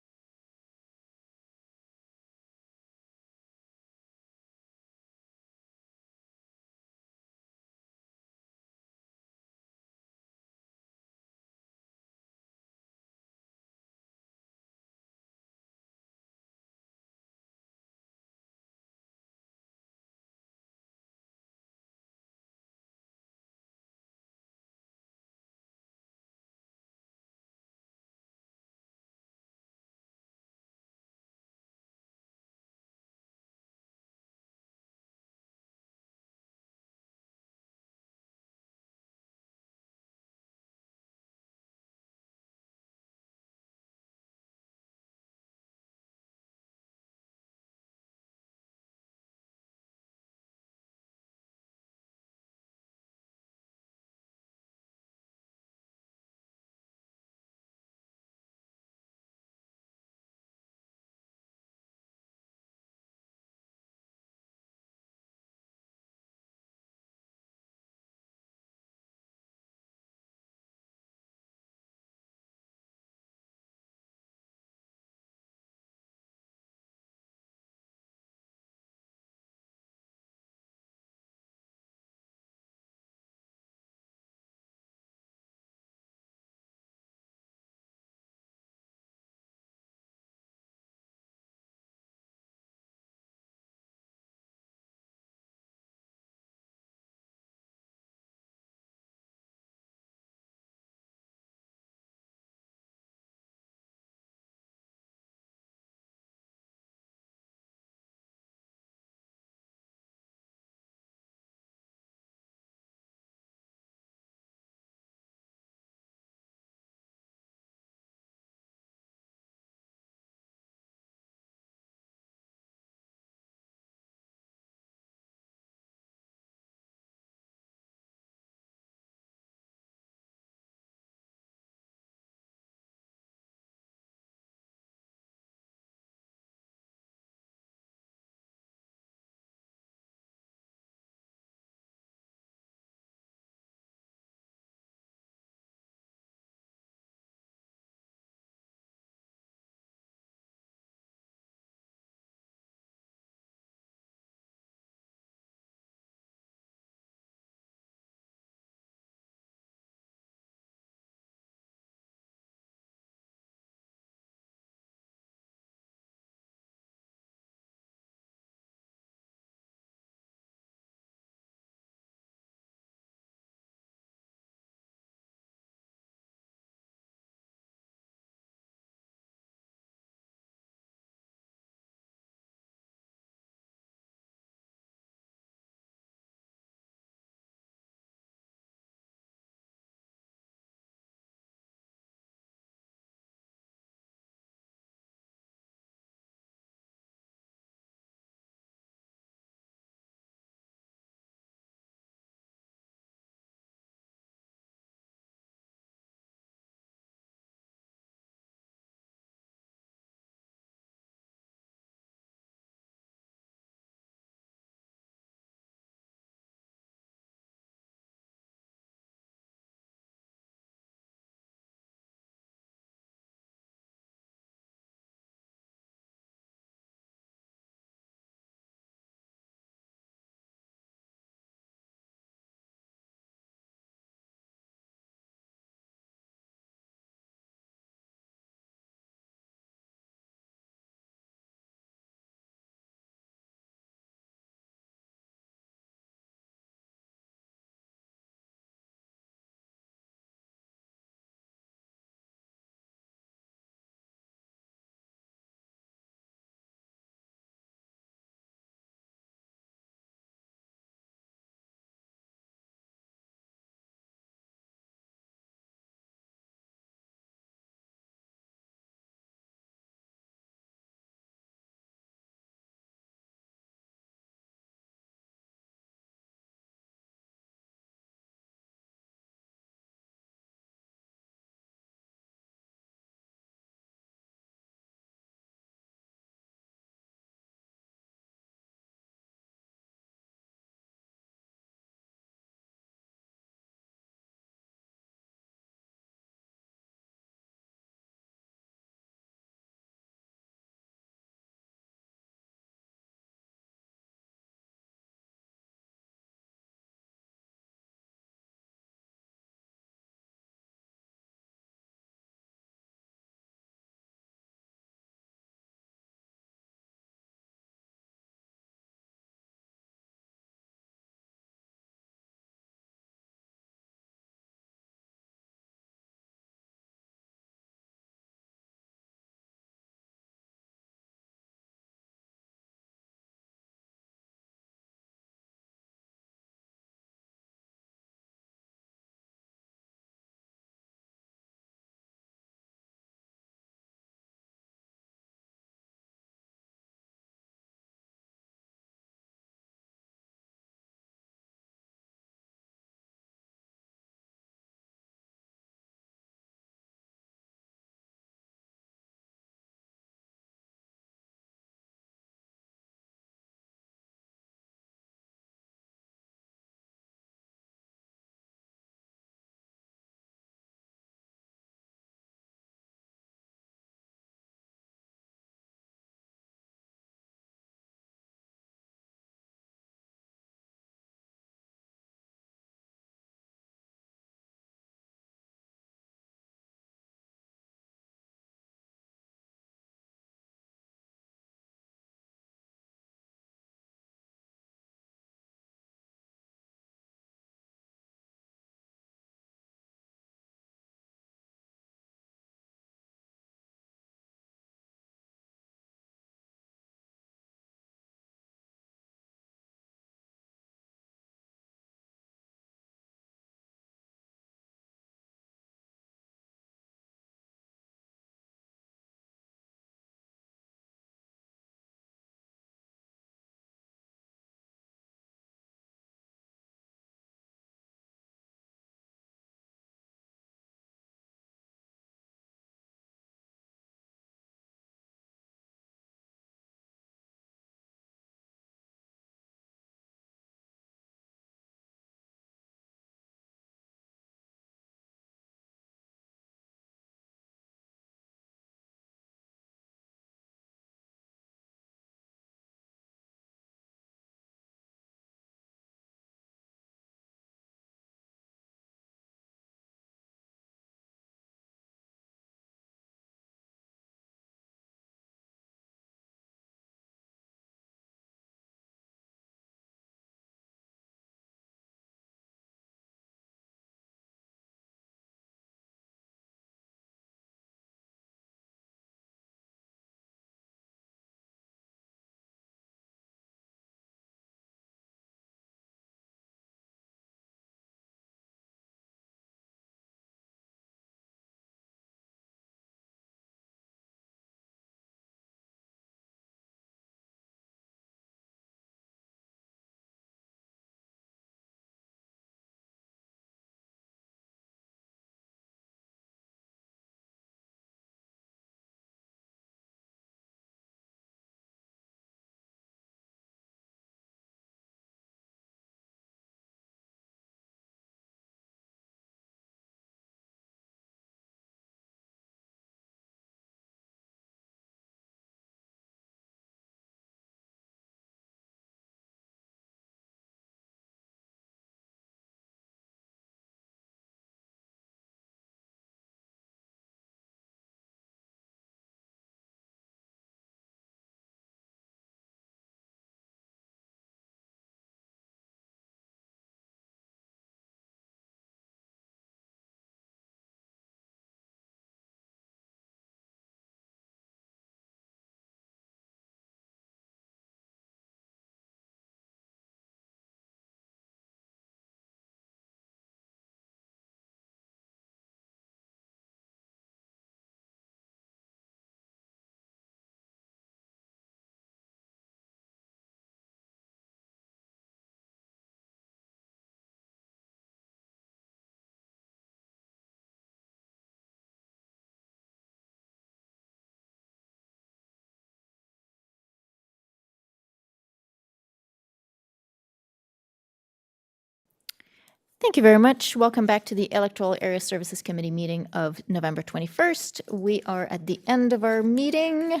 Thank you very much. Welcome back to the Electoral Area Services Committee meeting of November 21st. We are at the end of our meeting.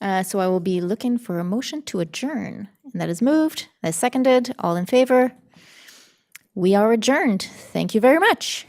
So I will be looking for a motion to adjourn. And that is moved, that is seconded. All in favor? We are adjourned. Thank you very much.